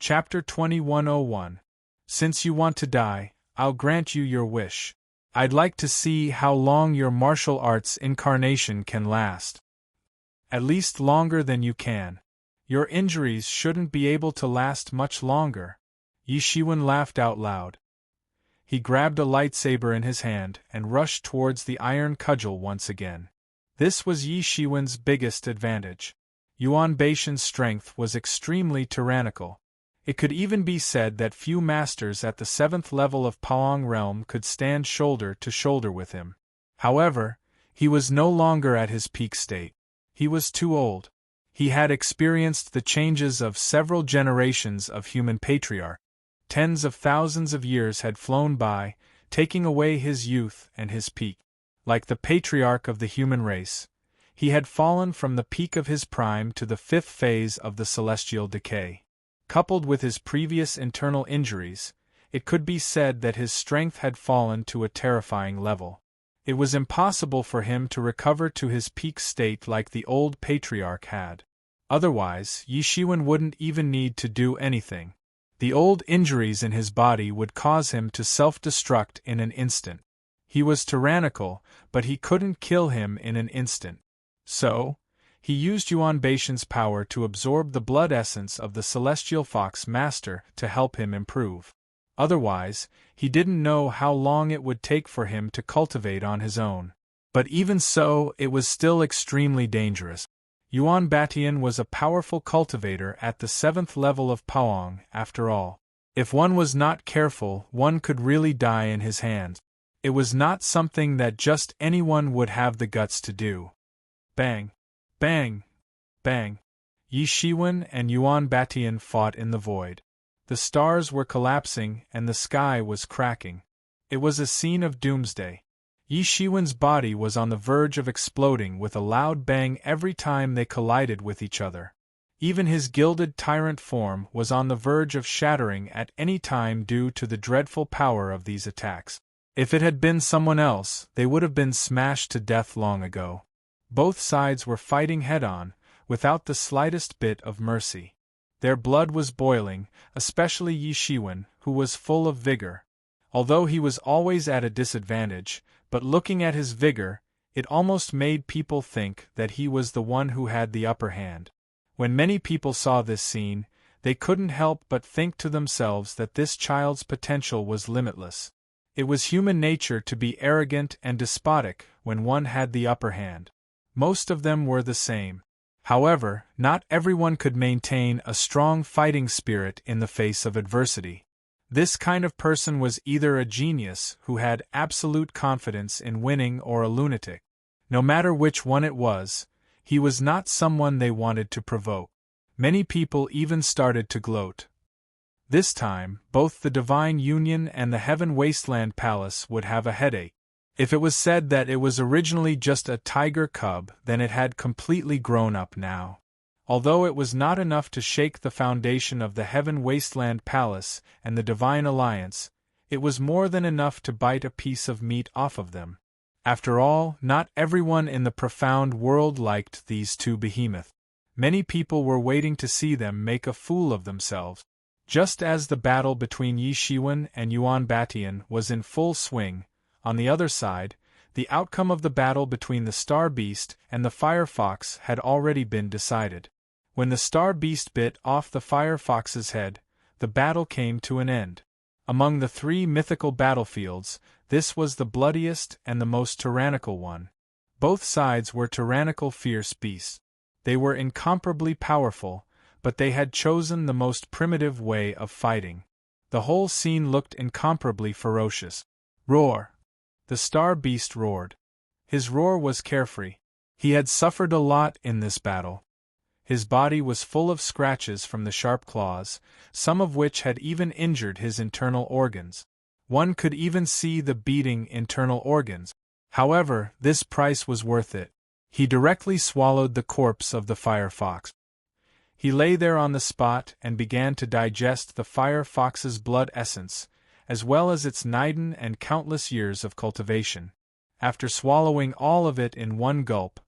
Chapter 2101. Since you want to die, I'll grant you your wish. I'd like to see how long your martial arts incarnation can last. At least longer than you can. Your injuries shouldn't be able to last much longer. Yi Shiwen laughed out loud. He grabbed a lightsaber in his hand and rushed towards the iron cudgel once again. This was Yi Shiwen's biggest advantage. Yuan Baishan's strength was extremely tyrannical. It could even be said that few masters at the 7th level of Paong realm could stand shoulder to shoulder with him. However, he was no longer at his peak state. He was too old. He had experienced the changes of several generations of human patriarch. Tens of thousands of years had flown by, taking away his youth and his peak. Like the patriarch of the human race, he had fallen from the peak of his prime to the 5th phase of the celestial decay. Coupled with his previous internal injuries, it could be said that his strength had fallen to a terrifying level. It was impossible for him to recover to his peak state like the old patriarch had. Otherwise, Yi Shiwen wouldn't even need to do anything. The old injuries in his body would cause him to self-destruct in an instant. He was tyrannical, but he couldn't kill him in an instant. So, he used Yuan Baishan's power to absorb the blood essence of the Celestial Fox Master to help him improve. Otherwise, he didn't know how long it would take for him to cultivate on his own. But even so, it was still extremely dangerous. Yuan Batian was a powerful cultivator at the 7th level of Paong, after all. If one was not careful, one could really die in his hands. It was not something that just anyone would have the guts to do. Bang! Bang! Bang! Yi Shiwen and Yuan Batian fought in the void. The stars were collapsing and the sky was cracking. It was a scene of doomsday. Yi Shiwen's body was on the verge of exploding with a loud bang every time they collided with each other. Even his gilded tyrant form was on the verge of shattering at any time due to the dreadful power of these attacks. If it had been someone else, they would have been smashed to death long ago. Both sides were fighting head-on, without the slightest bit of mercy. Their blood was boiling, especially Yi Shiwen, who was full of vigor. Although he was always at a disadvantage, but looking at his vigor, it almost made people think that he was the one who had the upper hand. When many people saw this scene, they couldn't help but think to themselves that this child's potential was limitless. It was human nature to be arrogant and despotic when one had the upper hand. Most of them were the same. However, not everyone could maintain a strong fighting spirit in the face of adversity. This kind of person was either a genius who had absolute confidence in winning or a lunatic. No matter which one it was, he was not someone they wanted to provoke. Many people even started to gloat. This time, both the Divine Union and the Heaven Wasteland Palace would have a headache. If it was said that it was originally just a tiger cub, then it had completely grown up now. Although it was not enough to shake the foundation of the Heaven Wasteland Palace and the Divine Alliance, it was more than enough to bite a piece of meat off of them. After all, not everyone in the profound world liked these two behemoths. Many people were waiting to see them make a fool of themselves. Just as the battle between Yi Shiwen and Yuan Batian was in full swing, on the other side, the outcome of the battle between the Star Beast and the Fire Fox had already been decided. When the Star Beast bit off the Fire Fox's head, the battle came to an end. Among the 3 mythical battlefields, this was the bloodiest and the most tyrannical one. Both sides were tyrannical fierce beasts. They were incomparably powerful, but they had chosen the most primitive way of fighting. The whole scene looked incomparably ferocious. Roar! The Star Beast roared. His roar was carefree. He had suffered a lot in this battle. His body was full of scratches from the sharp claws, some of which had even injured his internal organs. One could even see the beating internal organs. However, this price was worth it. He directly swallowed the corpse of the Fire Fox. He lay there on the spot and began to digest the Fire Fox's blood essence, as well as its nidin and countless years of cultivation. After swallowing all of it in one gulp,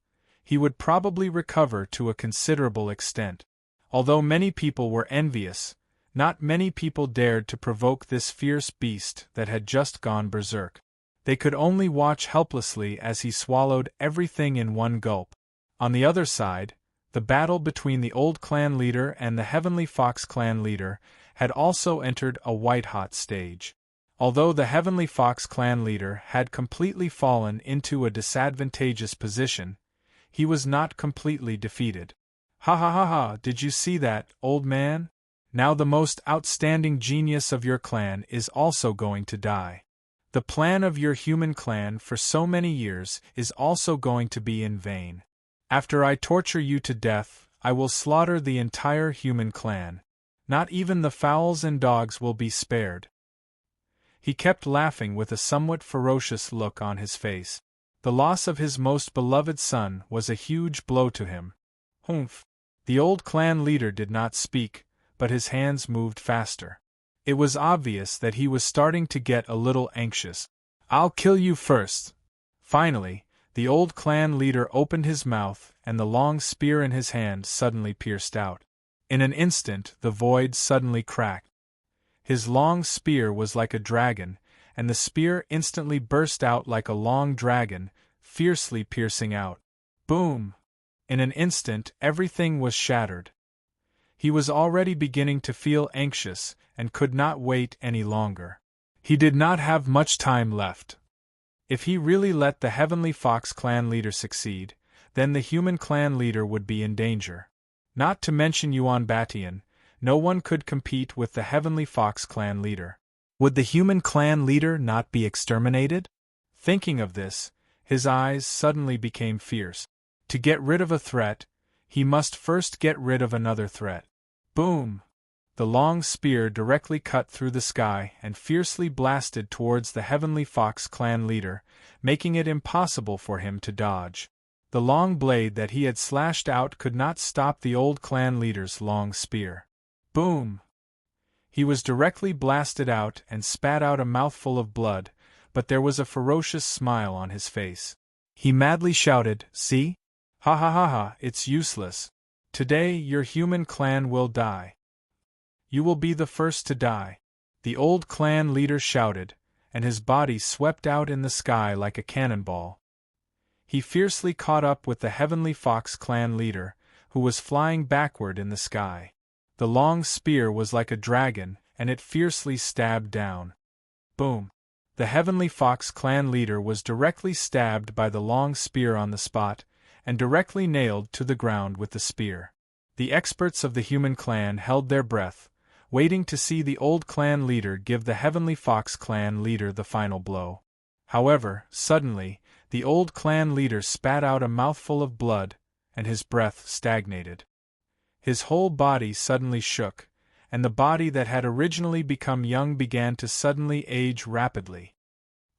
he would probably recover to a considerable extent. Although many people were envious, Not many people dared to provoke this fierce beast that had just gone berserk. They could only watch helplessly as he swallowed everything in one gulp. On the other side, the battle between the old clan leader and the Heavenly Fox clan leader had also entered a white-hot stage. Although the Heavenly Fox clan leader had completely fallen into a disadvantageous position, he was not completely defeated. Ha ha ha ha, did you see that, old man? Now the most outstanding genius of your clan is also going to die. The plan of your human clan for so many years is also going to be in vain. After I torture you to death, I will slaughter the entire human clan. Not even the fowls and dogs will be spared. He kept laughing with a somewhat ferocious look on his face. The loss of his most beloved son was a huge blow to him. Humph! The old clan leader did not speak, but his hands moved faster. It was obvious that he was starting to get a little anxious. I'll kill you first. Finally, the old clan leader opened his mouth and the long spear in his hand suddenly pierced out. In an instant, the void suddenly cracked. His long spear was like a dragon, and the spear instantly burst out like a long dragon, fiercely piercing out. Boom! In an instant, everything was shattered. He was already beginning to feel anxious and could not wait any longer. He did not have much time left. If he really let the Heavenly Fox clan leader succeed, then the human clan leader would be in danger. Not to mention Yuan Batian, no one could compete with the Heavenly Fox clan leader. Would the human clan leader not be exterminated? Thinking of this, his eyes suddenly became fierce. To get rid of a threat, he must first get rid of another threat. Boom! The long spear directly cut through the sky and fiercely blasted towards the Heavenly Fox clan leader, making it impossible for him to dodge. The long blade that he had slashed out could not stop the old clan leader's long spear. Boom! He was directly blasted out and spat out a mouthful of blood, but there was a ferocious smile on his face. He madly shouted, "See? Ha ha ha ha, it's useless. Today your human clan will die. You will be the first to die." The old clan leader shouted, and his body swept out in the sky like a cannonball. He fiercely caught up with the Heavenly Fox clan leader, who was flying backward in the sky. The long spear was like a dragon, and it fiercely stabbed down. Boom! The Heavenly Fox clan leader was directly stabbed by the long spear on the spot, and directly nailed to the ground with the spear. The experts of the human clan held their breath, waiting to see the old clan leader give the Heavenly Fox clan leader the final blow. However, suddenly, the old clan leader spat out a mouthful of blood, and his breath stagnated. His whole body suddenly shook, and the body that had originally become young began to suddenly age rapidly.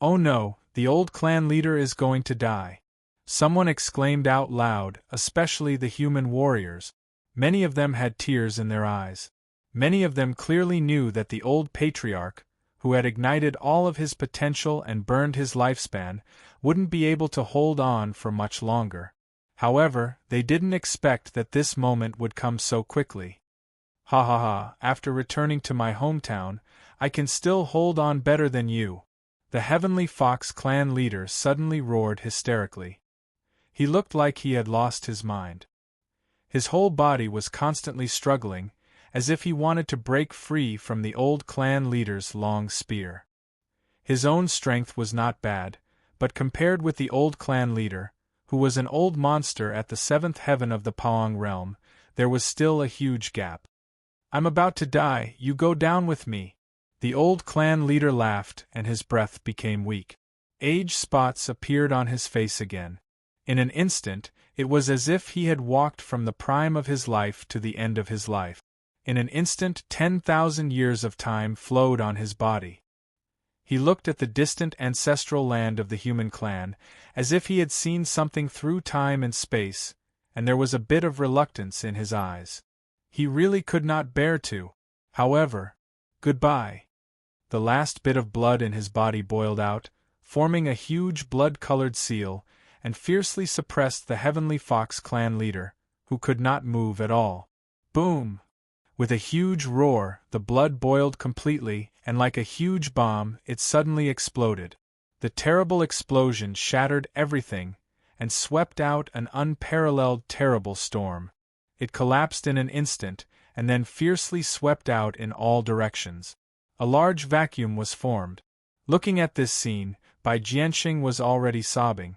"Oh no, the old clan leader is going to die!" Someone exclaimed out loud, especially the human warriors. Many of them had tears in their eyes. Many of them clearly knew that the old patriarch, who had ignited all of his potential and burned his lifespan, wouldn't be able to hold on for much longer. However, they didn't expect that this moment would come so quickly. Ha ha ha, after returning to my hometown, I can still hold on better than you. The Heavenly Fox clan leader suddenly roared hysterically. He looked like he had lost his mind. His whole body was constantly struggling, as if he wanted to break free from the old clan leader's long spear. His own strength was not bad, but compared with the old clan leader, who was an old monster at the seventh heaven of the Paong realm, there was still a huge gap. "I'm about to die, you go down with me." The old clan leader laughed and his breath became weak. Age spots appeared on his face again. In an instant, it was as if he had walked from the prime of his life to the end of his life. In an instant 10,000 years of time flowed on his body. He looked at the distant ancestral land of the human clan, as if he had seen something through time and space, and there was a bit of reluctance in his eyes. He really could not bear to. However, goodbye. The last bit of blood in his body boiled out, forming a huge blood-colored seal, and fiercely suppressed the Heavenly Fox clan leader, who could not move at all. Boom! With a huge roar, the blood boiled completely, and like a huge bomb, it suddenly exploded. The terrible explosion shattered everything, and swept out an unparalleled terrible storm. It collapsed in an instant, and then fiercely swept out in all directions. A large vacuum was formed. Looking at this scene, Bai Jianxing was already sobbing.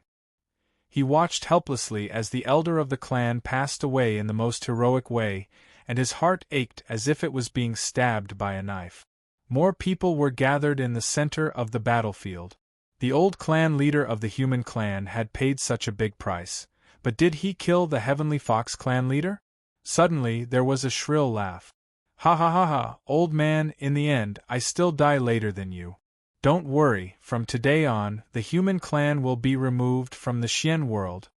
He watched helplessly as the elder of the clan passed away in the most heroic way, and his heart ached as if it was being stabbed by a knife. More people were gathered in the center of the battlefield. The old clan leader of the human clan had paid such a big price, but did he kill the heavenly fox clan leader? Suddenly there was a shrill laugh. Ha ha ha ha, old man, in the end I still die later than you. Don't worry, from today on, the human clan will be removed from the Xian world.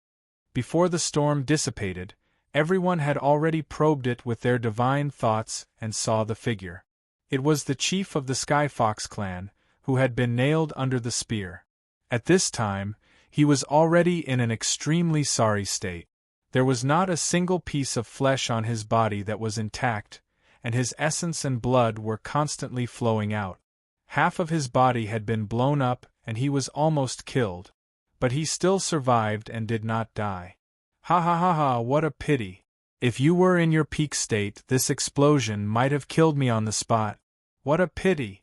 Before the storm dissipated, everyone had already probed it with their divine thoughts and saw the figure. It was the chief of the Sky Fox clan, who had been nailed under the spear. At this time, he was already in an extremely sorry state. There was not a single piece of flesh on his body that was intact, and his essence and blood were constantly flowing out. Half of his body had been blown up and he was almost killed. But he still survived and did not die. Ha ha ha ha, what a pity. If you were in your peak state, this explosion might have killed me on the spot. What a pity.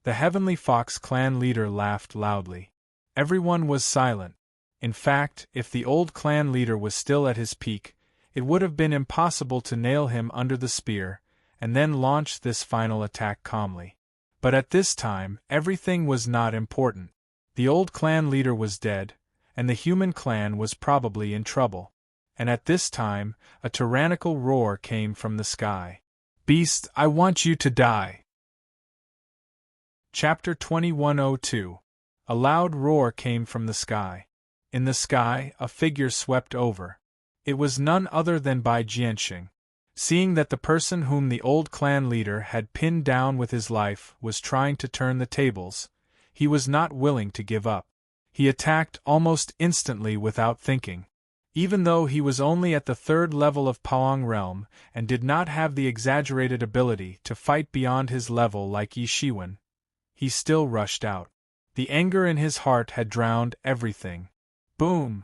The Heavenly Fox clan leader laughed loudly. Everyone was silent. In fact, if the old clan leader was still at his peak, it would have been impossible to nail him under the spear, and then launch this final attack calmly. But at this time, everything was not important. The old clan leader was dead, and the human clan was probably in trouble. And at this time, a tyrannical roar came from the sky. Beast, I want you to die! Chapter 2102. A loud roar came from the sky. In the sky, a figure swept over. It was none other than Bai Jianxing. Seeing that the person whom the old clan leader had pinned down with his life was trying to turn the tables, he was not willing to give up. He attacked almost instantly without thinking. Even though he was only at the 3rd level of Paong realm and did not have the exaggerated ability to fight beyond his level like Yi Shiwen, he still rushed out. The anger in his heart had drowned everything. Boom!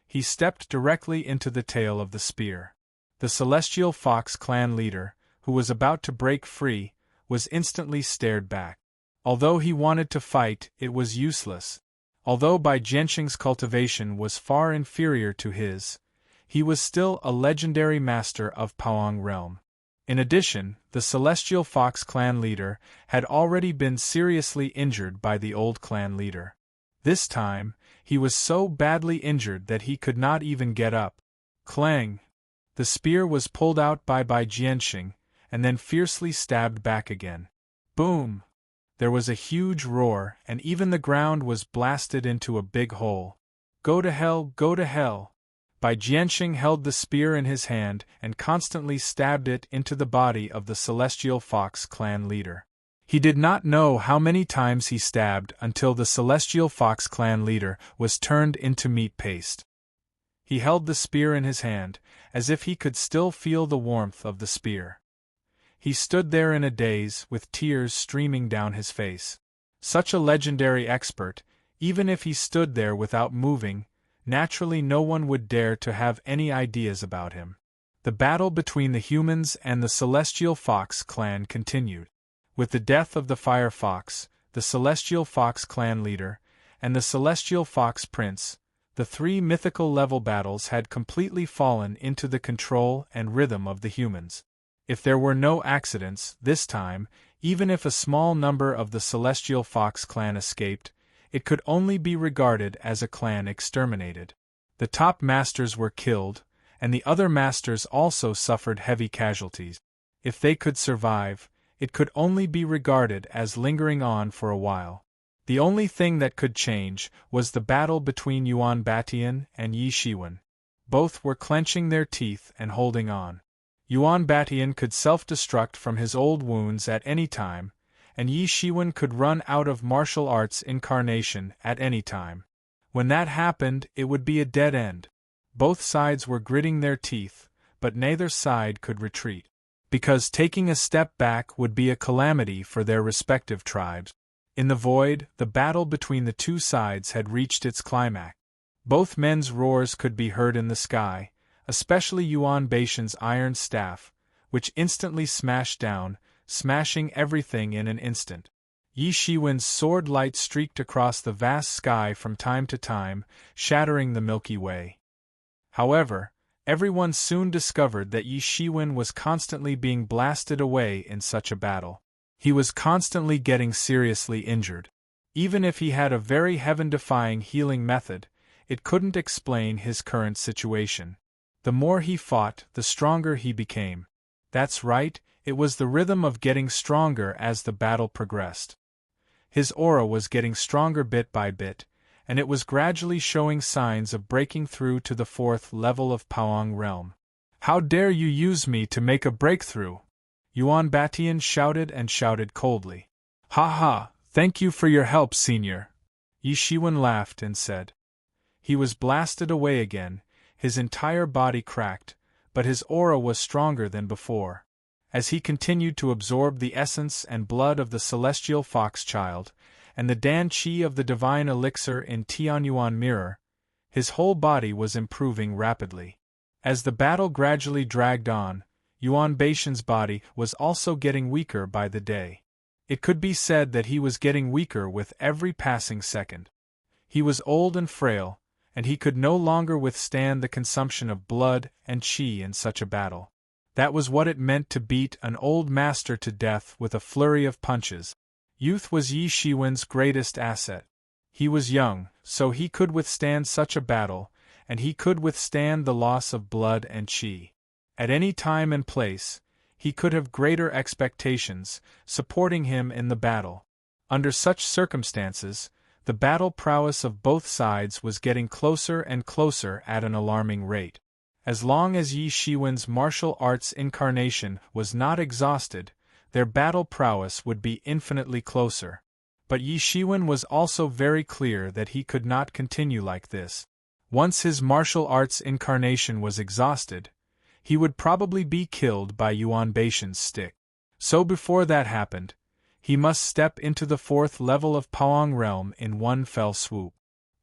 He stepped directly into the tail of the spear. The Celestial Fox clan leader, who was about to break free, was instantly stared back. Although he wanted to fight, it was useless. Although Bai Jianxing's cultivation was far inferior to his, he was still a legendary master of Paong realm. In addition, the Celestial Fox clan leader had already been seriously injured by the old clan leader. This time, he was so badly injured that he could not even get up. Clang! The spear was pulled out by Bai Jianxing, and then fiercely stabbed back again. Boom! There was a huge roar, and even the ground was blasted into a big hole. Go to hell, go to hell! Bai Jianxing held the spear in his hand and constantly stabbed it into the body of the Celestial Fox clan leader. He did not know how many times he stabbed until the Celestial Fox clan leader was turned into meat paste. He held the spear in his hand, as if he could still feel the warmth of the spear. He stood there in a daze, with tears streaming down his face. Such a legendary expert, even if he stood there without moving, naturally no one would dare to have any ideas about him. The battle between the humans and the Celestial Fox clan continued. With the death of the Fire Fox, the Celestial Fox clan leader, and the Celestial Fox prince, the 3 mythical level battles had completely fallen into the control and rhythm of the humans. If there were no accidents, this time, even if a small number of the Celestial Fox clan escaped, it could only be regarded as a clan exterminated. The top masters were killed, and the other masters also suffered heavy casualties. If they could survive, it could only be regarded as lingering on for a while. The only thing that could change was the battle between Yuan Batian and Yi Shiwen. Both were clenching their teeth and holding on. Yuan Batian could self-destruct from his old wounds at any time, and Yi Shiwen could run out of martial arts incarnation at any time. When that happened, it would be a dead end. Both sides were gritting their teeth, but neither side could retreat. because taking a step back would be a calamity for their respective tribes. In the void, the battle between the two sides had reached its climax. Both men's roars could be heard in the sky, especially Yuan Beishan's iron staff, which instantly smashed down, smashing everything in an instant. Yi Shiwen's sword light streaked across the vast sky from time to time, shattering the Milky Way. However, everyone soon discovered that Yi Shiwen was constantly being blasted away in such a battle. He was constantly getting seriously injured. Even if he had a very heaven-defying healing method, it couldn't explain his current situation. The more he fought, the stronger he became. That's right, it was the rhythm of getting stronger as the battle progressed. His aura was getting stronger bit by bit, and it was gradually showing signs of breaking through to the 4th level of Paoang realm. "How dare you use me to make a breakthrough?" Yuan Batian shouted and shouted coldly. "Ha ha, thank you for your help, senior," Yi Shiwen laughed and said. He was blasted away again, his entire body cracked, but his aura was stronger than before. As he continued to absorb the essence and blood of the celestial fox child, and the Dan Qi of the divine elixir in Tianyuan mirror, his whole body was improving rapidly. As the battle gradually dragged on, Yuan Beishan's body was also getting weaker by the day. It could be said that he was getting weaker with every passing second. He was old and frail, and he could no longer withstand the consumption of blood and qi in such a battle. That was what it meant to beat an old master to death with a flurry of punches. Youth was Yi Shiwen's greatest asset. He was young, so he could withstand such a battle, and he could withstand the loss of blood and qi. At any time and place, he could have greater expectations, supporting him in the battle. Under such circumstances, the battle prowess of both sides was getting closer and closer at an alarming rate. As long as Yi Shiwen's martial arts incarnation was not exhausted, their battle prowess would be infinitely closer. But Yi Shiwen was also very clear that he could not continue like this. Once his martial arts incarnation was exhausted, he would probably be killed by Yuan Beishan's stick. So before that happened, he must step into the 4th level of Paoang realm in one fell swoop.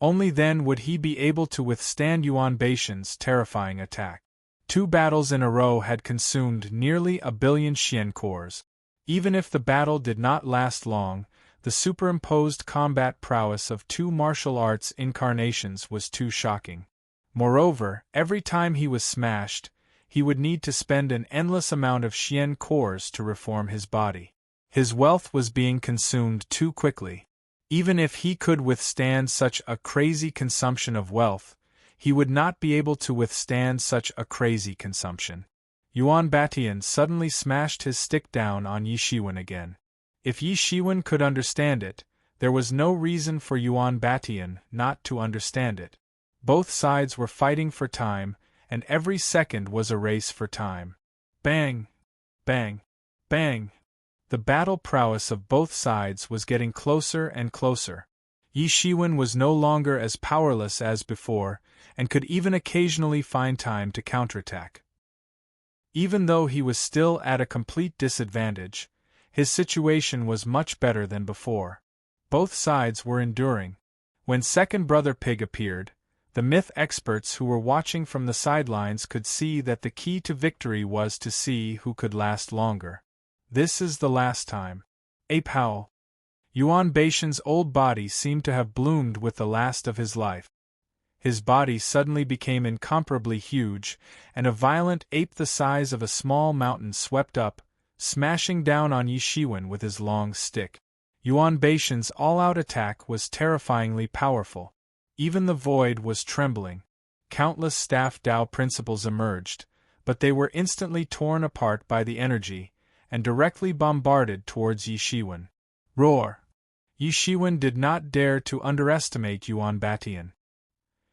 Only then would he be able to withstand Yuan Beishan's terrifying attack. 2 battles in a row had consumed nearly 1 billion Xian cores. Even if the battle did not last long, the superimposed combat prowess of 2 martial arts incarnations was too shocking. Moreover, every time he was smashed, he would need to spend an endless amount of Xian cores to reform his body. His wealth was being consumed too quickly. Even if he could withstand such a crazy consumption of wealth, he would not be able to withstand such a crazy consumption. Yuan Batian suddenly smashed his stick down on Yi Shiwen again. If Yi Shiwen could understand it, there was no reason for Yuan Batian not to understand it. Both sides were fighting for time, and every second was a race for time. Bang! Bang! Bang! The battle prowess of both sides was getting closer and closer. Yi Shiwen was no longer as powerless as before, and could even occasionally find time to counterattack. Even though he was still at a complete disadvantage, his situation was much better than before. Both sides were enduring. When second brother Pig appeared, the myth experts who were watching from the sidelines could see that the key to victory was to see who could last longer. This is the last time. Ape howl. Yuan Beishan's old body seemed to have bloomed with the last of his life. His body suddenly became incomparably huge, and a violent ape the size of a small mountain swept up, smashing down on Yi Shiwen with his long stick. Yuan Beishan's all-out attack was terrifyingly powerful. Even the void was trembling. Countless staff Dao principles emerged, but they were instantly torn apart by the energy, and directly bombarded towards Yi Shiwen. Roar! Yi Shiwen did not dare to underestimate Yuan Batian.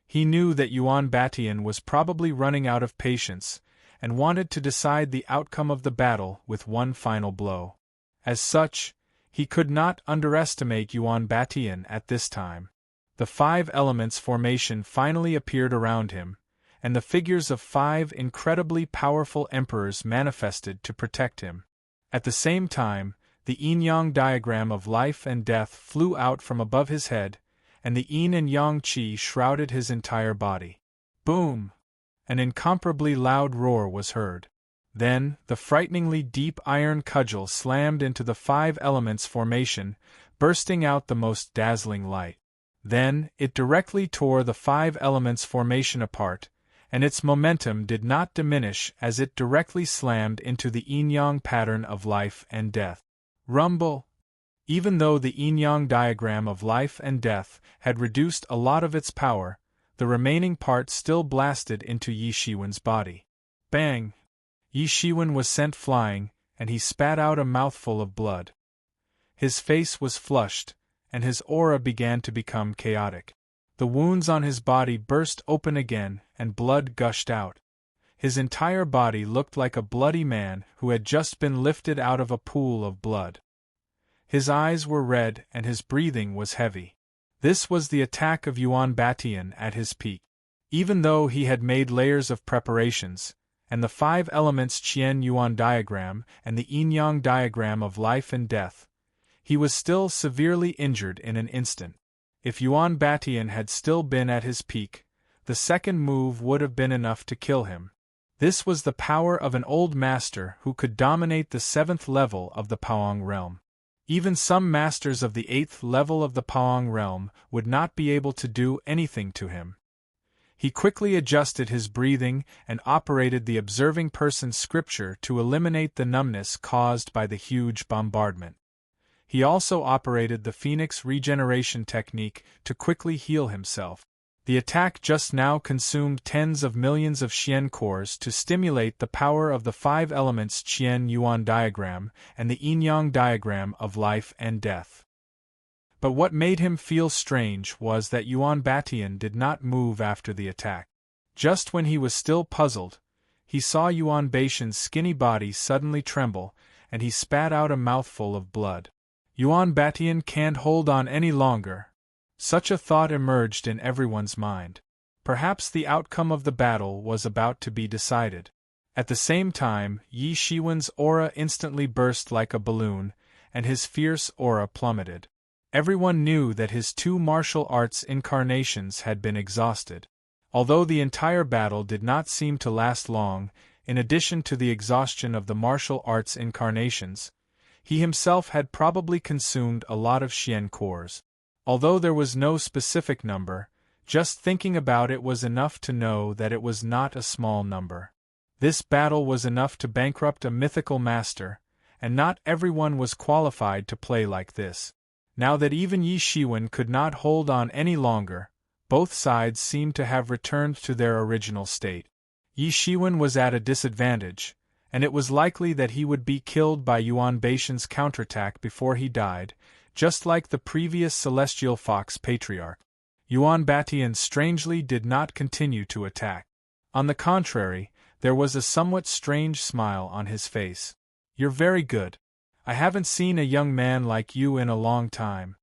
He knew that Yuan Batian was probably running out of patience, and wanted to decide the outcome of the battle with one final blow. As such, he could not underestimate Yuan Batian at this time. The 5 elements formation finally appeared around him, and the figures of 5 incredibly powerful emperors manifested to protect him. At the same time, the yin-yang diagram of life and death flew out from above his head, and the yin and yang qi shrouded his entire body. Boom! An incomparably loud roar was heard. Then, the frighteningly deep iron cudgel slammed into the 5 elements formation, bursting out the most dazzling light. Then, it directly tore the 5 elements formation apart, and its momentum did not diminish as it directly slammed into the yin-yang pattern of life and death. Rumble! Even though the yin-yang diagram of life and death had reduced a lot of its power, the remaining part still blasted into Yi Shiwen's body. Bang! Yi Shiwen was sent flying, and he spat out a mouthful of blood. His face was flushed, and his aura began to become chaotic. The wounds on his body burst open again, and blood gushed out. His entire body looked like a bloody man who had just been lifted out of a pool of blood. His eyes were red and his breathing was heavy. This was the attack of Yuan Batian at his peak. Even though he had made layers of preparations, and the 5 elements Qian Yuan diagram and the yin-yang diagram of life and death, he was still severely injured in an instant. If Yuan Batian had still been at his peak, the second move would have been enough to kill him. This was the power of an old master who could dominate the 7th level of the Paong realm. Even some masters of the 8th level of the Paong realm would not be able to do anything to him. He quickly adjusted his breathing and operated the observing person scripture to eliminate the numbness caused by the huge bombardment. He also operated the Phoenix regeneration technique to quickly heal himself. The attack just now consumed tens of millions of Qian cores to stimulate the power of the 5 elements Qian Yuan diagram and the yin-yang diagram of life and death. But what made him feel strange was that Yuan Batian did not move after the attack. Just when he was still puzzled, he saw Yuan Batian's skinny body suddenly tremble, and he spat out a mouthful of blood. Yuan Batian can't hold on any longer. Such a thought emerged in everyone's mind. Perhaps the outcome of the battle was about to be decided. At the same time, Yi Shiwen's aura instantly burst like a balloon, and his fierce aura plummeted. Everyone knew that his 2 martial arts incarnations had been exhausted. Although the entire battle did not seem to last long, in addition to the exhaustion of the martial arts incarnations, he himself had probably consumed a lot of Qian cores. Although there was no specific number, just thinking about it was enough to know that it was not a small number. This battle was enough to bankrupt a mythical master, and not everyone was qualified to play like this. Now that even Yi Shiwen could not hold on any longer, both sides seemed to have returned to their original state. Yi Shiwen was at a disadvantage, and it was likely that he would be killed by Yuan Batian's counterattack before he died, just like the previous Celestial Fox Patriarch. Yuan Batian strangely did not continue to attack. On the contrary, there was a somewhat strange smile on his face. "You're very good. I haven't seen a young man like you in a long time."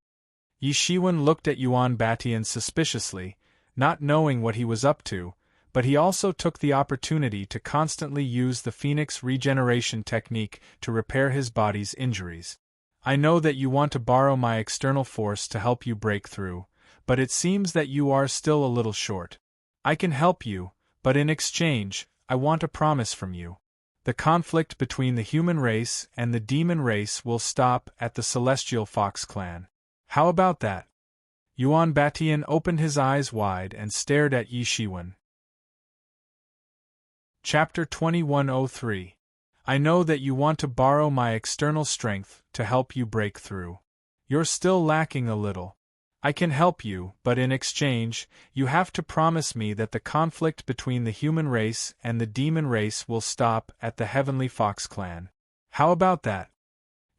Yi Shiwen looked at Yuan Batian suspiciously, not knowing what he was up to, but he also took the opportunity to constantly use the Phoenix regeneration technique to repair his body's injuries. "I know that you want to borrow my external force to help you break through, but it seems that you are still a little short. I can help you, but in exchange, I want a promise from you. The conflict between the human race and the demon race will stop at the Celestial Fox clan. How about that?" Yuan Batian opened his eyes wide and stared at Yi Shiwen. Chapter 2103. I know that you want to borrow my external strength to help you break through. You're still lacking a little. I can help you, but in exchange, you have to promise me that the conflict between the human race and the demon race will stop at the Heavenly Fox clan. How about that?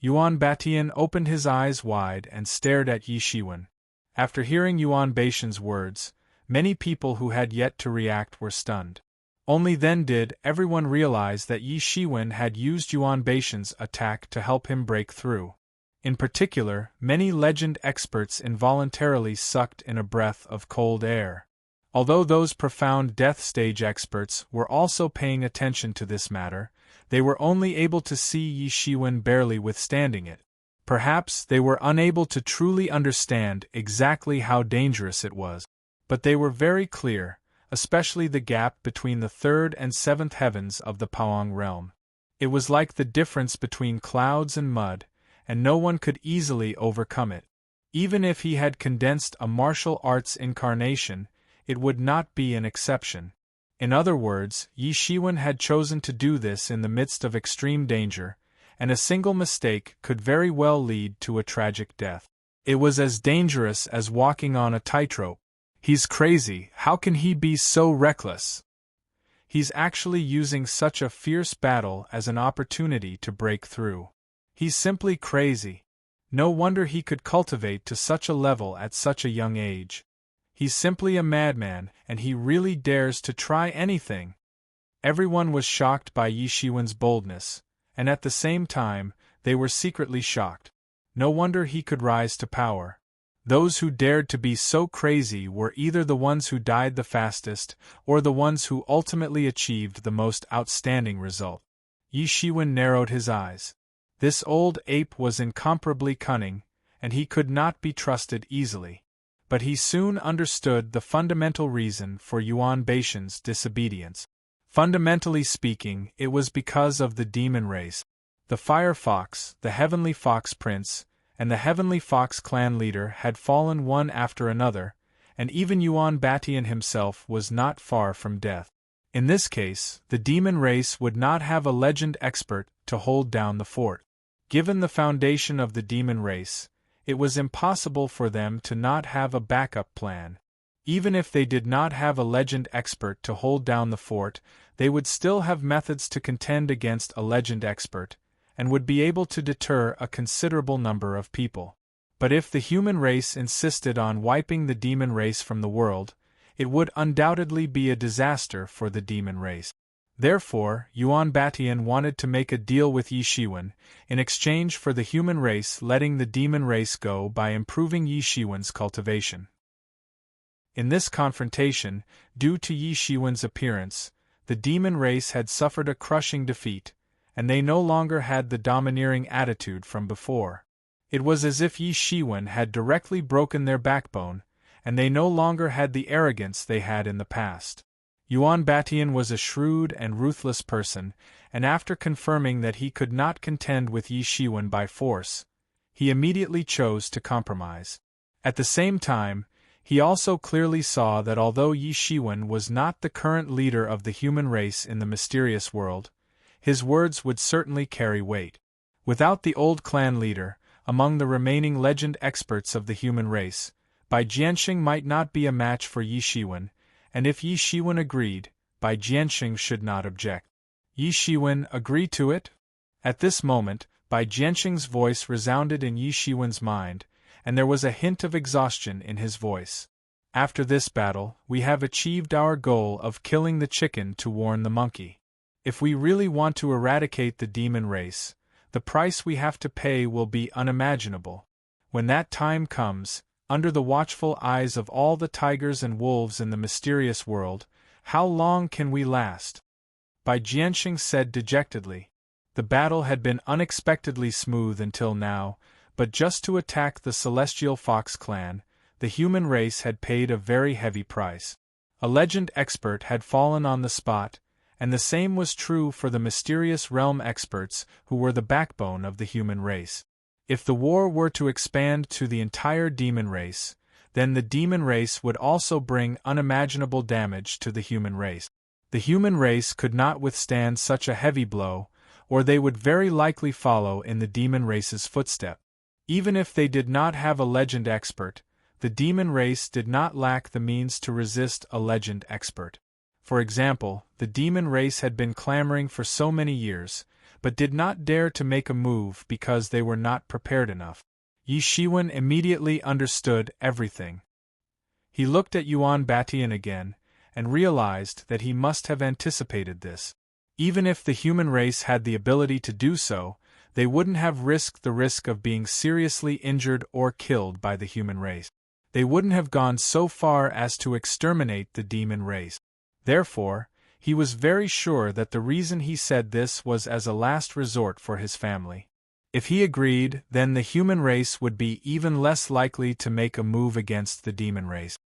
Yuan Batian opened his eyes wide and stared at Yi Shiwen. After hearing Yuan Batian's words, many people who had yet to react were stunned. Only then did everyone realize that Yi Shiwen had used Yuan Batian's attack to help him break through. In particular, many legend experts involuntarily sucked in a breath of cold air. Although those profound death stage experts were also paying attention to this matter, they were only able to see Yi Shiwen barely withstanding it. Perhaps they were unable to truly understand exactly how dangerous it was. But they were very clear, especially the gap between the third and seventh heavens of the Paoang realm. It was like the difference between clouds and mud, and no one could easily overcome it. Even if he had condensed a martial arts incarnation, it would not be an exception. In other words, Yi Shiwen had chosen to do this in the midst of extreme danger, and a single mistake could very well lead to a tragic death. It was as dangerous as walking on a tightrope. He's crazy, how can he be so reckless? He's actually using such a fierce battle as an opportunity to break through. He's simply crazy. No wonder he could cultivate to such a level at such a young age. He's simply a madman, and he really dares to try anything. Everyone was shocked by Yi Shiwen's boldness, and at the same time, they were secretly shocked. No wonder he could rise to power. Those who dared to be so crazy were either the ones who died the fastest, or the ones who ultimately achieved the most outstanding result. Yi Shiwen narrowed his eyes. This old ape was incomparably cunning, and he could not be trusted easily. But he soon understood the fundamental reason for Yuan Baishan's disobedience. Fundamentally speaking, it was because of the demon race. The Fire Fox, the Heavenly Fox Prince, and the Heavenly Fox clan leader had fallen one after another, and even Yuan Batian himself was not far from death. In this case, the demon race would not have a legend expert to hold down the fort. Given the foundation of the demon race, it was impossible for them to not have a backup plan. Even if they did not have a legend expert to hold down the fort, they would still have methods to contend against a legend expert, and would be able to deter a considerable number of people. But if the human race insisted on wiping the demon race from the world, it would undoubtedly be a disaster for the demon race. Therefore, Yuan Batian wanted to make a deal with Yi Shiwen, in exchange for the human race letting the demon race go by improving Yi Shiwen's cultivation. In this confrontation, due to Yi Shiwen's appearance, the demon race had suffered a crushing defeat, and they no longer had the domineering attitude from before. It was as if Yi Shiwen had directly broken their backbone, and they no longer had the arrogance they had in the past. Yuan Batian was a shrewd and ruthless person, and after confirming that he could not contend with Yi Shiwen by force, he immediately chose to compromise. At the same time, he also clearly saw that although Yi Shiwen was not the current leader of the human race in the mysterious world, his words would certainly carry weight. Without the old clan leader, among the remaining legend experts of the human race, Bai Jianxing might not be a match for Yi Shiwen, and if Yi Shiwen agreed, Bai Jianxing should not object. Yi Shiwen agree to it? At this moment, Bai Jianxing's voice resounded in Yi Shiwen's mind, and there was a hint of exhaustion in his voice. After this battle, we have achieved our goal of killing the chicken to warn the monkey. If we really want to eradicate the demon race, the price we have to pay will be unimaginable. When that time comes, under the watchful eyes of all the tigers and wolves in the mysterious world, how long can we last? Bai Jianxing said dejectedly. The battle had been unexpectedly smooth until now, but just to attack the Celestial Fox clan, the human race had paid a very heavy price. A legend expert had fallen on the spot, and the same was true for the mysterious realm experts who were the backbone of the human race. If the war were to expand to the entire demon race, then the demon race would also bring unimaginable damage to the human race. The human race could not withstand such a heavy blow, or they would very likely follow in the demon race's footstep. Even if they did not have a legend expert, the demon race did not lack the means to resist a legend expert. For example, the demon race had been clamoring for so many years, but did not dare to make a move because they were not prepared enough. Yi Shiwen immediately understood everything. He looked at Yuan Batian again, and realized that he must have anticipated this. Even if the human race had the ability to do so, they wouldn't have risked the risk of being seriously injured or killed by the human race. they wouldn't have gone so far as to exterminate the demon race. Therefore, he was very sure that the reason he said this was as a last resort for his family. If he agreed, then the human race would be even less likely to make a move against the demon race.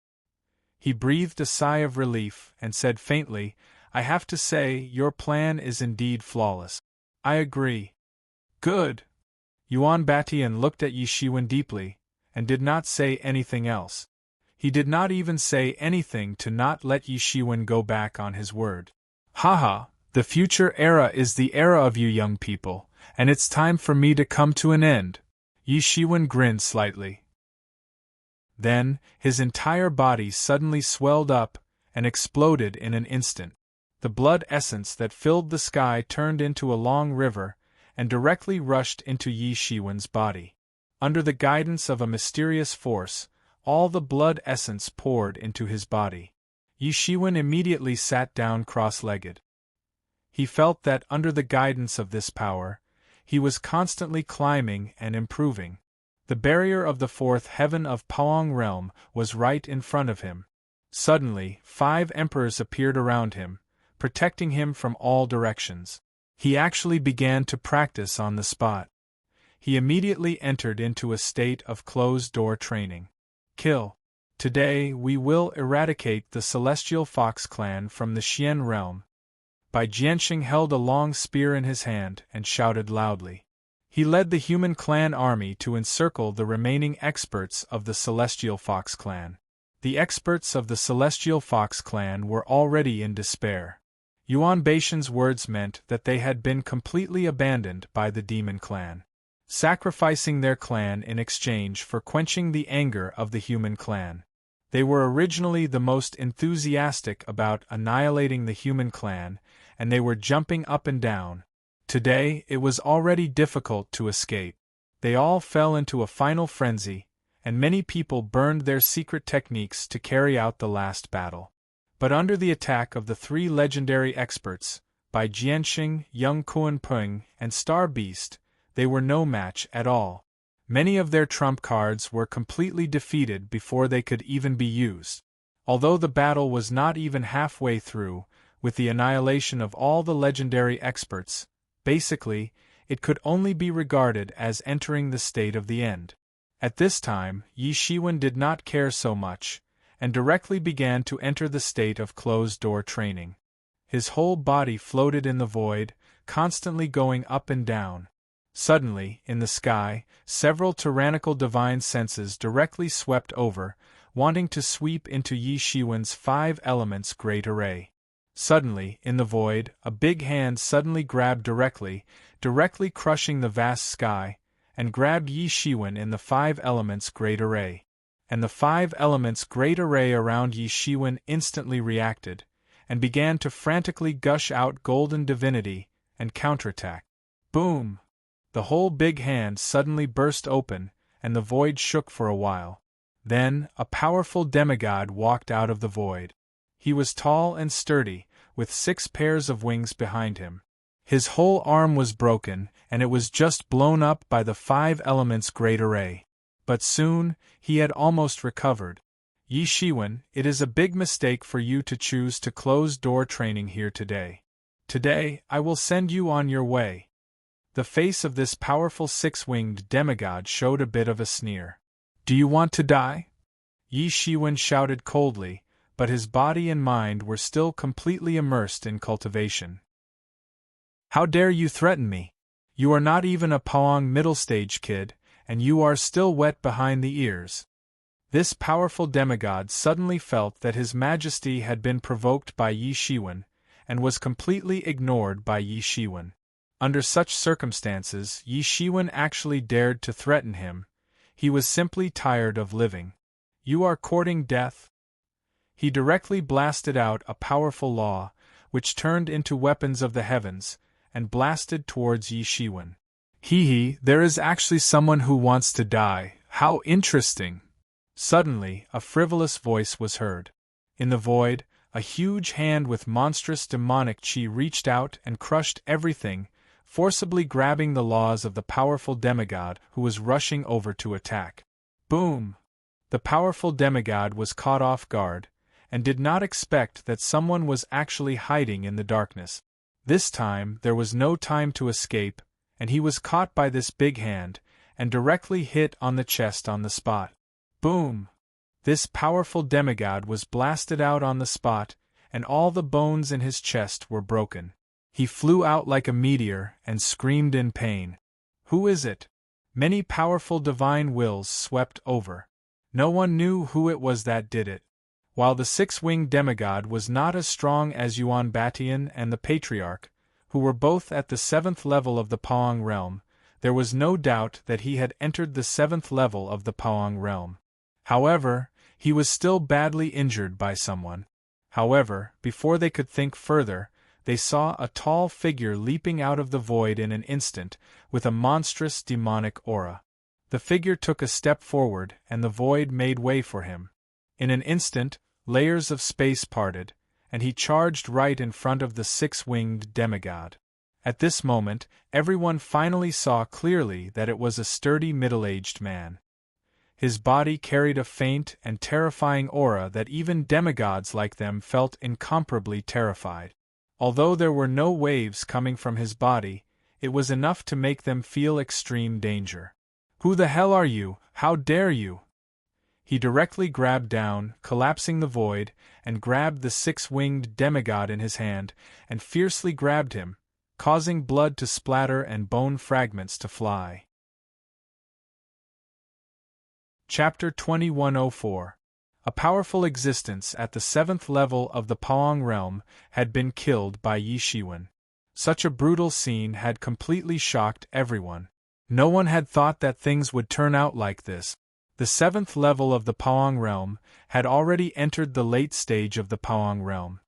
He breathed a sigh of relief and said faintly, "I have to say, your plan is indeed flawless." "I agree." "Good." Yuan Batian looked at Yi Shiwen deeply, and did not say anything else. He did not even say anything to not let Yi Shiwen go back on his word. "Haha, the future era is the era of you young people, and it's time for me to come to an end." Yi Shiwen grinned slightly. Then, his entire body suddenly swelled up and exploded in an instant. The blood essence that filled the sky turned into a long river and directly rushed into Yi Shiwen's body. Under the guidance of a mysterious force, all the blood essence poured into his body. Yi Shiwen immediately sat down cross-legged. He felt that under the guidance of this power, he was constantly climbing and improving. The barrier of the fourth heaven of Paong realm was right in front of him. Suddenly, 5 emperors appeared around him, protecting him from all directions. He actually began to practice on the spot. He immediately entered into a state of closed-door training. Kill. Today we will eradicate the Celestial Fox clan from the Xian realm. Bai Jianxing held a long spear in his hand and shouted loudly. He led the human clan army to encircle the remaining experts of the Celestial Fox clan. The experts of the Celestial Fox clan were already in despair. Yuan Baishan's words meant that they had been completely abandoned by the demon clan, sacrificing their clan in exchange for quenching the anger of the human clan. They were originally the most enthusiastic about annihilating the human clan, and they were jumping up and down. Today, it was already difficult to escape. They all fell into a final frenzy, and many people burned their secret techniques to carry out the last battle. But under the attack of the 3 legendary experts, Bai Jianxing, Young Kuan Peng, and Star Beast, they were no match at all. Many of their trump cards were completely defeated before they could even be used. Although the battle was not even halfway through, with the annihilation of all the legendary experts, basically, it could only be regarded as entering the state of the end. At this time, Yi Shiwen did not care so much, and directly began to enter the state of closed-door training. His whole body floated in the void, constantly going up and down. Suddenly, in the sky, several tyrannical divine senses directly swept over, wanting to sweep into Yi Shiwen's 5 elements great array. Suddenly, in the void, a big hand suddenly grabbed directly crushing the vast sky, and grabbed Yi Shiwen in the 5 elements great array. And the 5 elements great array around Yi Shiwen instantly reacted, and began to frantically gush out golden divinity, and counterattack. Boom! The whole big hand suddenly burst open, and the void shook for a while. Then, a powerful demigod walked out of the void. He was tall and sturdy, with 6 pairs of wings behind him. His whole arm was broken, and it was just blown up by the 5 elements great array. But soon, he had almost recovered. Yi Shiwen, it is a big mistake for you to choose to close door training here today. Today, I will send you on your way. The face of this powerful 6-winged demigod showed a bit of a sneer. Do you want to die? Yi Shiwen shouted coldly, but his body and mind were still completely immersed in cultivation. How dare you threaten me? You are not even a Paong middle-stage kid, and you are still wet behind the ears. This powerful demigod suddenly felt that his majesty had been provoked by Yi Shiwen, and was completely ignored by Yi Shiwen. Under such circumstances, Yi Shiwen actually dared to threaten him. He was simply tired of living. You are courting death? He directly blasted out a powerful law, which turned into weapons of the heavens, and blasted towards Yi Shiwen. Hee, there is actually someone who wants to die. How interesting! Suddenly, a frivolous voice was heard. In the void, a huge hand with monstrous demonic chi reached out and crushed everything, forcibly grabbing the laws of the powerful demigod who was rushing over to attack. Boom! The powerful demigod was caught off guard, and did not expect that someone was actually hiding in the darkness. This time there was no time to escape, and he was caught by this big hand, and directly hit on the chest on the spot. Boom! This powerful demigod was blasted out on the spot, and all the bones in his chest were broken. He flew out like a meteor and screamed in pain. Who is it? Many powerful divine wills swept over. No one knew who it was that did it. While the six-winged demigod was not as strong as Yuan Batian and the Patriarch, who were both at the 7th level of the Paong realm, there was no doubt that he had entered the 7th level of the Paong realm. However, he was still badly injured by someone. However, before they could think further, they saw a tall figure leaping out of the void in an instant, with a monstrous demonic aura. The figure took a step forward, and the void made way for him. In an instant, layers of space parted, and he charged right in front of the six-winged demigod. At this moment, everyone finally saw clearly that it was a sturdy middle-aged man. His body carried a faint and terrifying aura that even demigods like them felt incomparably terrified. Although there were no waves coming from his body, it was enough to make them feel extreme danger. "Who the hell are you? How dare you?" He directly grabbed down, collapsing the void, and grabbed the six-winged demigod in his hand, and fiercely grabbed him, causing blood to splatter and bone fragments to fly. Chapter 2104. A powerful existence at the 7th level of the Paong realm had been killed by Yi Shiwen. Such a brutal scene had completely shocked everyone. No one had thought that things would turn out like this. The 7th level of the Paong realm had already entered the late stage of the Paong realm.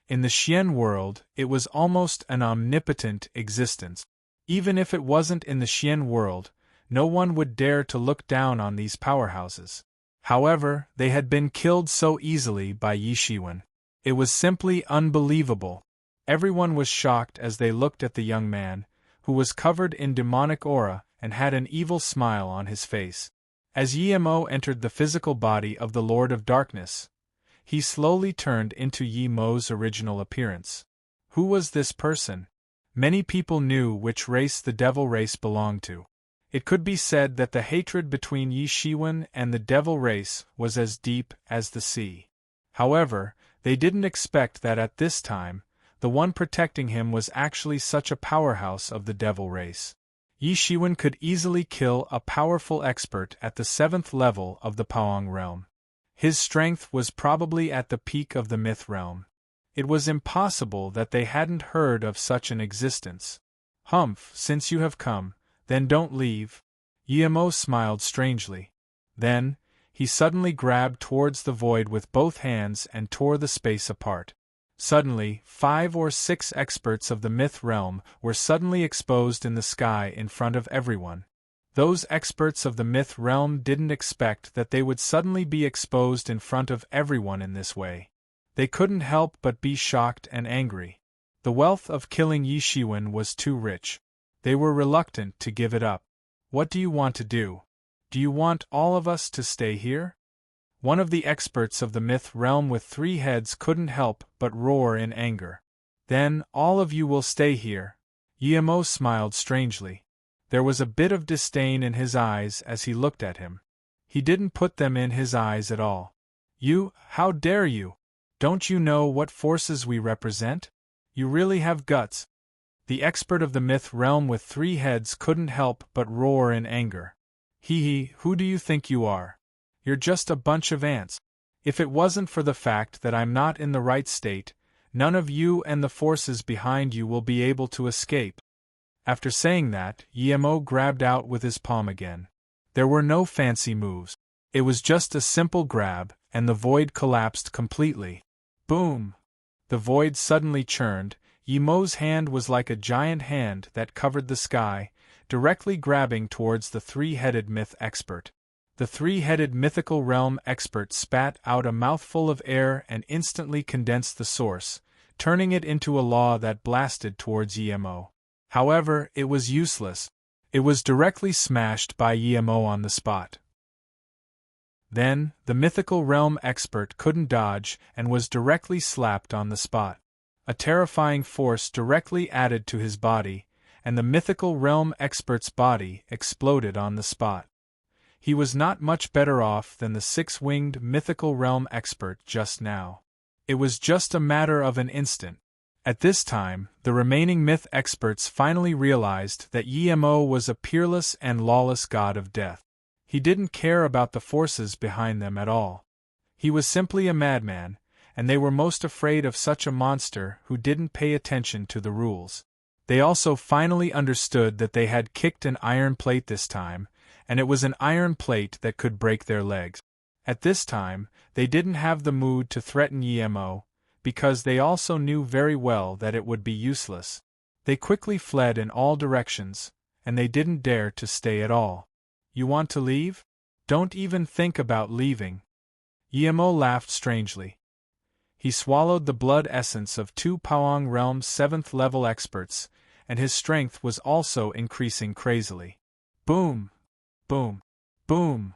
In the Xian world, it was almost an omnipotent existence. Even if it wasn't in the Xian world, no one would dare to look down on these powerhouses. However, they had been killed so easily by Yi Shiwen. It was simply unbelievable. Everyone was shocked as they looked at the young man, who was covered in demonic aura and had an evil smile on his face. As Yi Mo entered the physical body of the Lord of Darkness, he slowly turned into Yi Mo's original appearance. Who was this person? Many people knew which race the devil race belonged to. It could be said that the hatred between Yi Shiwen and the devil race was as deep as the sea. However, they didn't expect that at this time, the one protecting him was actually such a powerhouse of the devil race. Yi Shiwen could easily kill a powerful expert at the 7th level of the Paong realm. His strength was probably at the peak of the myth realm. It was impossible that they hadn't heard of such an existence. "Humph, since you have come, then don't leave." Yi Mo smiled strangely. Then, he suddenly grabbed towards the void with both hands and tore the space apart. Suddenly, 5 or 6 experts of the myth realm were suddenly exposed in the sky in front of everyone. Those experts of the myth realm didn't expect that they would suddenly be exposed in front of everyone in this way. They couldn't help but be shocked and angry. The wealth of killing Yi Shiwen was too rich. They were reluctant to give it up. "What do you want to do? Do you want all of us to stay here?" One of the experts of the myth realm with 3 heads couldn't help but roar in anger. "Then, all of you will stay here." Yi Mo smiled strangely. There was a bit of disdain in his eyes as he looked at him. He didn't put them in his eyes at all. "You, how dare you? Don't you know what forces we represent? You really have guts." The expert of the myth realm with 3 heads couldn't help but roar in anger. "Hee, who do you think you are? You're just a bunch of ants. If it wasn't for the fact that I'm not in the right state, none of you and the forces behind you will be able to escape." After saying that, Yi Mo grabbed out with his palm again. There were no fancy moves. It was just a simple grab, and the void collapsed completely. Boom! The void suddenly churned. Yi Mo's hand was like a giant hand that covered the sky, directly grabbing towards the 3-headed myth expert. The 3-headed mythical realm expert spat out a mouthful of air and instantly condensed the source, turning it into a law that blasted towards Yi Mo. However, it was useless. It was directly smashed by Yi Mo on the spot. Then, the mythical realm expert couldn't dodge and was directly slapped on the spot. A terrifying force directly added to his body, and the mythical realm expert's body exploded on the spot. He was not much better off than the six-winged mythical realm expert just now. It was just a matter of an instant. At this time, the remaining myth experts finally realized that Yemo was a peerless and lawless god of death. He didn't care about the forces behind them at all. He was simply a madman, and they were most afraid of such a monster who didn't pay attention to the rules. They also finally understood that they had kicked an iron plate this time, and it was an iron plate that could break their legs. At this time, they didn't have the mood to threaten Yemo, because they also knew very well that it would be useless. They quickly fled in all directions, and they didn't dare to stay at all. You want to leave? Don't even think about leaving. Yemo laughed strangely. He swallowed the blood essence of two Pawang Realm's 7th level experts, and his strength was also increasing crazily. Boom! Boom! Boom!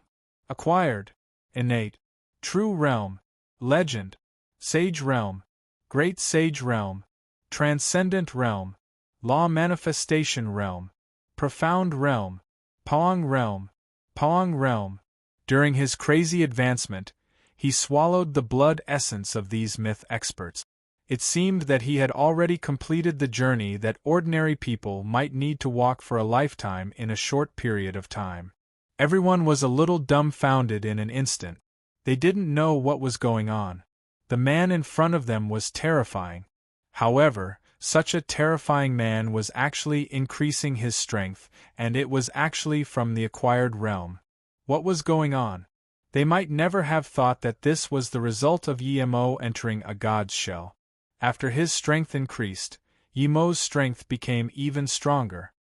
Acquired. Innate. True Realm. Legend. Sage Realm. Great Sage Realm. Transcendent Realm. Law Manifestation Realm. Profound Realm. Pawang Realm. Pawang Realm. During his crazy advancement, he swallowed the blood essence of these myth experts. It seemed that he had already completed the journey that ordinary people might need to walk for a lifetime in a short period of time. Everyone was a little dumbfounded in an instant. They didn't know what was going on. The man in front of them was terrifying. However, such a terrifying man was actually increasing his strength, and it was actually from the acquired realm. What was going on? They might never have thought that this was the result of Yemo entering a god's shell. After his strength increased, Yemo's strength became even stronger.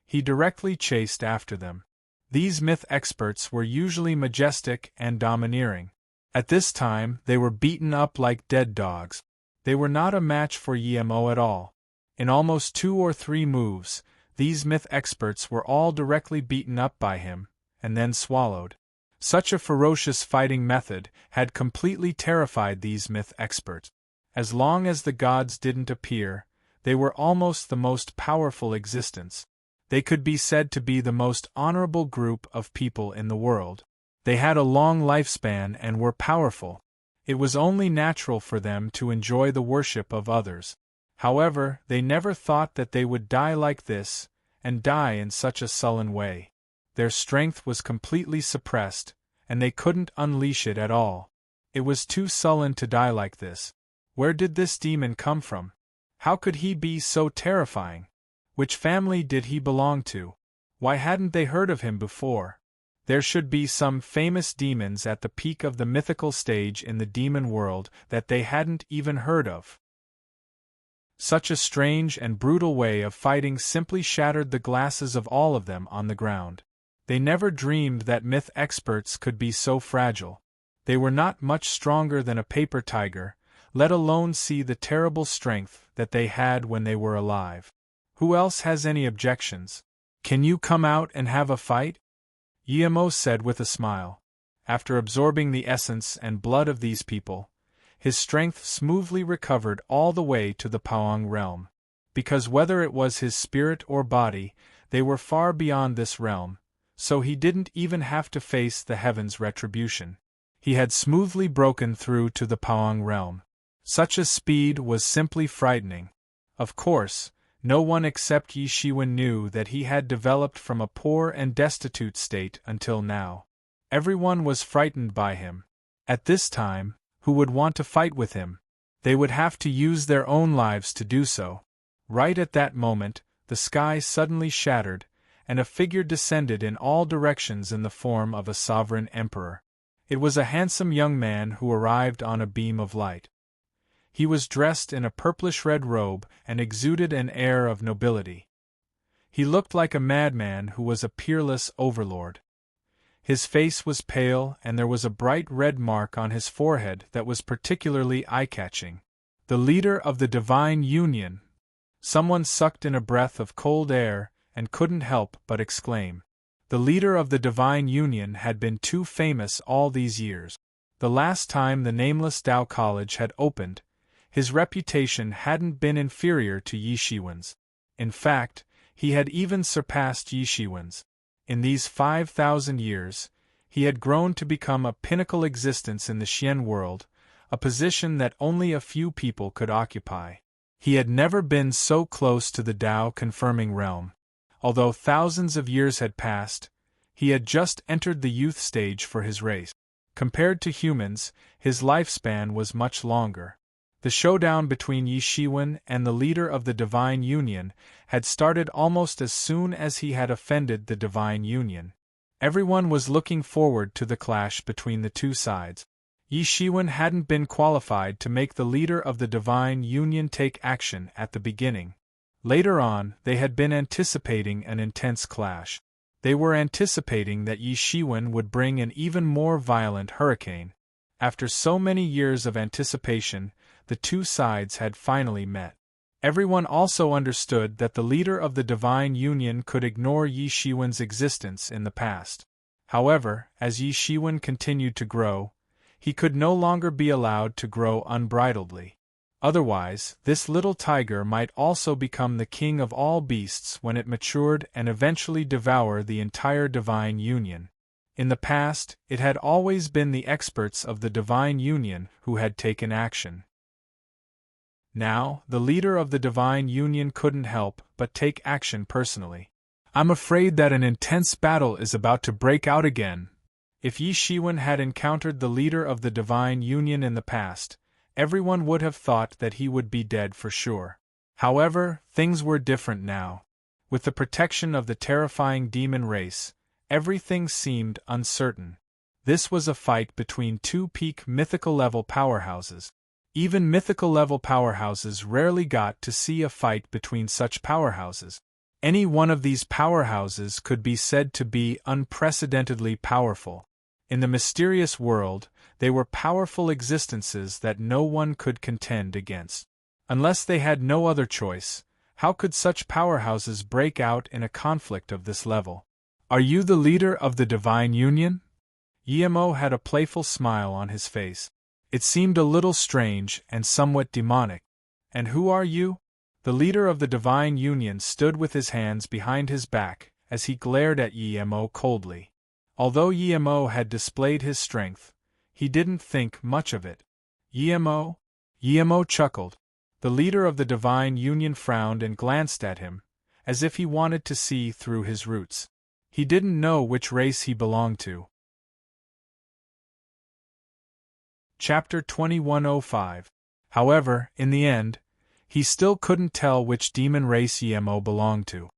He directly chased after them. These myth experts were usually majestic and domineering. At this time, they were beaten up like dead dogs. They were not a match for Yemo at all. In almost 2 or 3 moves, these myth experts were all directly beaten up by him, and then swallowed. Such a ferocious fighting method had completely terrified these myth experts. As long as the gods didn't appear, they were almost the most powerful existence. They could be said to be the most honorable group of people in the world. They had a long lifespan and were powerful. It was only natural for them to enjoy the worship of others. However, they never thought that they would die like this, and die in such a sullen way. Their strength was completely suppressed, and they couldn't unleash it at all. It was too sullen to die like this. Where did this demon come from? How could he be so terrifying? Which family did he belong to? Why hadn't they heard of him before? There should be some famous demons at the peak of the mythical stage in the demon world that they hadn't even heard of. Such a strange and brutal way of fighting simply shattered the glasses of all of them on the ground. They never dreamed that myth experts could be so fragile. They were not much stronger than a paper tiger, let alone see the terrible strength that they had when they were alive. Who else has any objections? Can you come out and have a fight? Yemo said with a smile. After absorbing the essence and blood of these people, his strength smoothly recovered all the way to the Pawang realm. Because whether it was his spirit or body, they were far beyond this realm, so he didn't even have to face the heavens' retribution. He had smoothly broken through to the Pawang realm. Such a speed was simply frightening. Of course, no one except Yi Shiwen knew that he had developed from a poor and destitute state until now. Everyone was frightened by him. At this time, who would want to fight with him? They would have to use their own lives to do so. Right at that moment, the sky suddenly shattered, and a figure descended in all directions in the form of a sovereign emperor. It was a handsome young man who arrived on a beam of light. He was dressed in a purplish-red robe and exuded an air of nobility. He looked like a madman who was a peerless overlord. His face was pale and there was a bright red mark on his forehead that was particularly eye-catching. The leader of the Divine Union! Someone sucked in a breath of cold air and couldn't help but exclaim. The leader of the Divine Union had been too famous all these years. The last time the nameless Tao College had opened, his reputation hadn't been inferior to Yi Shiwen's. In fact, he had even surpassed Yi Shiwen's. In these 5,000 years, he had grown to become a pinnacle existence in the Xian world, a position that only a few people could occupy. He had never been so close to the Tao-confirming realm. Although thousands of years had passed, he had just entered the youth stage for his race. Compared to humans, his lifespan was much longer. The showdown between Yi Shiwen and the leader of the Divine Union had started almost as soon as he had offended the Divine Union. Everyone was looking forward to the clash between the two sides. Yi Shiwen hadn't been qualified to make the leader of the Divine Union take action at the beginning. Later on, they had been anticipating an intense clash. They were anticipating that Yi Shiwen would bring an even more violent hurricane. After so many years of anticipation, the two sides had finally met. Everyone also understood that the leader of the Divine Union could ignore Yi Shiwen's existence in the past. However, as Yi Shiwen continued to grow, he could no longer be allowed to grow unbridledly. Otherwise, this little tiger might also become the king of all beasts when it matured and eventually devour the entire Divine Union. In the past, it had always been the experts of the Divine Union who had taken action. Now, the leader of the Divine Union couldn't help but take action personally. "I'm afraid that an intense battle is about to break out again." If Yi Shiwen had encountered the leader of the Divine Union in the past, everyone would have thought that he would be dead for sure. However, things were different now. With the protection of the terrifying demon race, everything seemed uncertain. This was a fight between two peak mythical-level powerhouses. Even mythical-level powerhouses rarely got to see a fight between such powerhouses. Any one of these powerhouses could be said to be unprecedentedly powerful. In the mysterious world, they were powerful existences that no one could contend against. Unless they had no other choice, how could such powerhouses break out in a conflict of this level? "Are you the leader of the Divine Union?" Yemo had a playful smile on his face. It seemed a little strange and somewhat demonic. "And who are you?" The leader of the Divine Union stood with his hands behind his back as he glared at Yemo coldly. Although Yemo had displayed his strength, he didn't think much of it. "Yemo?" Yemo chuckled. The leader of the Divine Union frowned and glanced at him, as if he wanted to see through his roots. He didn't know which race he belonged to. Chapter 2105. However, in the end, he still couldn't tell which demon race Yemo belonged to.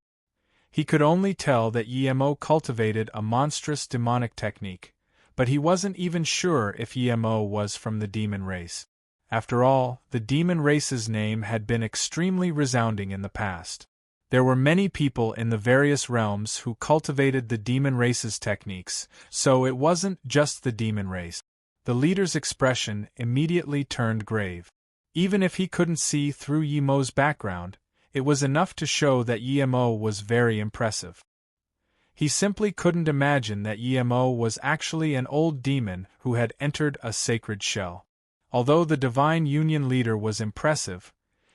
He could only tell that Yemo cultivated a monstrous demonic technique, but he wasn't even sure if Yemo was from the demon race. After all, the demon race's name had been extremely resounding in the past. There were many people in the various realms who cultivated the demon race's techniques, so it wasn't just the demon race. The leader's expression immediately turned grave. Even if he couldn't see through Yemo's background, it was enough to show that Yemo was very impressive. He simply couldn't imagine that Yemo was actually an old demon who had entered a sacred shell. Although the Divine Union leader was impressive,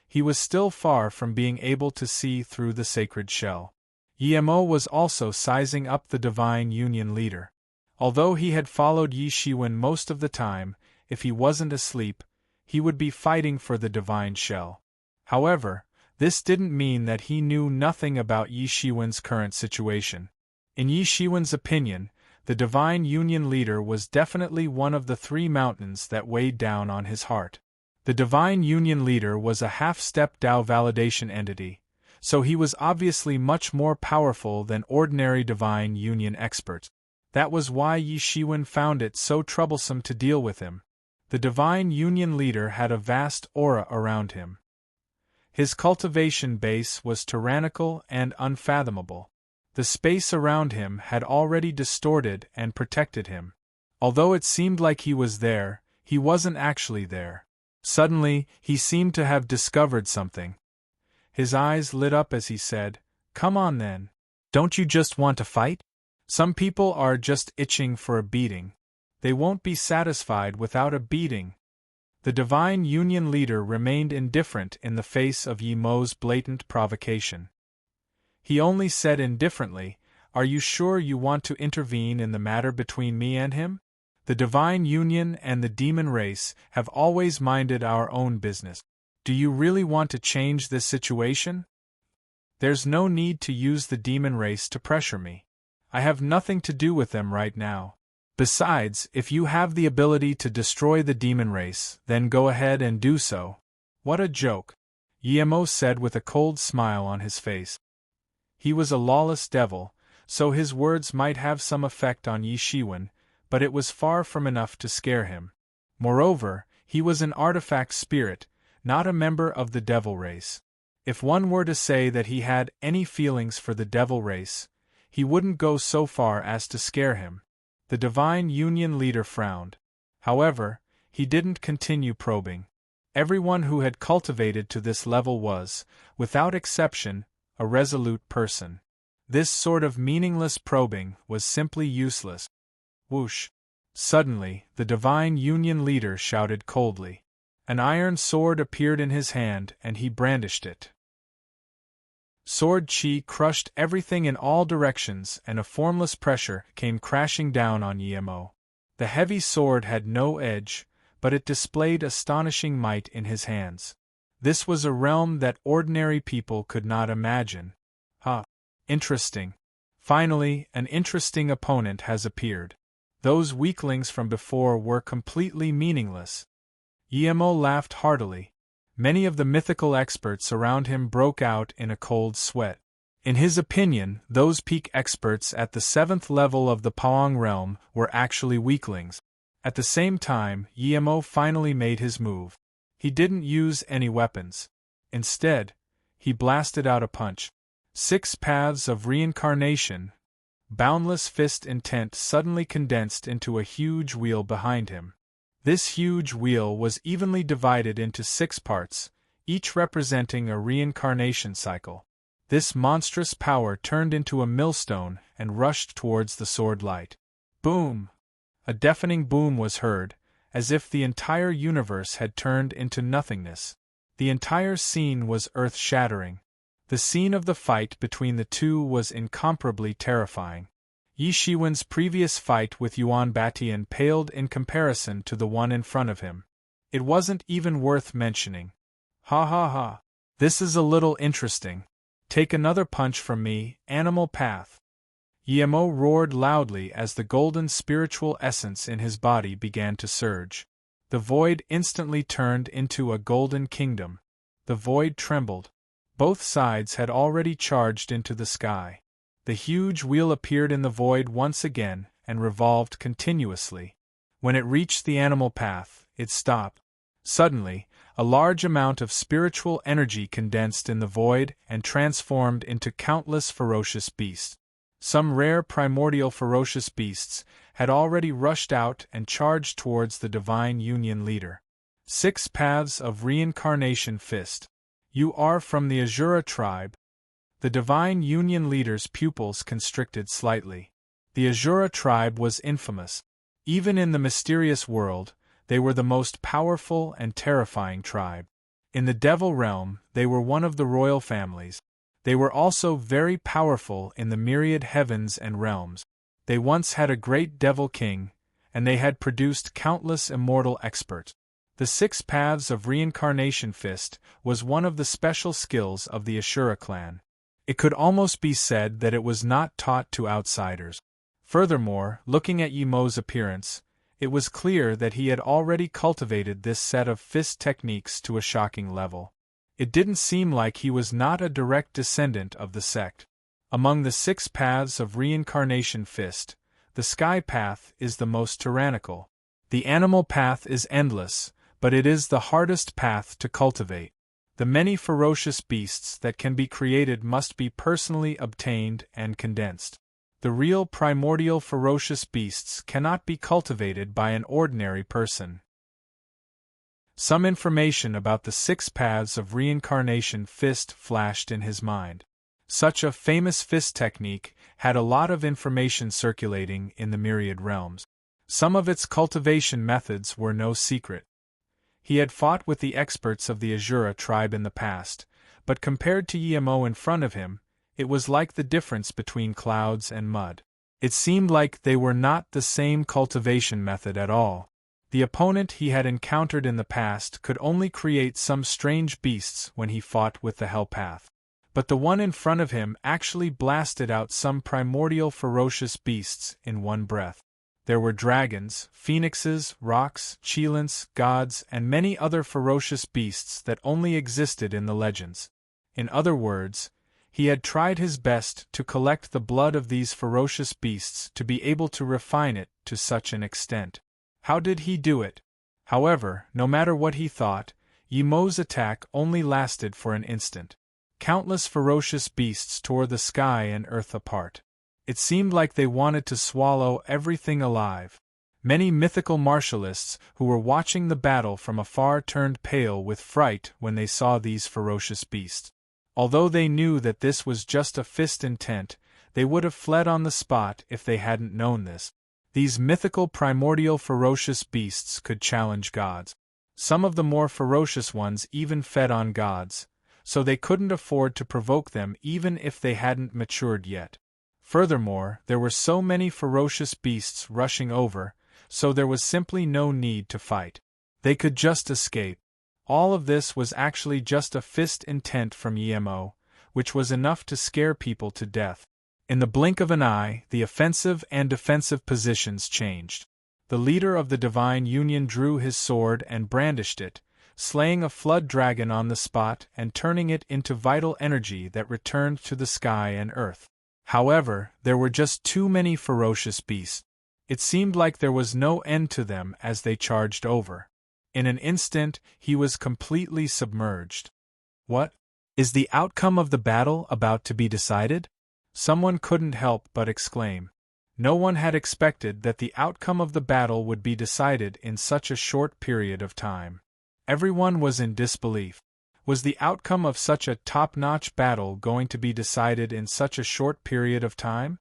he was still far from being able to see through the sacred shell. Yemo was also sizing up the Divine Union leader. Although he had followed Yi Shiwen most of the time, if he wasn't asleep, he would be fighting for the Divine Shell. However, this didn't mean that he knew nothing about Yi Shiwen's current situation. In Yi Shiwen's opinion, the Divine Union leader was definitely one of the three mountains that weighed down on his heart. The Divine Union leader was a half-step Tao validation entity, so he was obviously much more powerful than ordinary Divine Union experts. That was why Yi Shiwen found it so troublesome to deal with him. The Divine Union leader had a vast aura around him. His cultivation base was tyrannical and unfathomable. The space around him had already distorted and protected him. Although it seemed like he was there, he wasn't actually there. Suddenly, he seemed to have discovered something. His eyes lit up as he said, "Come on then. Don't you just want to fight?" Some people are just itching for a beating. They won't be satisfied without a beating. The Divine Union leader remained indifferent in the face of Yi Mo's blatant provocation. He only said indifferently, "Are you sure you want to intervene in the matter between me and him? The Divine Union and the demon race have always minded our own business. Do you really want to change this situation? There's no need to use the demon race to pressure me. I have nothing to do with them right now. Besides, if you have the ability to destroy the demon race, then go ahead and do so." "What a joke," Yi Mo said with a cold smile on his face. He was a lawless devil, so his words might have some effect on Yi Shiwen, but it was far from enough to scare him. Moreover, he was an artifact spirit, not a member of the devil race. If one were to say that he had any feelings for the devil race, he wouldn't go so far as to scare him. The Divine Union leader frowned. However, he didn't continue probing. Everyone who had cultivated to this level was, without exception, a resolute person. This sort of meaningless probing was simply useless. Whoosh! Suddenly, the Divine Union leader shouted coldly. An iron sword appeared in his hand and he brandished it. Sword chi crushed everything in all directions and a formless pressure came crashing down on Yi Mo. The heavy sword had no edge, but it displayed astonishing might in his hands. This was a realm that ordinary people could not imagine. Interesting. Finally, an interesting opponent has appeared. Those weaklings from before were completely meaningless. Yi Mo laughed heartily. Many of the mythical experts around him broke out in a cold sweat. In his opinion, those peak experts at the 7th level of the Paong realm were actually weaklings. At the same time, Yi Mo finally made his move. He didn't use any weapons. Instead, he blasted out a punch. 6 paths of reincarnation. Boundless fist intent suddenly condensed into a huge wheel behind him. This huge wheel was evenly divided into 6 parts, each representing a reincarnation cycle. This monstrous power turned into a millstone and rushed towards the sword light. Boom! A deafening boom was heard, as if the entire universe had turned into nothingness. The entire scene was earth-shattering. The scene of the fight between the two was incomparably terrifying. Yi Shiwen's previous fight with Yuan Batian paled in comparison to the one in front of him. It wasn't even worth mentioning. Ha ha ha. This is a little interesting. Take another punch from me, animal path. Yi Mo roared loudly as the golden spiritual essence in his body began to surge. The void instantly turned into a golden kingdom. The void trembled. Both sides had already charged into the sky. The huge wheel appeared in the void once again and revolved continuously. When it reached the animal path, it stopped. Suddenly, a large amount of spiritual energy condensed in the void and transformed into countless ferocious beasts. Some rare primordial ferocious beasts had already rushed out and charged towards the Divine Union leader. 6 paths of reincarnation fist. You are from the Azura tribe. The Divine Union leader's pupils constricted slightly. The Azura tribe was infamous. Even in the mysterious world, they were the most powerful and terrifying tribe. In the Devil realm, they were one of the royal families. They were also very powerful in the myriad heavens and realms. They once had a great devil king, and they had produced countless immortal experts. The 6 paths of reincarnation fist was one of the special skills of the Ashura clan. It could almost be said that it was not taught to outsiders. Furthermore, looking at Yi Mo's appearance, it was clear that he had already cultivated this set of fist techniques to a shocking level. It didn't seem like he was not a direct descendant of the sect. Among the 6 paths of reincarnation fist, the sky path is the most tyrannical. The animal path is endless, but it is the hardest path to cultivate. The many ferocious beasts that can be created must be personally obtained and condensed. The real primordial ferocious beasts cannot be cultivated by an ordinary person. Some information about the 6 paths of reincarnation fist flashed in his mind. Such a famous fist technique had a lot of information circulating in the myriad realms. Some of its cultivation methods were no secret. He had fought with the experts of the Azura tribe in the past, but compared to Emo in front of him, it was like the difference between clouds and mud. It seemed like they were not the same cultivation method at all. The opponent he had encountered in the past could only create some strange beasts when he fought with the Hellpath. But the one in front of him actually blasted out some primordial ferocious beasts in one breath. There were dragons, phoenixes, rocks, cheilants, gods, and many other ferocious beasts that only existed in the legends. In other words, he had tried his best to collect the blood of these ferocious beasts to be able to refine it to such an extent. How did he do it? However, no matter what he thought, Yemo's attack only lasted for an instant. Countless ferocious beasts tore the sky and earth apart. It seemed like they wanted to swallow everything alive. Many mythical martialists who were watching the battle from afar turned pale with fright when they saw these ferocious beasts. Although they knew that this was just a fist intent, they would have fled on the spot if they hadn't known this. These mythical primordial ferocious beasts could challenge gods. Some of the more ferocious ones even fed on gods, so they couldn't afford to provoke them even if they hadn't matured yet. Furthermore, there were so many ferocious beasts rushing over, so there was simply no need to fight. They could just escape. All of this was actually just a fist intent from Emo, which was enough to scare people to death. In the blink of an eye, the offensive and defensive positions changed. The leader of the Divine Union drew his sword and brandished it, slaying a flood dragon on the spot and turning it into vital energy that returned to the sky and earth. However, there were just too many ferocious beasts. It seemed like there was no end to them as they charged over. In an instant, he was completely submerged. What? Is the outcome of the battle about to be decided? Someone couldn't help but exclaim. No one had expected that the outcome of the battle would be decided in such a short period of time. Everyone was in disbelief. Was the outcome of such a top-notch battle going to be decided in such a short period of time?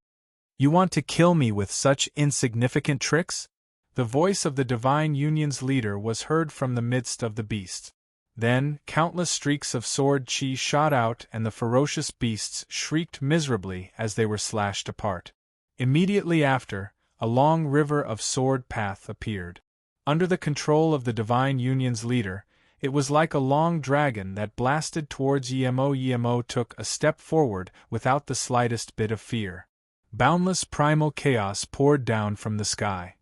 You want to kill me with such insignificant tricks? The voice of the Divine Union's leader was heard from the midst of the beasts. Then, countless streaks of sword chi shot out and the ferocious beasts shrieked miserably as they were slashed apart. Immediately after, a long river of sword path appeared. Under the control of the Divine Union's leader, it was like a long dragon that blasted towards Emo. Emo took a step forward without the slightest bit of fear. Boundless primal chaos poured down from the sky.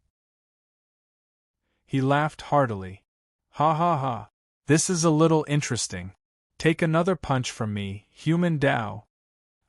He laughed heartily. Ha ha ha. This is a little interesting. Take another punch from me, human Tao.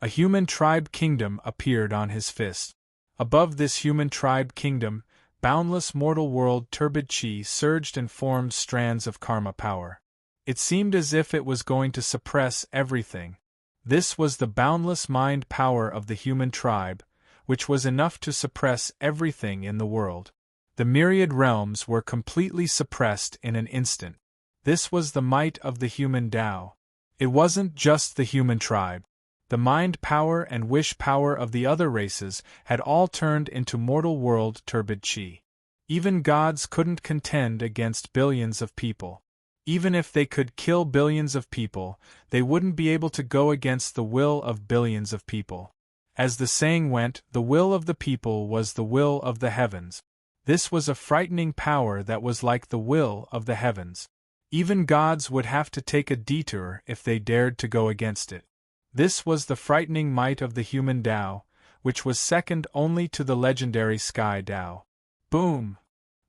A human tribe kingdom appeared on his fist. Above this human tribe kingdom, boundless mortal world turbid chi surged and formed strands of karma power. It seemed as if it was going to suppress everything. This was the boundless mind power of the human tribe, which was enough to suppress everything in the world. The myriad realms were completely suppressed in an instant. This was the might of the human Tao. It wasn't just the human tribe. The mind power and wish power of the other races had all turned into mortal world turbid chi. Even gods couldn't contend against billions of people. Even if they could kill billions of people, they wouldn't be able to go against the will of billions of people. As the saying went, the will of the people was the will of the heavens. This was a frightening power that was like the will of the heavens. Even gods would have to take a detour if they dared to go against it. This was the frightening might of the human Tao, which was second only to the legendary Sky Tao. Boom!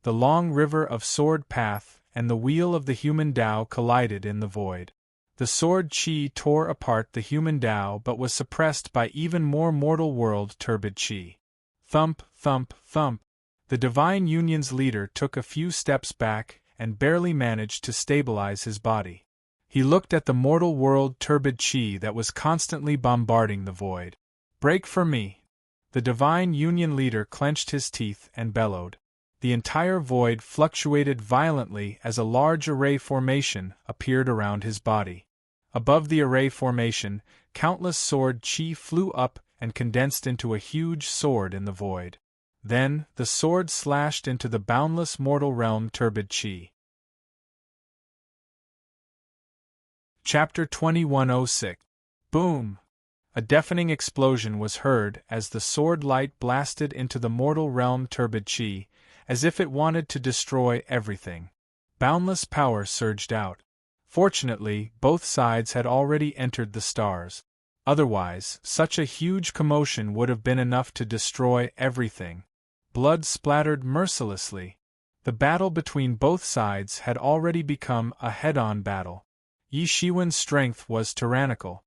The long river of sword path and the wheel of the human Tao collided in the void. The sword chi tore apart the human Tao but was suppressed by even more mortal world turbid chi. Thump, thump, thump. The Divine Union's leader took a few steps back and barely managed to stabilize his body. He looked at the mortal world turbid chi that was constantly bombarding the void. Break for me! The Divine Union leader clenched his teeth and bellowed. The entire void fluctuated violently as a large array formation appeared around his body. Above the array formation, countless sword chi flew up and condensed into a huge sword in the void. Then, the sword slashed into the boundless mortal realm turbid chi. Chapter 2106. Boom! A deafening explosion was heard as the sword light blasted into the mortal realm turbid chi, as if it wanted to destroy everything. Boundless power surged out. Fortunately, both sides had already entered the stars. Otherwise, such a huge commotion would have been enough to destroy everything. Blood splattered mercilessly. The battle between both sides had already become a head-on battle. Yi Shiwen's strength was tyrannical.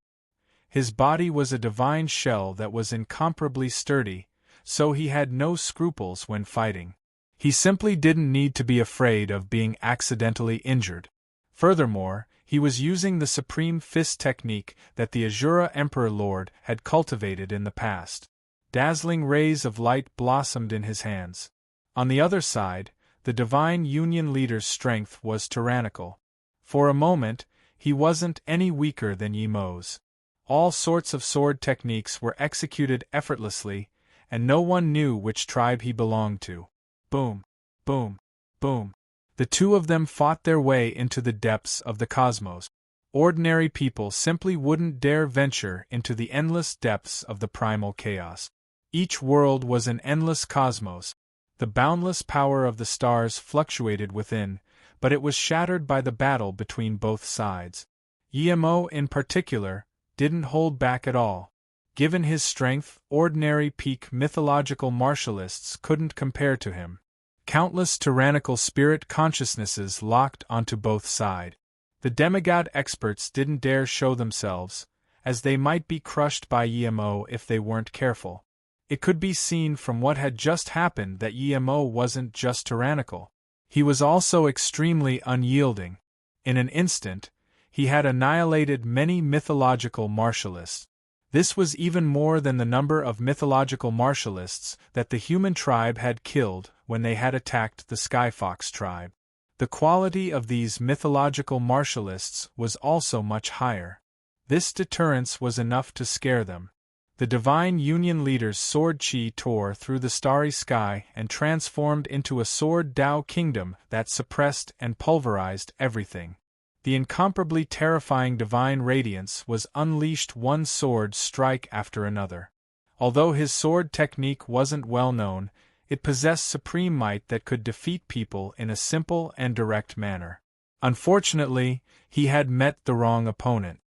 His body was a divine shell that was incomparably sturdy, so he had no scruples when fighting. He simply didn't need to be afraid of being accidentally injured. Furthermore, he was using the supreme fist technique that the Azura Emperor Lord had cultivated in the past. Dazzling rays of light blossomed in his hands. On the other side, the Divine Union leader's strength was tyrannical. For a moment, he wasn't any weaker than Yi Mo's. All sorts of sword techniques were executed effortlessly, and no one knew which tribe he belonged to. Boom, boom, boom. The two of them fought their way into the depths of the cosmos. Ordinary people simply wouldn't dare venture into the endless depths of the primal chaos. Each world was an endless cosmos. The boundless power of the stars fluctuated within, but it was shattered by the battle between both sides. Yi Mo, in particular, didn't hold back at all. Given his strength, ordinary peak mythological martialists couldn't compare to him. Countless tyrannical spirit consciousnesses locked onto both sides. The demigod experts didn't dare show themselves, as they might be crushed by Yi Mo if they weren't careful. It could be seen from what had just happened that Yi Mo wasn't just tyrannical. He was also extremely unyielding. In an instant, he had annihilated many mythological martialists. This was even more than the number of mythological martialists that the human tribe had killed when they had attacked the Skyfox tribe. The quality of these mythological martialists was also much higher. This deterrence was enough to scare them. The Divine Union leader's sword chi tore through the starry sky and transformed into a sword Dao kingdom that suppressed and pulverized everything. The incomparably terrifying divine radiance was unleashed one sword strike after another. Although his sword technique wasn't well known, it possessed supreme might that could defeat people in a simple and direct manner. Unfortunately, he had met the wrong opponent.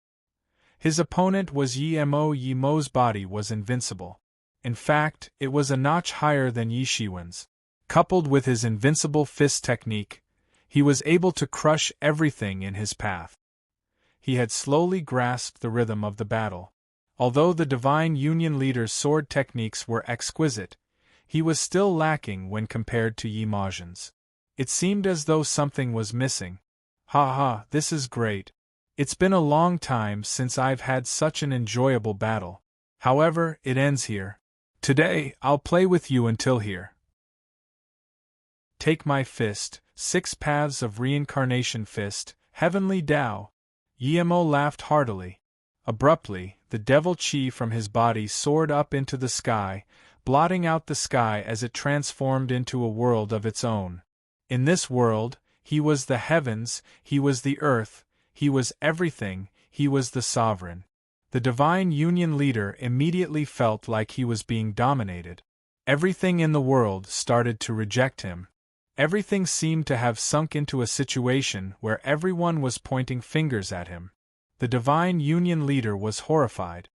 His opponent was Yi Mo. Yi Mo's body was invincible. In fact, it was a notch higher than Yi Shiwen's. Coupled with his invincible fist technique, he was able to crush everything in his path. He had slowly grasped the rhythm of the battle. Although the Divine Union leader's sword techniques were exquisite, he was still lacking when compared to Yi Majian's. It seemed as though something was missing. Ha ha, this is great. It's been a long time since I've had such an enjoyable battle. However, it ends here. Today, I'll play with you until here. Take my fist, 6 paths of reincarnation fist, heavenly Tao. Yi Mo laughed heartily. Abruptly, the devil chi from his body soared up into the sky, blotting out the sky as it transformed into a world of its own. In this world, he was the heavens, he was the earth, he was everything, he was the sovereign. The Divine Union leader immediately felt like he was being dominated. Everything in the world started to reject him. Everything seemed to have sunk into a situation where everyone was pointing fingers at him. The Divine Union leader was horrified.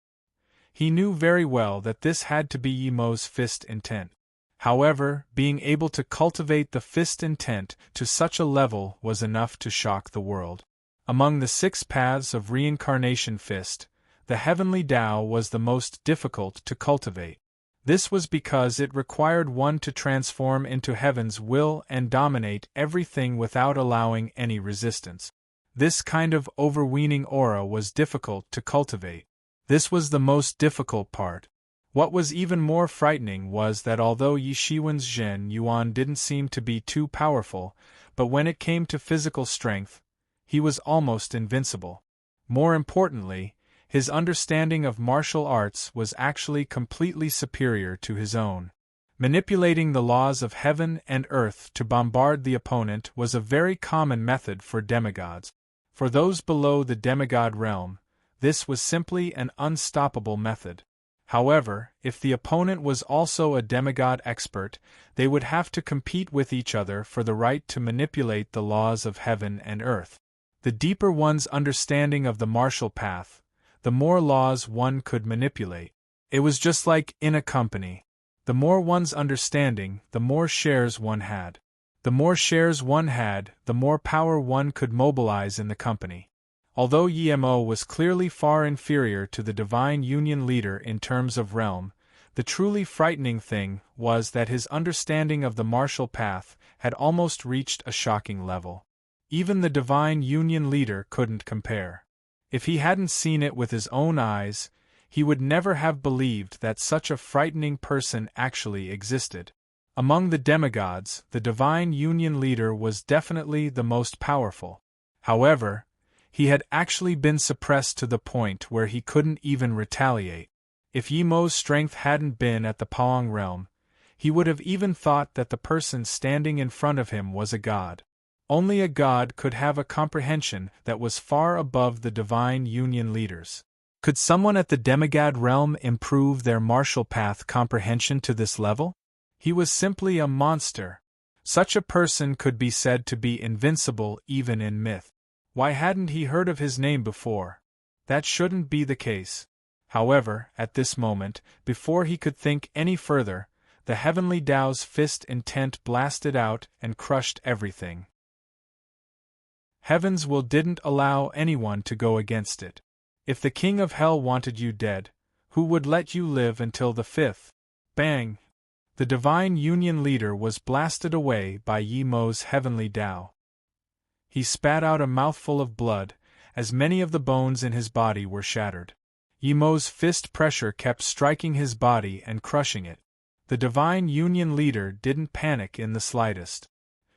He knew very well that this had to be Yi Mo's fist intent. However, being able to cultivate the fist intent to such a level was enough to shock the world. Among the 6 paths of reincarnation fist, the heavenly Tao was the most difficult to cultivate. This was because it required one to transform into heaven's will and dominate everything without allowing any resistance. This kind of overweening aura was difficult to cultivate. This was the most difficult part. What was even more frightening was that although Yi Shiwen's Zhen Yuan didn't seem to be too powerful, but when it came to physical strength, he was almost invincible. More importantly, his understanding of martial arts was actually completely superior to his own. Manipulating the laws of heaven and earth to bombard the opponent was a very common method for demigods. For those below the demigod realm, this was simply an unstoppable method. However, if the opponent was also a demigod expert, they would have to compete with each other for the right to manipulate the laws of heaven and earth. The deeper one's understanding of the martial path, the more laws one could manipulate. It was just like in a company. The more one's understanding, the more shares one had. The more shares one had, the more power one could mobilize in the company. Although Yemo was clearly far inferior to the Divine Union leader in terms of realm, the truly frightening thing was that his understanding of the martial path had almost reached a shocking level. Even the Divine Union leader couldn't compare. If he hadn't seen it with his own eyes, he would never have believed that such a frightening person actually existed. Among the demigods, the Divine Union leader was definitely the most powerful. However, he had actually been suppressed to the point where he couldn't even retaliate. If Yemo's strength hadn't been at the Paong realm, he would have even thought that the person standing in front of him was a god. Only a god could have a comprehension that was far above the Divine Union leaders. Could someone at the demigod realm improve their martial path comprehension to this level? He was simply a monster. Such a person could be said to be invincible even in myth. Why hadn't he heard of his name before? That shouldn't be the case. However, at this moment, before he could think any further, the heavenly Tao's fist intent blasted out and crushed everything. Heaven's will didn't allow anyone to go against it. If the king of hell wanted you dead, who would let you live until the fifth? Bang! The Divine Union leader was blasted away by Yemo's heavenly Tao. He spat out a mouthful of blood, as many of the bones in his body were shattered. Yemo's fist pressure kept striking his body and crushing it. The Divine Union leader didn't panic in the slightest.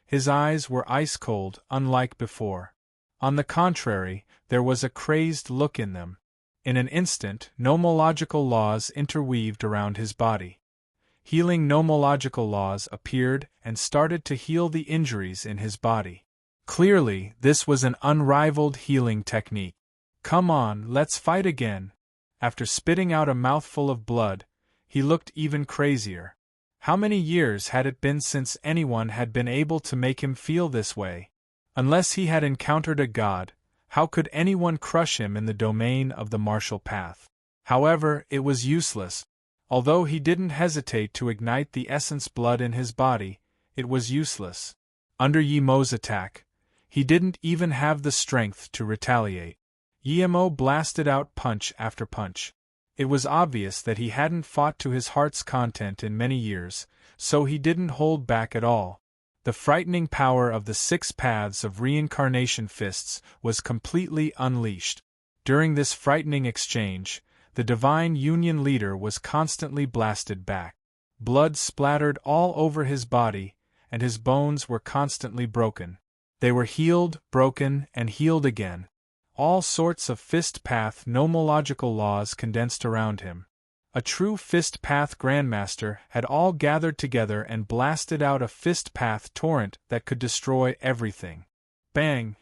His eyes were ice-cold, unlike before. On the contrary, there was a crazed look in them. In an instant, nomological laws interweaved around his body. Healing nomological laws appeared and started to heal the injuries in his body. Clearly, this was an unrivaled healing technique. Come on, let's fight again. After spitting out a mouthful of blood, he looked even crazier. How many years had it been since anyone had been able to make him feel this way? Unless he had encountered a god, how could anyone crush him in the domain of the martial path? However, it was useless. Although he didn't hesitate to ignite the essence blood in his body, it was useless. Under Yemo's attack, he didn't even have the strength to retaliate. Yemo blasted out punch after punch. It was obvious that he hadn't fought to his heart's content in many years, so he didn't hold back at all. The frightening power of the 6 paths of reincarnation fists was completely unleashed. During this frightening exchange, the Divine Union leader was constantly blasted back. Blood splattered all over his body, and his bones were constantly broken. They were healed, broken, and healed again. All sorts of fist path nomological laws condensed around him. A true fist path grandmaster had all gathered together and blasted out a fist path torrent that could destroy everything. Bang!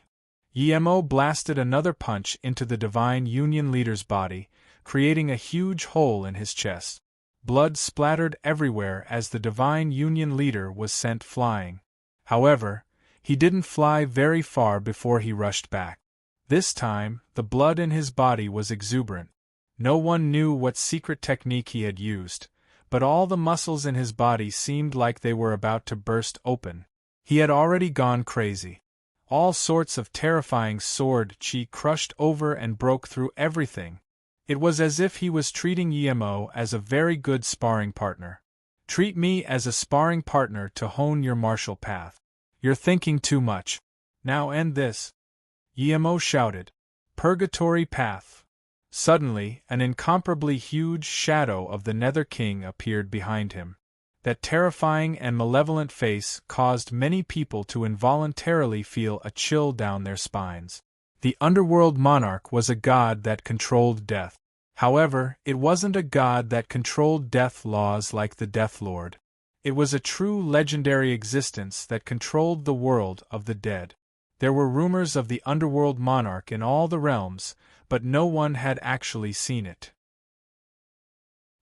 Yemo blasted another punch into the Divine Union leader's body, creating a huge hole in his chest. Blood splattered everywhere as the Divine Union leader was sent flying. However, he didn't fly very far before he rushed back. This time, the blood in his body was exuberant. No one knew what secret technique he had used, but all the muscles in his body seemed like they were about to burst open. He had already gone crazy. All sorts of terrifying sword chi crushed over and broke through everything. It was as if he was treating Yemo as a very good sparring partner. Treat me as a sparring partner to hone your martial path. You're thinking too much. Now end this. Yemo shouted. Purgatory path. Suddenly, an incomparably huge shadow of the Nether King appeared behind him. That terrifying and malevolent face caused many people to involuntarily feel a chill down their spines. The underworld monarch was a god that controlled death. However, it wasn't a god that controlled death laws like the Death Lord. It was a true legendary existence that controlled the world of the dead. There were rumors of the underworld monarch in all the realms, but no one had actually seen it.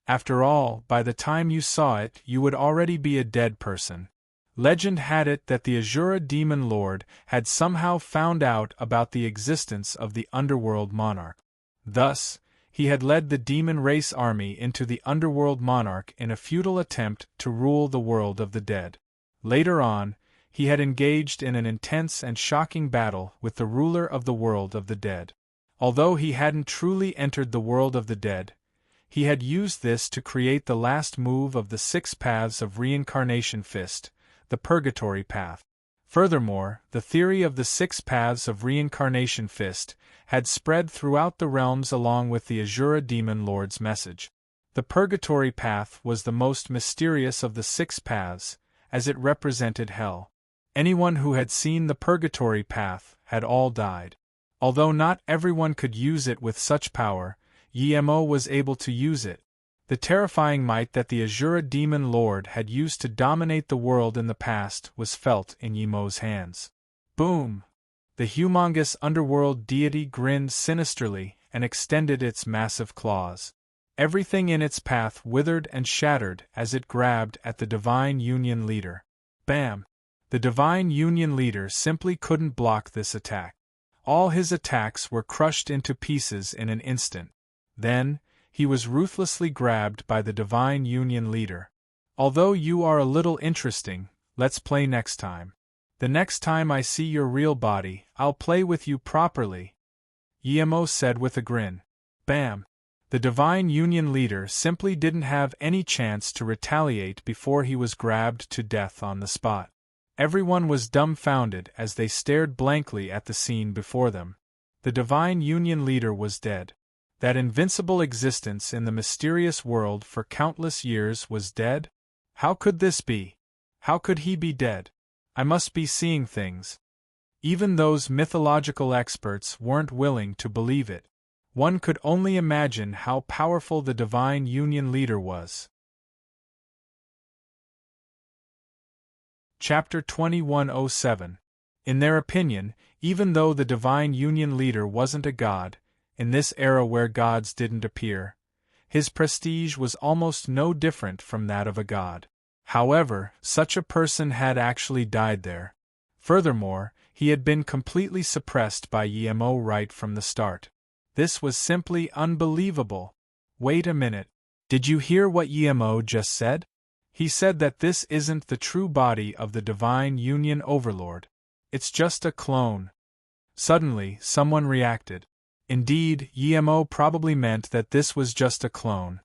After all, by the time you saw it, you would already be a dead person. Legend had it that the Azura demon lord had somehow found out about the existence of the underworld monarch. Thus, he had led the demon race army into the underworld monarch in a futile attempt to rule the world of the dead. Later on, he had engaged in an intense and shocking battle with the ruler of the world of the dead. Although he hadn't truly entered the world of the dead, he had used this to create the last move of the 6 paths of reincarnation fist, the purgatory path. Furthermore, the theory of the 6 paths of reincarnation fist had spread throughout the realms along with the Azura demon lord's message. The purgatory path was the most mysterious of the 6 paths, as it represented hell. Anyone who had seen the purgatory path had all died. Although not everyone could use it with such power, Yemo was able to use it. The terrifying might that the Azura demon lord had used to dominate the world in the past was felt in Yemo's hands. Boom! The humongous underworld deity grinned sinisterly and extended its massive claws. Everything in its path withered and shattered as it grabbed at the Divine Union leader. Bam! The Divine Union leader simply couldn't block this attack. All his attacks were crushed into pieces in an instant. Then, he was ruthlessly grabbed by the Divine Union leader. Although you are a little interesting, let's play next time. The next time I see your real body, I'll play with you properly, Yemo said with a grin. Bam! The Divine Union leader simply didn't have any chance to retaliate before he was grabbed to death on the spot. Everyone was dumbfounded as they stared blankly at the scene before them. The Divine Union leader was dead. That invincible existence in the mysterious world for countless years was dead? How could this be? How could he be dead? I must be seeing things. Even those mythological experts weren't willing to believe it. One could only imagine how powerful the Divine Union leader was. Chapter 2107. In their opinion, even though the Divine Union leader wasn't a god, in this era where gods didn't appear, his prestige was almost no different from that of a god. However, such a person had actually died there. Furthermore, he had been completely suppressed by Yemo right from the start. This was simply unbelievable. Wait a minute. Did you hear what Yemo just said? He said that this isn't the true body of the Divine Union Overlord. It's just a clone. Suddenly, someone reacted. Indeed, Yemo probably meant that this was just a clone.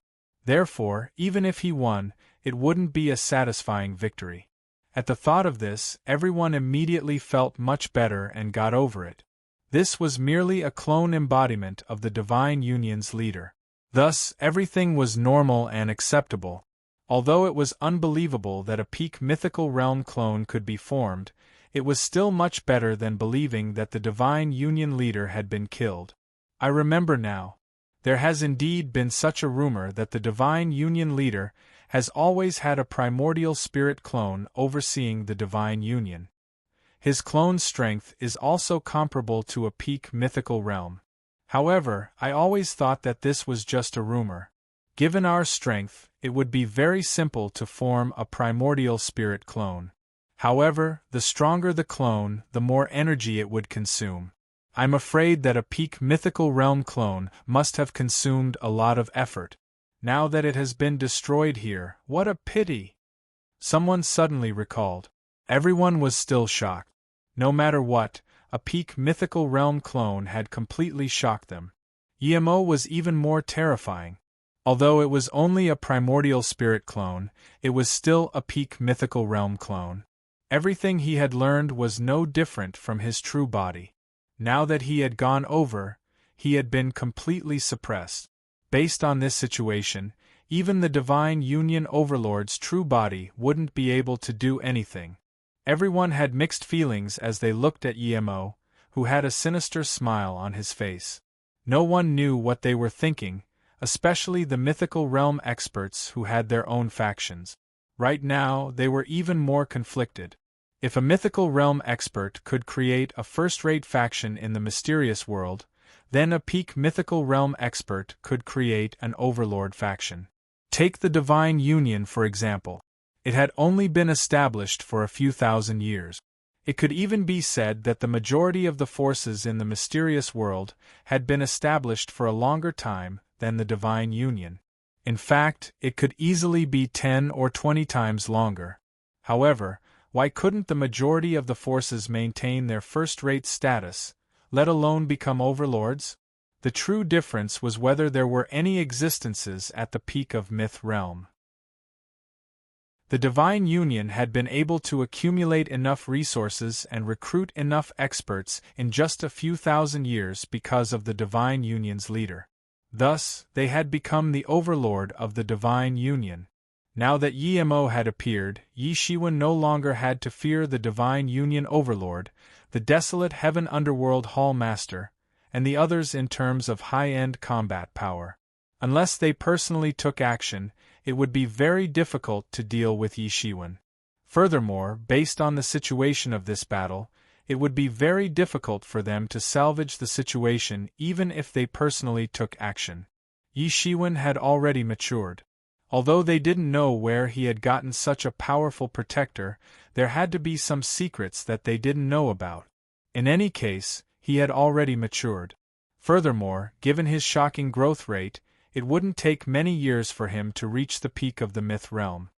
Therefore, even if he won, it wouldn't be a satisfying victory. At the thought of this, everyone immediately felt much better and got over it. This was merely a clone embodiment of the Divine Union's leader. Thus, everything was normal and acceptable. Although it was unbelievable that a peak mythical realm clone could be formed, it was still much better than believing that the Divine Union leader had been killed. I remember now. There has indeed been such a rumor that the Divine Union leader has always had a primordial spirit clone overseeing the Divine Union. His clone's strength is also comparable to a peak mythical realm. However, I always thought that this was just a rumor. Given our strength, it would be very simple to form a primordial spirit clone. However, the stronger the clone, the more energy it would consume. I'm afraid that a peak mythical realm clone must have consumed a lot of effort. Now that it has been destroyed here, what a pity! Someone suddenly recalled. Everyone was still shocked. No matter what, a peak mythical realm clone had completely shocked them. Yemo was even more terrifying. Although it was only a primordial spirit clone, it was still a peak mythical realm clone. Everything he had learned was no different from his true body. Now that he had gone over, he had been completely suppressed. Based on this situation, even the Divine Union Overlord's true body wouldn't be able to do anything. Everyone had mixed feelings as they looked at Yemo, who had a sinister smile on his face. No one knew what they were thinking, especially the mythical realm experts who had their own factions. Right now, they were even more conflicted. If a mythical realm expert could create a first-rate faction in the mysterious world, then a peak mythical realm expert could create an overlord faction. Take the Divine Union for example. It had only been established for a few thousand years. It could even be said that the majority of the forces in the mysterious world had been established for a longer time than the Divine Union. In fact, it could easily be 10 or 20 times longer. However, why couldn't the majority of the forces maintain their first-rate status, let alone become overlords? The true difference was whether there were any existences at the peak of myth realm. The Divine Union had been able to accumulate enough resources and recruit enough experts in just a few thousand years because of the Divine Union's leader. Thus, they had become the overlord of the Divine Union. Now that Yi Mo had appeared, Yi Shiwen no longer had to fear the Divine Union Overlord, the desolate Heaven Underworld Hall Master, and the others in terms of high-end combat power. Unless they personally took action, it would be very difficult to deal with Yi Shiwen. Furthermore, based on the situation of this battle, it would be very difficult for them to salvage the situation even if they personally took action. Yi Shiwen had already matured. Although they didn't know where he had gotten such a powerful protector, there had to be some secrets that they didn't know about. In any case, he had already matured. Furthermore, given his shocking growth rate, it wouldn't take many years for him to reach the peak of the myth realm.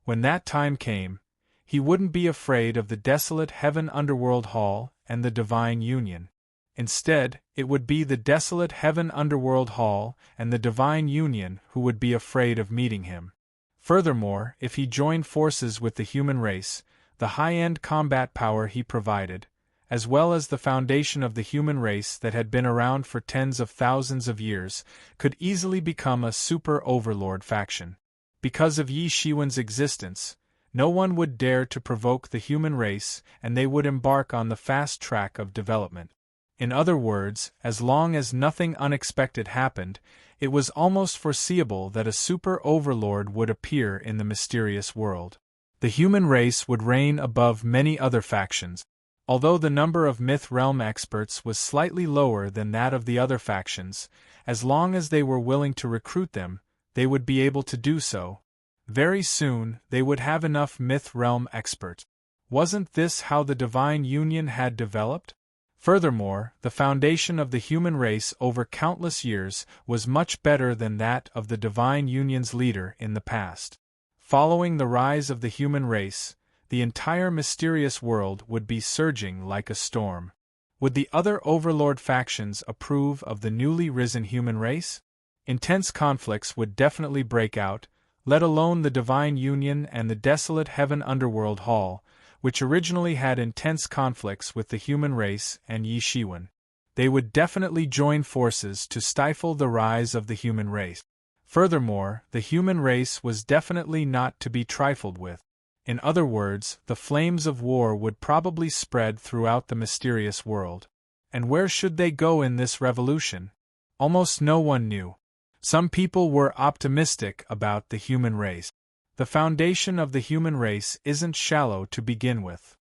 When that time came, he wouldn't be afraid of the desolate Heaven Underworld Hall and the Divine Union. Instead, it would be the desolate Heaven Underworld Hall and the Divine Union who would be afraid of meeting him. Furthermore, if he joined forces with the human race, the high-end combat power he provided, as well as the foundation of the human race that had been around for tens of thousands of years, could easily become a super-overlord faction. Because of Yi Shiwen's existence, no one would dare to provoke the human race and they would embark on the fast track of development. In other words, as long as nothing unexpected happened, it was almost foreseeable that a super-overlord would appear in the mysterious world. The human race would reign above many other factions. Although the number of myth realm experts was slightly lower than that of the other factions, as long as they were willing to recruit them, they would be able to do so. Very soon, they would have enough myth realm experts. Wasn't this how the Divine Union had developed? Furthermore, the foundation of the human race over countless years was much better than that of the Divine Union's leader in the past. Following the rise of the human race, the entire mysterious world would be surging like a storm. Would the other overlord factions approve of the newly risen human race? Intense conflicts would definitely break out, let alone the Divine Union and the desolate Heaven Underworld Hall, which originally had intense conflicts with the human race and Yi Shiwen. They would definitely join forces to stifle the rise of the human race. Furthermore, the human race was definitely not to be trifled with. In other words, the flames of war would probably spread throughout the mysterious world. And where should they go in this revolution? Almost no one knew. Some people were optimistic about the human race. The foundation of the human race isn't shallow to begin with.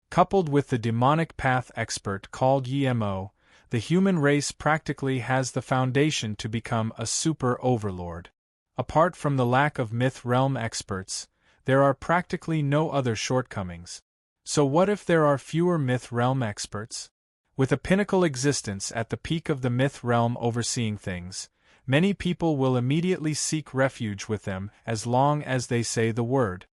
Coupled with the demonic path expert called Yi Mo, the human race practically has the foundation to become a super-overlord. Apart from the lack of myth realm experts, there are practically no other shortcomings. So what if there are fewer myth realm experts? With a pinnacle existence at the peak of the myth realm overseeing things, many people will immediately seek refuge with them as long as they say the word.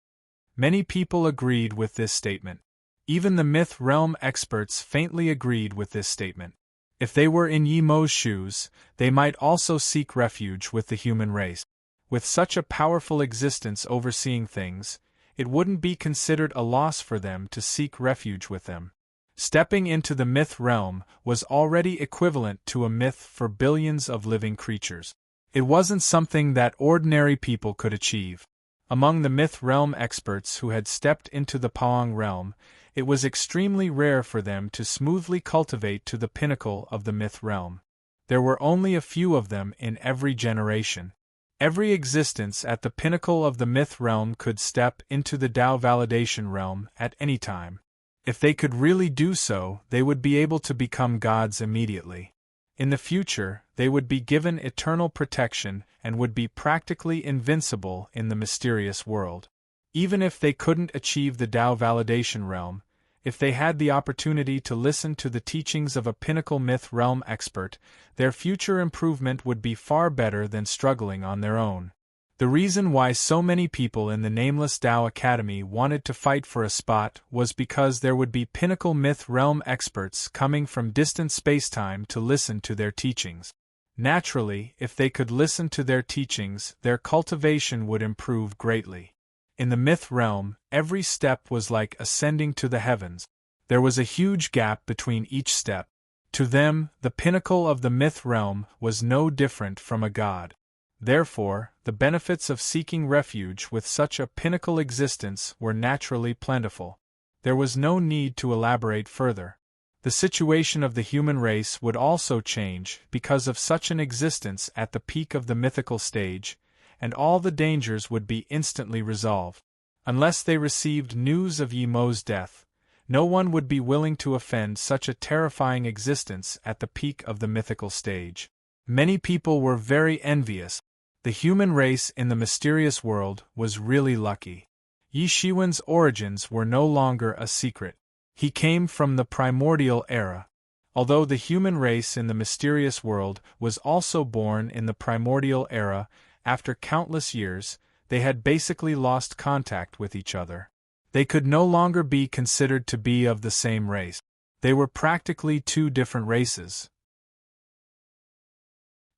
Many people agreed with this statement. Even the myth realm experts faintly agreed with this statement. If they were in Yi Mo's shoes, they might also seek refuge with the human race. With such a powerful existence overseeing things, it wouldn't be considered a loss for them to seek refuge with them. Stepping into the myth realm was already equivalent to a myth for billions of living creatures. It wasn't something that ordinary people could achieve. Among the myth realm experts who had stepped into the Paong realm, It was extremely rare for them to smoothly cultivate to the pinnacle of the myth realm. There were only a few of them in every generation. Every existence at the pinnacle of the myth realm could step into the Tao validation realm at any time. If they could really do so, they would be able to become gods immediately. In the future, they would be given eternal protection and would be practically invincible in the mysterious world. Even if they couldn't achieve the Tao validation realm, if they had the opportunity to listen to the teachings of a pinnacle myth realm expert, their future improvement would be far better than struggling on their own. The reason why so many people in the Nameless Tao Academy wanted to fight for a spot was because there would be pinnacle myth realm experts coming from distant spacetime to listen to their teachings. Naturally, if they could listen to their teachings, their cultivation would improve greatly. In the myth realm, every step was like ascending to the heavens. There was a huge gap between each step. To them, the pinnacle of the myth realm was no different from a god. Therefore, the benefits of seeking refuge with such a pinnacle existence were naturally plentiful. There was no need to elaborate further. The situation of the human race would also change because of such an existence at the peak of the mythical stage, and all the dangers would be instantly resolved. Unless they received news of Yi Mo's death, no one would be willing to offend such a terrifying existence at the peak of the mythical stage. Many people were very envious. The human race in the mysterious world was really lucky. Yi Shiwen's origins were no longer a secret. He came from the primordial era. Although the human race in the mysterious world was also born in the primordial era, after countless years, they had basically lost contact with each other. They could no longer be considered to be of the same race. They were practically two different races.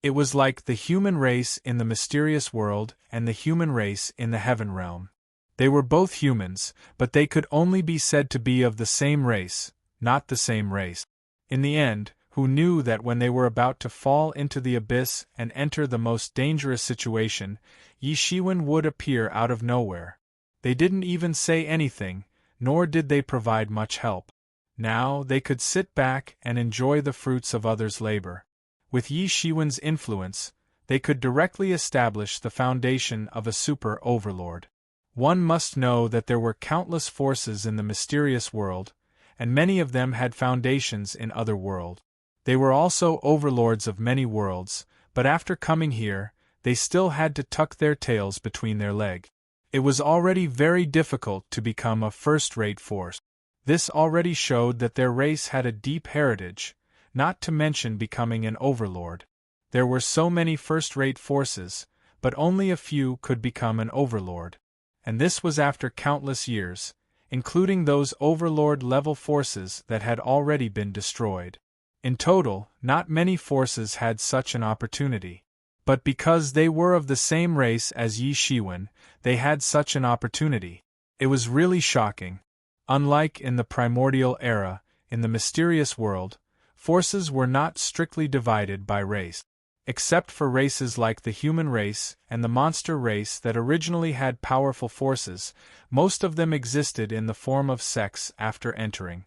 It was like the human race in the mysterious world and the human race in the heaven realm. They were both humans, but they could only be said to be of the same race, not the same race. In the end, who knew that when they were about to fall into the abyss and enter the most dangerous situation, Yi Shiwen would appear out of nowhere. They didn't even say anything, nor did they provide much help. Now they could sit back and enjoy the fruits of others' labor. With Yi Shiwen's influence, they could directly establish the foundation of a super overlord. One must know that there were countless forces in the mysterious world, and many of them had foundations in other worlds. They were also overlords of many worlds, but after coming here, they still had to tuck their tails between their legs. It was already very difficult to become a first-rate force. This already showed that their race had a deep heritage, not to mention becoming an overlord. There were so many first-rate forces, but only a few could become an overlord. And this was after countless years, including those overlord-level forces that had already been destroyed. In total, not many forces had such an opportunity. But because they were of the same race as Yi Shiwen, they had such an opportunity. It was really shocking. Unlike in the primordial era, in the mysterious world, forces were not strictly divided by race. Except for races like the human race and the monster race that originally had powerful forces, most of them existed in the form of sects after entering.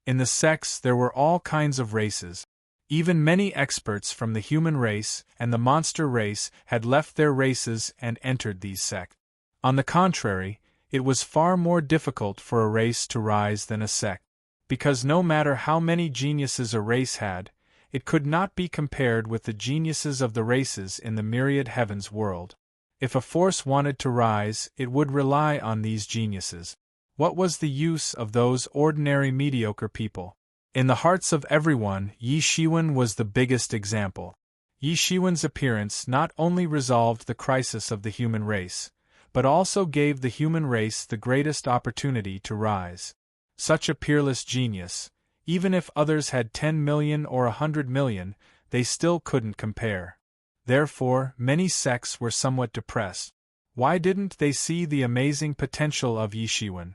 In the sects there were all kinds of races. Even many experts from the human race and the monster race had left their races and entered these sects. On the contrary, it was far more difficult for a race to rise than a sect. Because no matter how many geniuses a race had, it could not be compared with the geniuses of the races in the myriad heavens world. If a force wanted to rise, it would rely on these geniuses. What was the use of those ordinary mediocre people? In the hearts of everyone, Yi Shiwen was the biggest example. Yi Shiwen's appearance not only resolved the crisis of the human race, but also gave the human race the greatest opportunity to rise. Such a peerless genius, even if others had 10 million or 100 million, they still couldn't compare. Therefore, many sects were somewhat depressed. Why didn't they see the amazing potential of Yi Shiwen?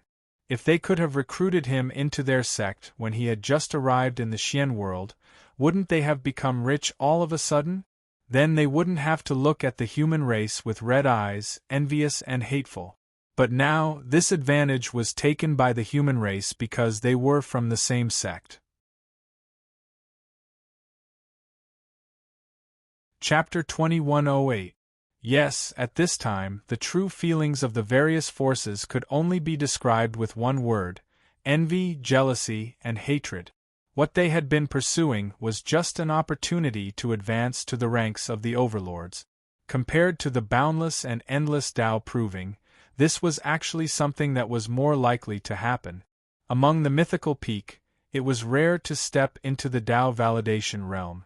If they could have recruited him into their sect when he had just arrived in the Xian world, wouldn't they have become rich all of a sudden? Then they wouldn't have to look at the human race with red eyes, envious and hateful. But now, this advantage was taken by the human race because they were from the same sect. Chapter 2108. Yes, at this time, the true feelings of the various forces could only be described with one word: envy, jealousy, and hatred. What they had been pursuing was just an opportunity to advance to the ranks of the overlords. Compared to the boundless and endless Tao proving, this was actually something that was more likely to happen. Among the mythical peak, it was rare to step into the Tao validation realm.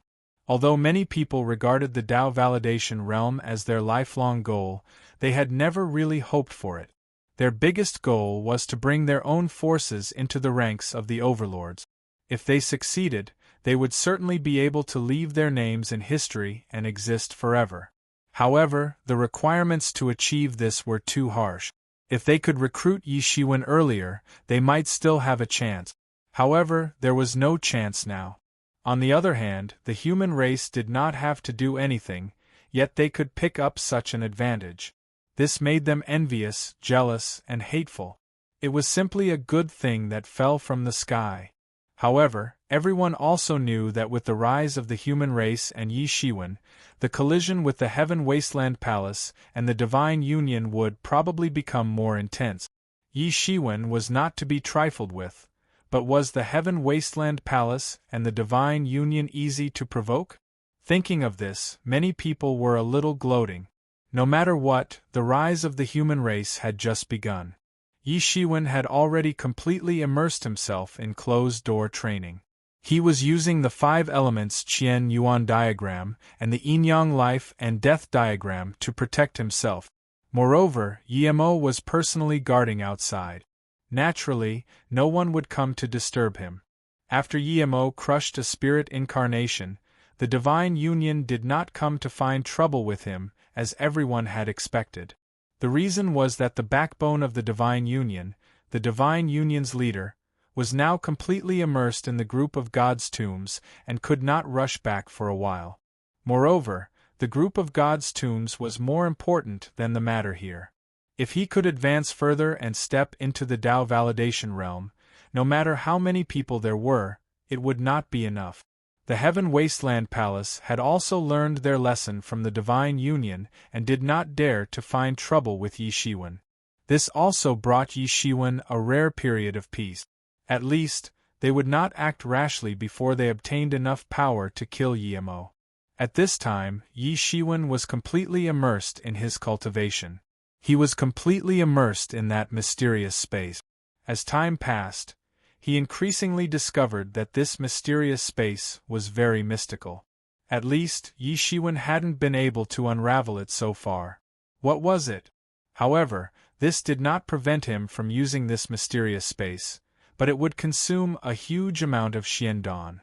Although many people regarded the Tao validation realm as their lifelong goal, they had never really hoped for it. Their biggest goal was to bring their own forces into the ranks of the overlords. If they succeeded, they would certainly be able to leave their names in history and exist forever. However, the requirements to achieve this were too harsh. If they could recruit Yi Shiwen earlier, they might still have a chance. However, there was no chance now. On the other hand, the human race did not have to do anything, yet they could pick up such an advantage. This made them envious, jealous, and hateful. It was simply a good thing that fell from the sky. However, everyone also knew that with the rise of the human race and Yi Shiwen, the collision with the Heaven Wasteland Palace and the Divine Union would probably become more intense. Yi Shiwen was not to be trifled with, but was the Heaven Wasteland Palace and the Divine Union easy to provoke? Thinking of this, many people were a little gloating. No matter what, the rise of the human race had just begun. Yi Shiwen had already completely immersed himself in closed-door training. He was using the 5 elements Qian Yuan diagram and the yin-yang life and death diagram to protect himself. Moreover, Yimo was personally guarding outside. Naturally, no one would come to disturb him. After Yimo crushed a spirit incarnation, the Divine Union did not come to find trouble with him, as everyone had expected. The reason was that the backbone of the Divine Union, the Divine Union's leader, was now completely immersed in the group of God's tombs and could not rush back for a while. Moreover, the group of God's tombs was more important than the matter here. If he could advance further and step into the Tao validation realm, no matter how many people there were, it would not be enough. The Heaven Wasteland Palace had also learned their lesson from the Divine Union and did not dare to find trouble with Yi Shiwen. This also brought Yi Shiwen a rare period of peace. At least, they would not act rashly before they obtained enough power to kill Yimo. At this time, Yi Shiwen was completely immersed in his cultivation. He was completely immersed in that mysterious space. As time passed, he increasingly discovered that this mysterious space was very mystical. At least, Yi Shiwen hadn't been able to unravel it so far. What was it? However, this did not prevent him from using this mysterious space, but it would consume a huge amount of Xiandong.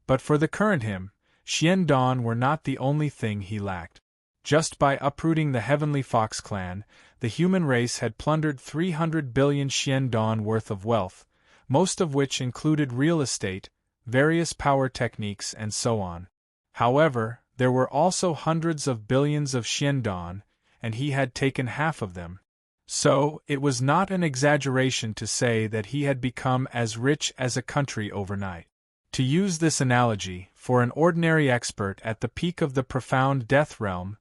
But for the current him, Xiandong were not the only thing he lacked. Just by uprooting the Heavenly Fox clan, the human race had plundered 300 billion Xiandong worth of wealth, most of which included real estate, various power techniques and so on. However, there were also hundreds of billions of Xiandong, and he had taken half of them. So, it was not an exaggeration to say that he had become as rich as a country overnight. To use this analogy, for an ordinary expert at the peak of the profound death realm,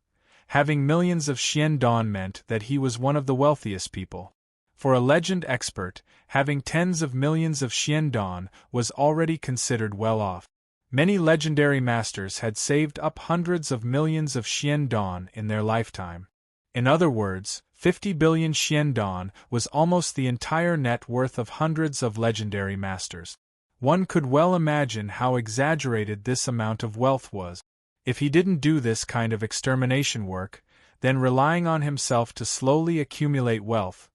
having millions of Xiandong meant that he was one of the wealthiest people. For a legend expert, having tens of millions of Xiandong was already considered well off. Many legendary masters had saved up hundreds of millions of Xiandong in their lifetime. In other words, 50 billion Xiandong was almost the entire net worth of hundreds of legendary masters. One could well imagine how exaggerated this amount of wealth was. If he didn't do this kind of extermination work, then relying on himself to slowly accumulate wealth,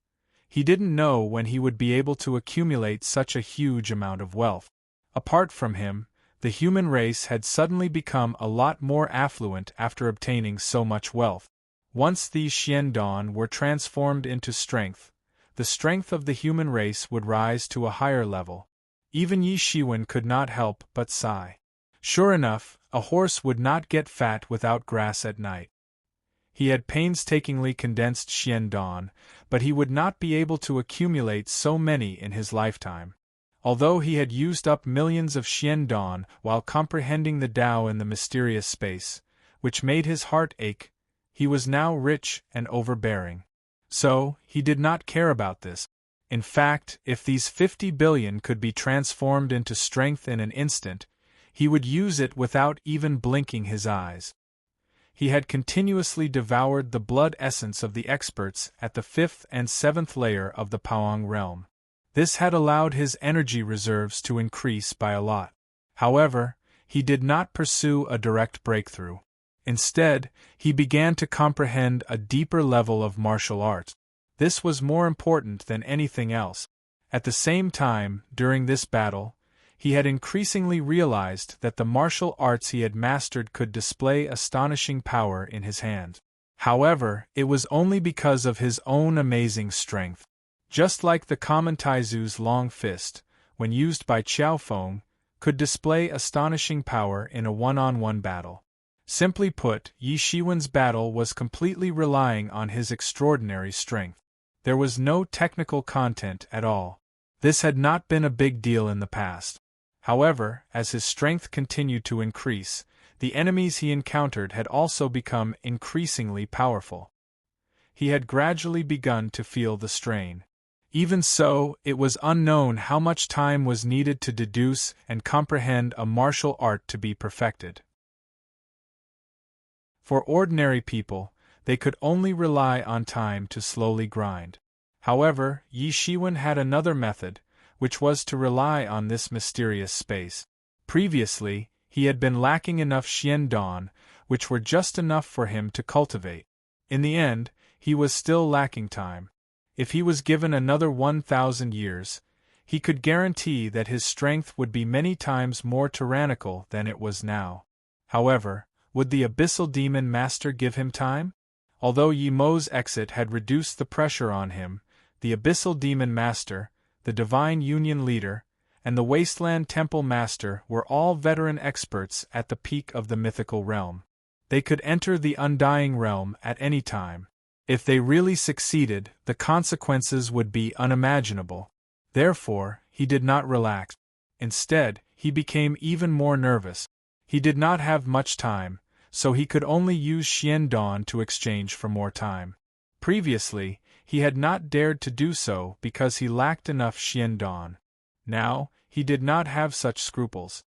he didn't know when he would be able to accumulate such a huge amount of wealth. Apart from him, the human race had suddenly become a lot more affluent after obtaining so much wealth. Once these Xiandong were transformed into strength, the strength of the human race would rise to a higher level. Even Yi Shiwen could not help but sigh. Sure enough, a horse would not get fat without grass at night. He had painstakingly condensed Xiandong, but he would not be able to accumulate so many in his lifetime. Although he had used up millions of Xiandong while comprehending the Tao in the mysterious space, which made his heart ache, he was now rich and overbearing. So, he did not care about this. In fact, if these 50 billion could be transformed into strength in an instant, he would use it without even blinking his eyes. He had continuously devoured the blood essence of the experts at the 5th and 7th layer of the Paong realm. This had allowed his energy reserves to increase by a lot. However, he did not pursue a direct breakthrough. Instead, he began to comprehend a deeper level of martial arts. This was more important than anything else. At the same time, during this battle, he had increasingly realized that the martial arts he had mastered could display astonishing power in his hand. However, it was only because of his own amazing strength. Just like the common Taizu's long fist, when used by Qiaofeng, could display astonishing power in a one-on-one battle. Simply put, Yi Shiwen's battle was completely relying on his extraordinary strength. There was no technical content at all. This had not been a big deal in the past. However, as his strength continued to increase, the enemies he encountered had also become increasingly powerful. He had gradually begun to feel the strain. Even so, it was unknown how much time was needed to deduce and comprehend a martial art to be perfected. For ordinary people, they could only rely on time to slowly grind. However, Yi Shiwen had another method, which was to rely on this mysterious space. Previously, he had been lacking enough Xiandong, which were just enough for him to cultivate. In the end, he was still lacking time. If he was given another 1,000 years, he could guarantee that his strength would be many times more tyrannical than it was now. However, would the Abyssal Demon Master give him time? Although Yi Mo's exit had reduced the pressure on him, the Abyssal Demon Master, the Divine Union Leader, and the Wasteland Temple Master were all veteran experts at the peak of the mythical realm. They could enter the Undying Realm at any time. If they really succeeded, the consequences would be unimaginable. Therefore, he did not relax. Instead, he became even more nervous. He did not have much time, so he could only use Xiandong to exchange for more time. Previously, he had not dared to do so because he lacked enough Xiandong. Now, he did not have such scruples.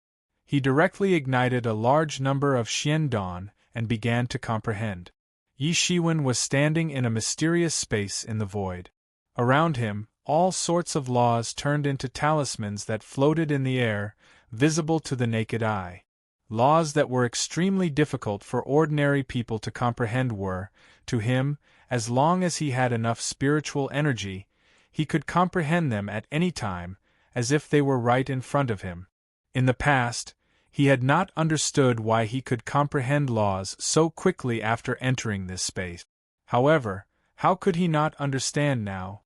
He directly ignited a large number of Xiandong and began to comprehend. Yi Shiwen was standing in a mysterious space in the void. Around him, all sorts of laws turned into talismans that floated in the air, visible to the naked eye. Laws that were extremely difficult for ordinary people to comprehend were, to him, as long as he had enough spiritual energy, he could comprehend them at any time, as if they were right in front of him. In the past, he had not understood why he could comprehend laws so quickly after entering this space. However, how could he not understand now?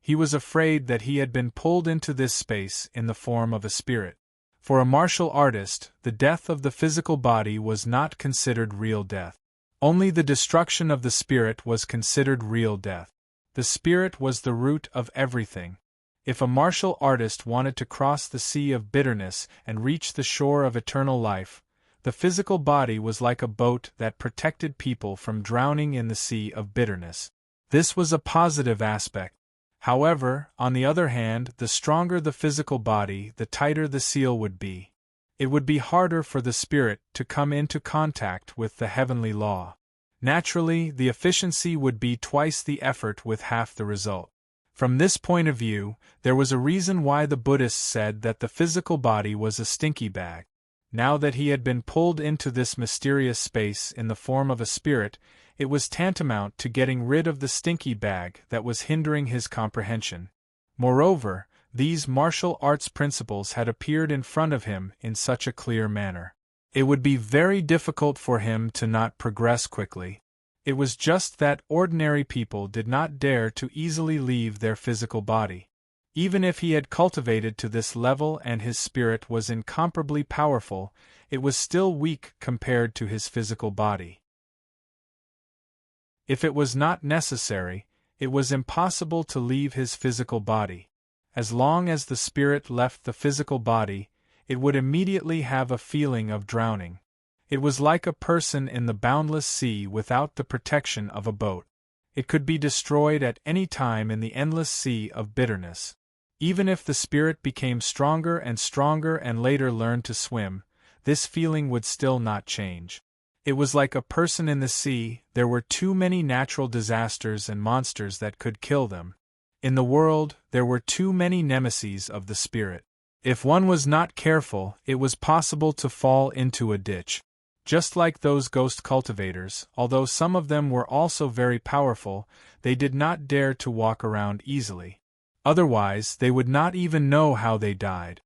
He was afraid that he had been pulled into this space in the form of a spirit. For a martial artist, the death of the physical body was not considered real death. Only the destruction of the spirit was considered real death. The spirit was the root of everything. If a martial artist wanted to cross the sea of bitterness and reach the shore of eternal life, the physical body was like a boat that protected people from drowning in the sea of bitterness. This was a positive aspect. However, on the other hand, the stronger the physical body, the tighter the seal would be. It would be harder for the spirit to come into contact with the heavenly law. Naturally, the efficiency would be twice the effort with half the result. From this point of view, there was a reason why the Buddhists said that the physical body was a stinky bag. Now that he had been pulled into this mysterious space in the form of a spirit, it was tantamount to getting rid of the stinky bag that was hindering his comprehension. Moreover, these martial arts principles had appeared in front of him in such a clear manner. It would be very difficult for him to not progress quickly. It was just that ordinary people did not dare to easily leave their physical body. Even if he had cultivated to this level and his spirit was incomparably powerful, it was still weak compared to his physical body. If it was not necessary, it was impossible to leave his physical body. As long as the spirit left the physical body, it would immediately have a feeling of drowning. It was like a person in the boundless sea without the protection of a boat. It could be destroyed at any time in the endless sea of bitterness. Even if the spirit became stronger and later learned to swim, this feeling would still not change. It was like a person in the sea. There were too many natural disasters and monsters that could kill them. In the world, there were too many nemeses of the spirit. If one was not careful, it was possible to fall into a ditch. Just like those ghost cultivators, although some of them were also very powerful, they did not dare to walk around easily. Otherwise, they would not even know how they died.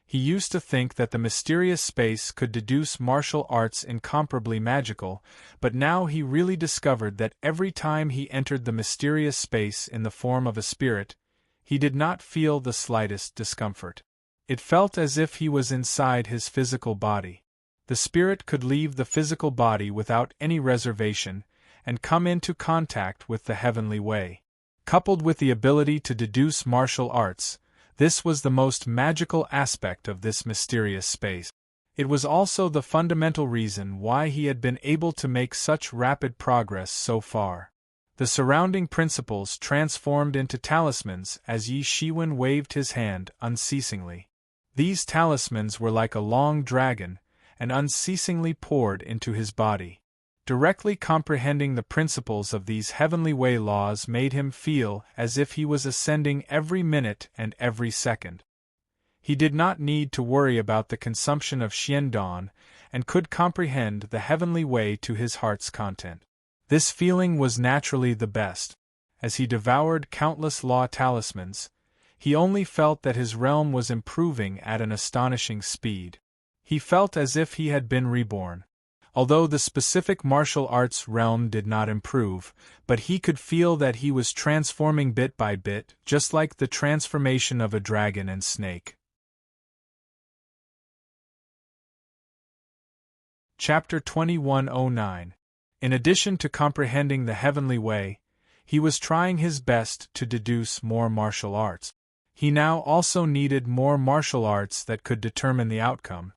He used to think that the mysterious space could deduce martial arts incomparably magical, but now he really discovered that every time he entered the mysterious space in the form of a spirit, he did not feel the slightest discomfort. It felt as if he was inside his physical body. The spirit could leave the physical body without any reservation, and come into contact with the heavenly way. Coupled with the ability to deduce martial arts, this was the most magical aspect of this mysterious space. It was also the fundamental reason why he had been able to make such rapid progress so far. The surrounding principles transformed into talismans as Yi Shiwen waved his hand unceasingly. These talismans were like a long dragon, and unceasingly poured into his body. Directly comprehending the principles of these heavenly way laws made him feel as if he was ascending every minute and every second. He did not need to worry about the consumption of Xiandong, and could comprehend the heavenly way to his heart's content. This feeling was naturally the best. As he devoured countless law talismans, he only felt that his realm was improving at an astonishing speed. He felt as if he had been reborn. Although the specific martial arts realm did not improve, but he could feel that he was transforming bit by bit, just like the transformation of a dragon and snake. Chapter 2109. In addition to comprehending the heavenly way, he was trying his best to deduce more martial arts. He now also needed more martial arts that could determine the outcome.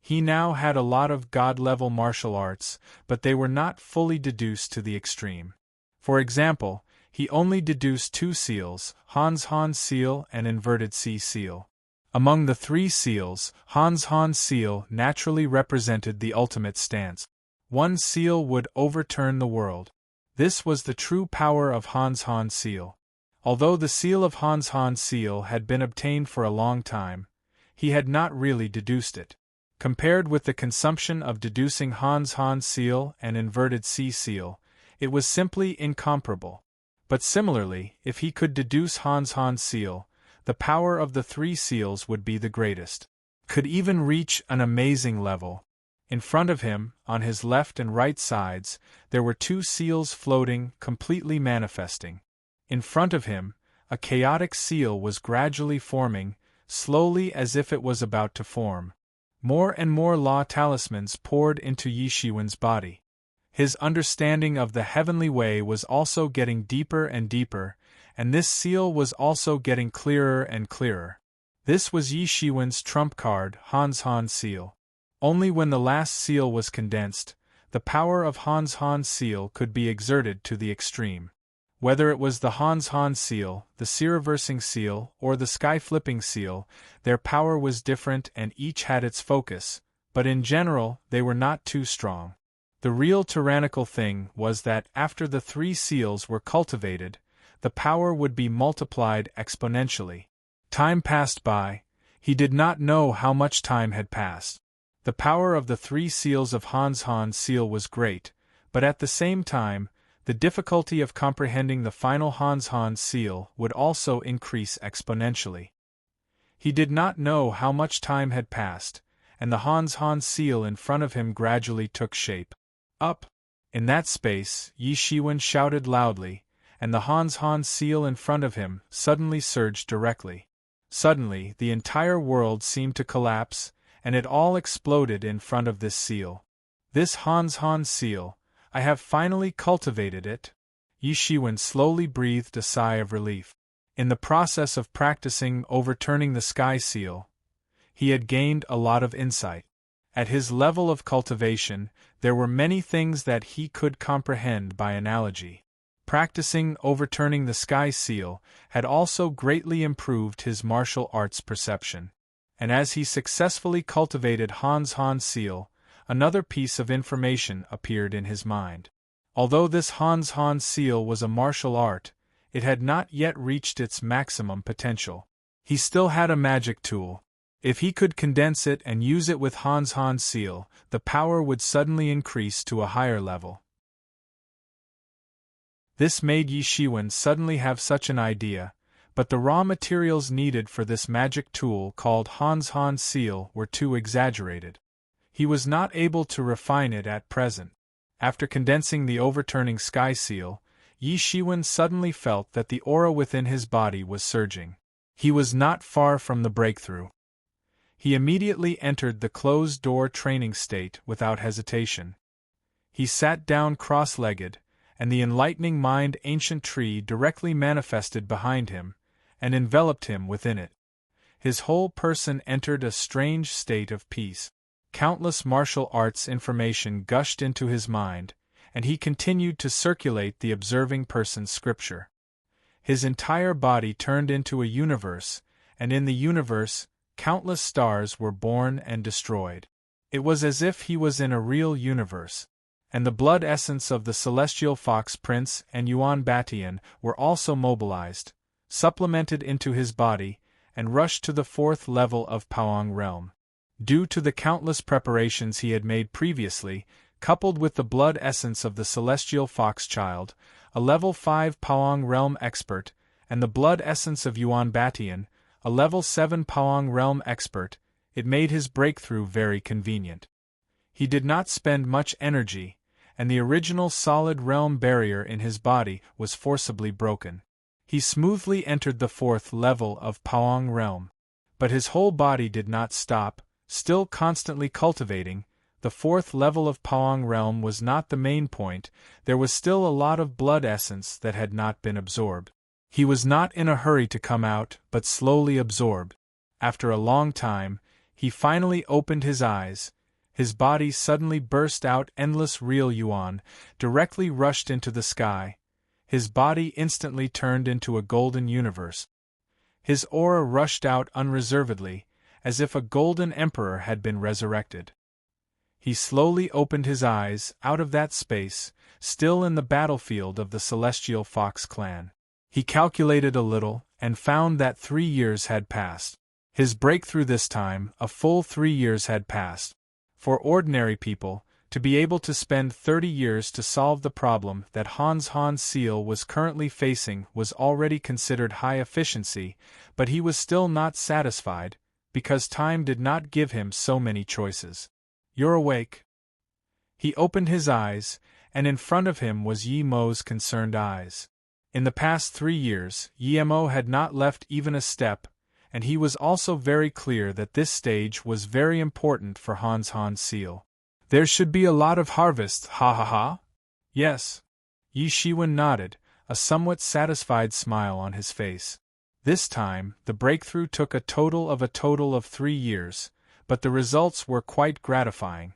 He now had a lot of god-level martial arts, but they were not fully deduced to the extreme. For example, he only deduced 2 seals, Han's Han seal and inverted C seal. Among the 3 seals, Han's Han seal naturally represented the ultimate stance. One seal would overturn the world. This was the true power of Han's Han seal. Although the seal of Han's Han seal had been obtained for a long time, he had not really deduced it. Compared with the consumption of deducing Han's Han seal and inverted C seal, it was simply incomparable. But similarly, if he could deduce Han's Han seal, the power of the 3 seals would be the greatest. Could even reach an amazing level. In front of him, on his left and right sides, there were 2 seals floating, completely manifesting. In front of him, a chaotic seal was gradually forming, slowly as if it was about to form. More and more law talismans poured into Yi Shiwen's body. His understanding of the heavenly way was also getting deeper and deeper, and this seal was also getting clearer and clearer. This was Yi Shiwen's trump card, Han's Han seal. Only when the last seal was condensed, the power of Han's Han seal could be exerted to the extreme. Whether it was the Han's Han seal, the sea-reversing seal, or the sky-flipping seal, their power was different and each had its focus, but in general, they were not too strong. The real tyrannical thing was that after the 3 seals were cultivated, the power would be multiplied exponentially. Time passed by. He did not know how much time had passed. The power of the 3 seals of Han's Han seal was great, but at the same time, the difficulty of comprehending the final Han's Han seal would also increase exponentially. He did not know how much time had passed, and the Han's Han seal in front of him gradually took shape. Up! In that space, Yi Shiwen shouted loudly, and the Han's Han seal in front of him suddenly surged directly. Suddenly, the entire world seemed to collapse, and it all exploded in front of this seal. This Han's Han seal, I have finally cultivated it. Yi Shiwen slowly breathed a sigh of relief. In the process of practicing overturning the sky seal, he had gained a lot of insight. At his level of cultivation, there were many things that he could comprehend by analogy. Practicing overturning the sky seal had also greatly improved his martial arts perception. And as he successfully cultivated Han's Han seal, another piece of information appeared in his mind. Although this Han's Han seal was a martial art, it had not yet reached its maximum potential. He still had a magic tool. If he could condense it and use it with Han's Han seal, the power would suddenly increase to a higher level. This made Yi Shiwen suddenly have such an idea, but the raw materials needed for this magic tool called Han's Han seal were too exaggerated. He was not able to refine it at present. After condensing the overturning sky seal, Yi Shiwen suddenly felt that the aura within his body was surging. He was not far from the breakthrough. He immediately entered the closed-door training state without hesitation. He sat down cross-legged, and the enlightening mind ancient tree directly manifested behind him, and enveloped him within it. His whole person entered a strange state of peace. Countless martial arts information gushed into his mind, and he continued to circulate the observing person's scripture. His entire body turned into a universe, and in the universe, countless stars were born and destroyed. It was as if he was in a real universe. And the blood essence of the celestial fox prince and Yuan Batian were also mobilized, supplemented into his body, and rushed to the 4th level of Paong realm. Due to the countless preparations he had made previously, coupled with the blood essence of the celestial fox child, a level 5 Paong realm expert, and the blood essence of Yuan Batian, a level 7 Paong realm expert, it made his breakthrough very convenient. He did not spend much energy, and the original solid realm barrier in his body was forcibly broken. He smoothly entered the 4th level of Paong realm. But his whole body did not stop, still constantly cultivating. The 4th level of Paong realm was not the main point, there was still a lot of blood essence that had not been absorbed. He was not in a hurry to come out, but slowly absorbed. After a long time, he finally opened his eyes. His body suddenly burst out endless real yuan, directly rushed into the sky. His body instantly turned into a golden universe. His aura rushed out unreservedly, as if a golden emperor had been resurrected. He slowly opened his eyes out of that space, still in the battlefield of the Celestial Fox clan. He calculated a little, and found that 3 years had passed. His breakthrough this time, a full 3 years had passed. For ordinary people, to be able to spend 30 years to solve the problem that Han's Han seal was currently facing was already considered high efficiency, but he was still not satisfied, because time did not give him so many choices. "You're awake." He opened his eyes, and in front of him was Yi Mo's concerned eyes. In the past 3 years, Yi Mo had not left even a step, and he was also very clear that this stage was very important for Han's Han seal. "There should be a lot of harvests, ha ha ha?" "Yes." Yi Shiwen nodded, a somewhat satisfied smile on his face. This time, the breakthrough took a total of 3 years, but the results were quite gratifying.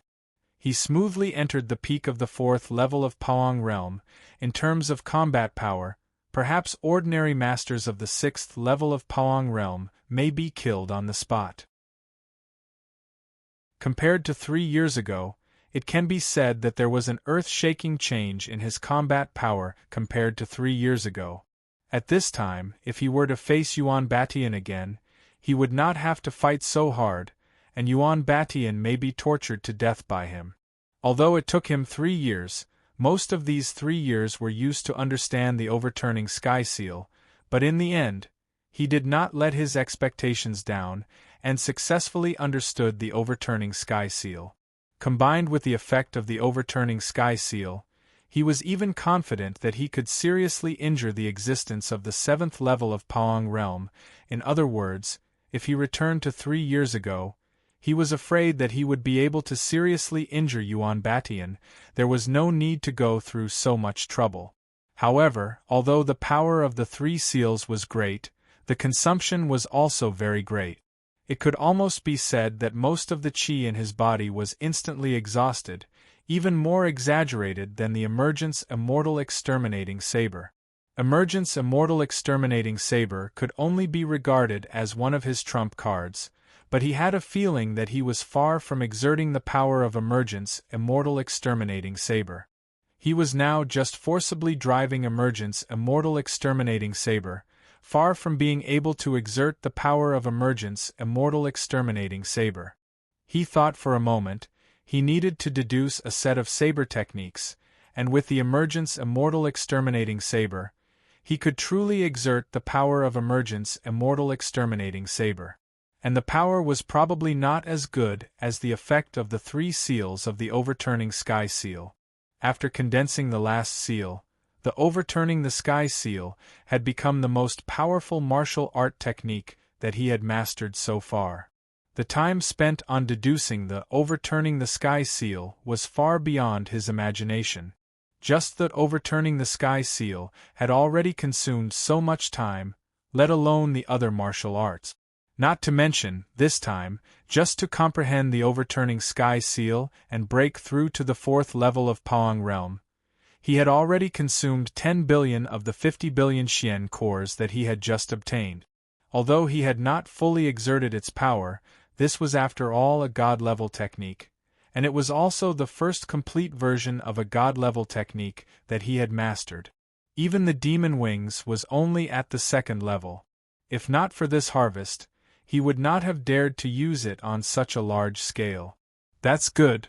He smoothly entered the peak of the 4th level of Paong realm. In terms of combat power, perhaps ordinary masters of the 6th level of Paong realm may be killed on the spot. Compared to 3 years ago, it can be said that there was an earth-shaking change in his combat power compared to 3 years ago. At this time, if he were to face Yuan Batian again, he would not have to fight so hard, and Yuan Batian may be tortured to death by him. Although it took him 3 years, most of these 3 years were used to understand the overturning sky seal, but in the end, he did not let his expectations down, and successfully understood the overturning sky seal. Combined with the effect of the overturning sky seal, he was even confident that he could seriously injure the existence of the 7th level of Paong realm. In other words, if he returned to 3 years ago, He was afraid that he would be able to seriously injure Yuan Batian. There was no need to go through so much trouble. However, although the power of the 3 seals was great, the consumption was also very great. It could almost be said that most of the qi in his body was instantly exhausted, even more exaggerated than the Emergence Immortal Exterminating Saber. Emergence Immortal Exterminating Saber could only be regarded as one of his trump cards, but he had a feeling that he was far from exerting the power of Emergence Immortal Exterminating Saber. He was now just forcibly driving Emergence Immortal Exterminating Saber, far from being able to exert the power of Emergence Immortal Exterminating Saber. He thought for a moment. He needed to deduce a set of saber techniques, and with the Emergence Immortal Exterminating Saber, he could truly exert the power of Emergence Immortal Exterminating Saber. And the power was probably not as good as the effect of the 3 seals of the Overturning Sky Seal. After condensing the last seal, the Overturning the Sky Seal had become the most powerful martial art technique that he had mastered so far. The time spent on deducing the Overturning the Sky Seal was far beyond his imagination. Just the Overturning the Sky Seal had already consumed so much time, let alone the other martial arts. Not to mention, this time, just to comprehend the Overturning Sky Seal and break through to the 4th level of Paong realm, he had already consumed 10 billion of the 50 billion Xian cores that he had just obtained. Although he had not fully exerted its power, this was after all a god-level technique, and it was also the first complete version of a god-level technique that he had mastered. Even the demon wings was only at the 2nd level. If not for this harvest, he would not have dared to use it on such a large scale. That's good.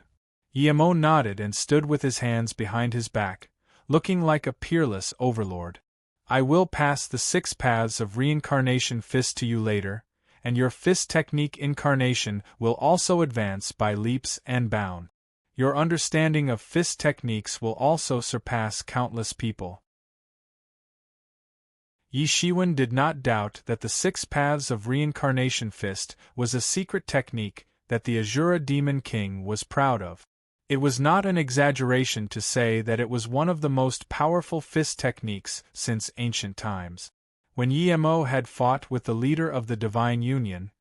Emo nodded and stood with his hands behind his back, looking like a peerless overlord. I will pass the 6 paths of reincarnation fist to you later, and your fist technique incarnation will also advance by leaps and bounds. Your understanding of fist techniques will also surpass countless people. Yi Shiwen did not doubt that the 6 paths of reincarnation fist was a secret technique that the Azura Demon King was proud of. It was not an exaggeration to say that it was one of the most powerful fist techniques since ancient times. When Emo had fought with the leader of the Divine Union,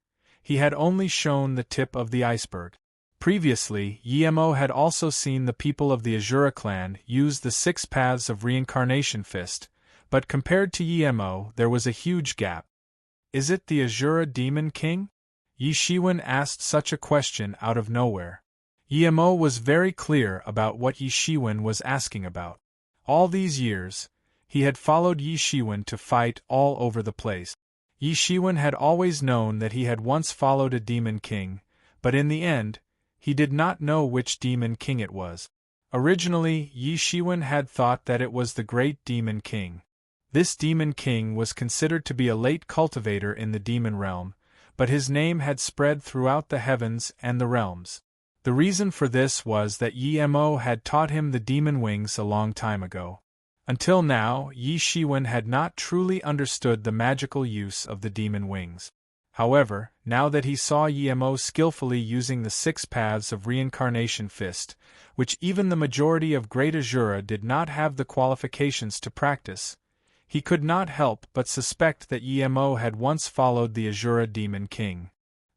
he had only shown the tip of the iceberg. Previously, Emo had also seen the people of the Azura clan use the 6 paths of reincarnation fist, but compared to Emo there was a huge gap. Is it the Azura Demon King? Yi Shiwen asked such a question out of nowhere. Emo was very clear about what Yi Shiwen was asking about. All these years, he had followed Yi Shiwen to fight all over the place. Yi Shiwen had always known that he had once followed a demon king, but in the end, he did not know which demon king it was. Originally, Yi Shiwen had thought that it was the great demon king. This demon king was considered to be a late cultivator in the demon realm, but his name had spread throughout the heavens and the realms. The reason for this was that Emo had taught him the demon wings a long time ago. Until now, Yi Shiwen had not truly understood the magical use of the demon wings. However, now that he saw Emo skillfully using the 6 paths of reincarnation fist, which even the majority of Great Azura did not have the qualifications to practice, he could not help but suspect that Emo had once followed the Azura Demon King.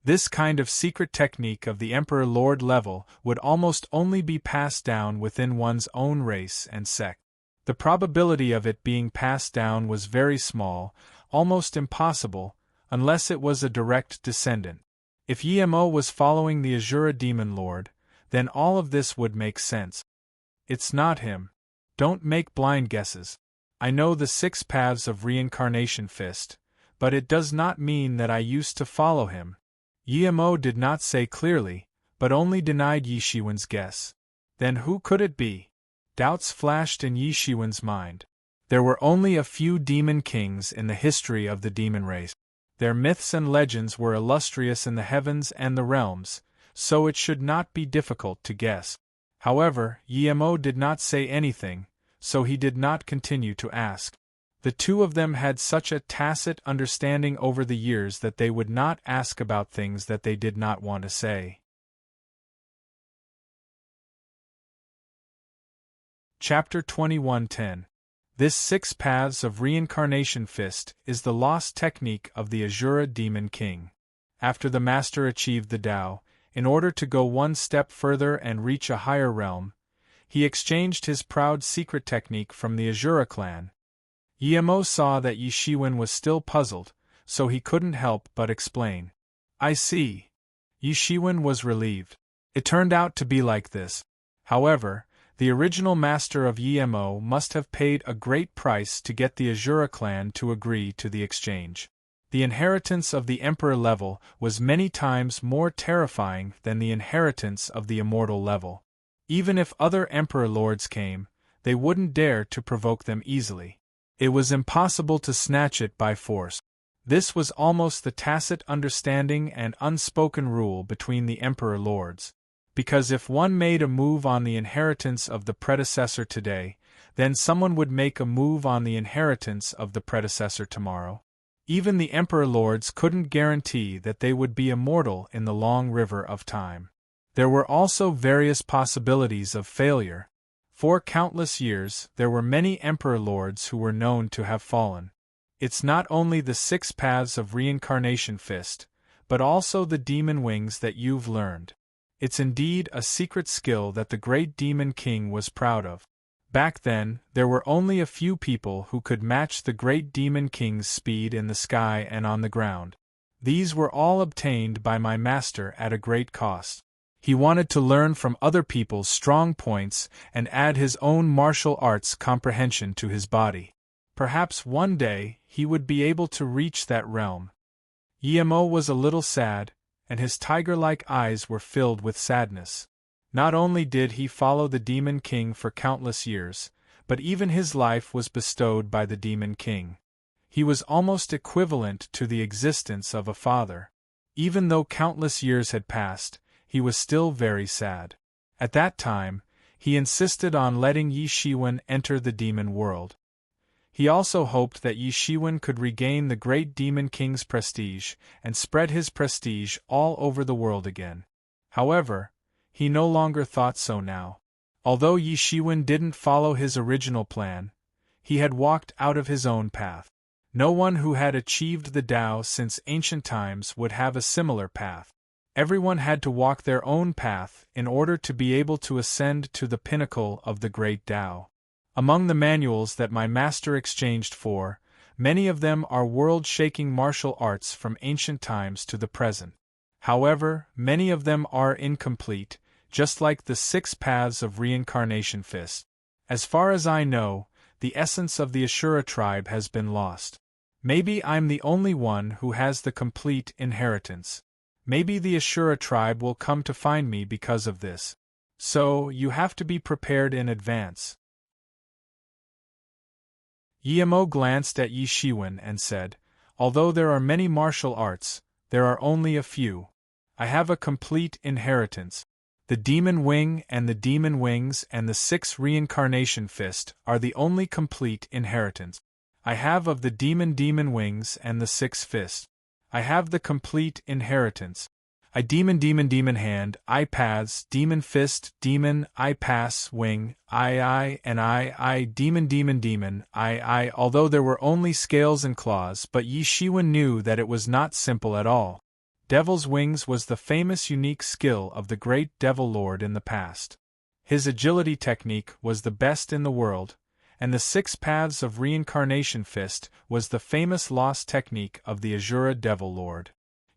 This kind of secret technique of the Emperor Lord level would almost only be passed down within one's own race and sect. The probability of it being passed down was very small, almost impossible, unless it was a direct descendant. If Emo was following the Azura Demon Lord, then all of this would make sense. It's not him. Don't make blind guesses. I know the 6 paths of reincarnation fist, but it does not mean that I used to follow him. Emo did not say clearly, but only denied Yi Shiwen's guess. Then who could it be? Doubts flashed in Yi Shiwen's mind. There were only a few demon kings in the history of the demon race. Their myths and legends were illustrious in the heavens and the realms, so it should not be difficult to guess. However, Emo did not say anything, so he did not continue to ask. The two of them had such a tacit understanding over the years that they would not ask about things that they did not want to say. Chapter 21:10. This 6 Paths of Reincarnation Fist is the lost technique of the Asura Demon King. After the Master achieved the Tao, in order to go one step further and reach a higher realm, he exchanged his proud secret technique from the Asura clan. Yemo saw that Yi Shiwen was still puzzled, so he couldn't help but explain. I see. Yi Shiwen was relieved. It turned out to be like this. However, the original master of Yemo must have paid a great price to get the Asura clan to agree to the exchange. The inheritance of the Emperor level was many times more terrifying than the inheritance of the Immortal level. Even if other Emperor lords came, they wouldn't dare to provoke them easily. It was impossible to snatch it by force. This was almost the tacit understanding and unspoken rule between the Emperor lords. Because if one made a move on the inheritance of the predecessor today, then someone would make a move on the inheritance of the predecessor tomorrow. Even the Emperor lords couldn't guarantee that they would be immortal in the long river of time. There were also various possibilities of failure. For countless years, there were many Emperor lords who were known to have fallen. It's not only the 6 Paths of Reincarnation Fist, but also the demon wings that you've learned. It's indeed a secret skill that the great Demon King was proud of. Back then, there were only a few people who could match the great Demon King's speed in the sky and on the ground. These were all obtained by my master at a great cost. He wanted to learn from other people's strong points and add his own martial arts comprehension to his body. Perhaps one day he would be able to reach that realm. Yemo was a little sad, and his tiger-like eyes were filled with sadness. Not only did he follow the Demon King for countless years, but even his life was bestowed by the Demon King. He was almost equivalent to the existence of a father. Even though countless years had passed, he was still very sad. At that time, he insisted on letting Yi Shiwen enter the demon world. He also hoped that Yi Shiwen could regain the great Demon King's prestige and spread his prestige all over the world again. However, he no longer thought so now. Although Yi Shiwen didn't follow his original plan, he had walked out of his own path. No one who had achieved the Tao since ancient times would have a similar path. Everyone had to walk their own path in order to be able to ascend to the pinnacle of the great Tao. Among the manuals that my master exchanged for, many of them are world-shaking martial arts from ancient times to the present. However, many of them are incomplete, just like the 6 Paths of Reincarnation Fist. As far as I know, the essence of the Asura tribe has been lost. Maybe I'm the only one who has the complete inheritance. Maybe the Asura tribe will come to find me because of this. So, you have to be prepared in advance. Yemo glanced at Yi Shiwen and said, although there are many martial arts, there are only a few. I have a complete inheritance. The Demon Wing and the Demon Wings and the 6 Reincarnation Fist are the only complete inheritance. I have of the Demon Wings and the 6 Fist. I have the complete inheritance. I Demon Hand, I Paths, Demon Fist, Demon, I Pass, Wing, I, and I, Demon, I. Although there were only scales and claws, but Yi Shiwen knew that it was not simple at all. Devil's Wings was the famous unique skill of the great Devil Lord in the past. His agility technique was the best in the world, and the 6 Paths of Reincarnation Fist was the famous lost technique of the Asura Devil Lord.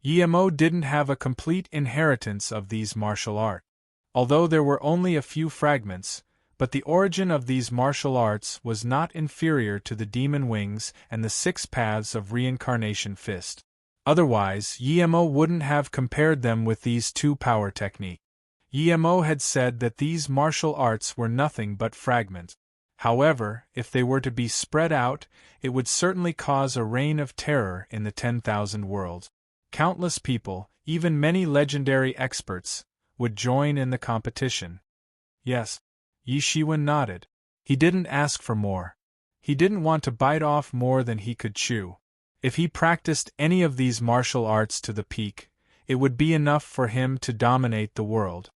Yemo didn't have a complete inheritance of these martial arts. Although there were only a few fragments, but the origin of these martial arts was not inferior to the Demon Wings and the 6 Paths of Reincarnation Fist. Otherwise, Yemo wouldn't have compared them with these 2 power techniques. Yemo had said that these martial arts were nothing but fragments. However, if they were to be spread out, it would certainly cause a reign of terror in the 10,000 worlds. Countless people, even many legendary experts, would join in the competition. Yes. Yi Shiwen nodded. He didn't ask for more. He didn't want to bite off more than he could chew. If he practiced any of these martial arts to the peak, it would be enough for him to dominate the world.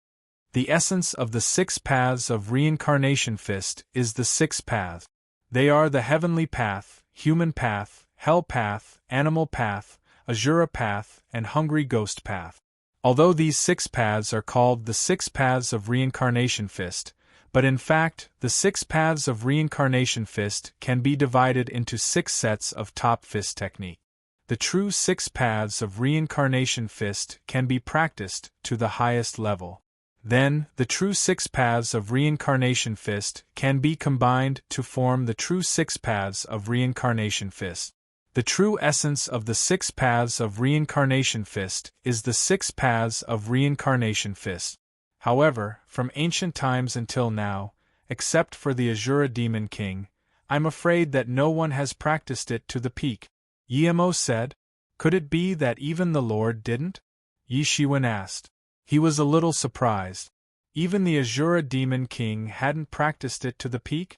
The essence of the 6 paths of reincarnation fist is the 6 paths. They are the heavenly path, human path, hell path, animal path, Asura path, and hungry ghost path. Although these 6 paths are called the 6 paths of reincarnation fist, but in fact, the 6 paths of reincarnation fist can be divided into 6 sets of top fist technique. The true 6 paths of reincarnation fist can be practiced to the highest level. Then, the true 6 paths of reincarnation fist can be combined to form the true 6 paths of reincarnation fist. The true essence of the 6 paths of reincarnation fist is the 6 paths of reincarnation fist. However, from ancient times until now, except for the Asura Demon King, I'm afraid that no one has practiced it to the peak. Yemo said. Could it be that even the Lord didn't? Yi Shiwen asked. He was a little surprised. Even the Asura Demon King hadn't practiced it to the peak?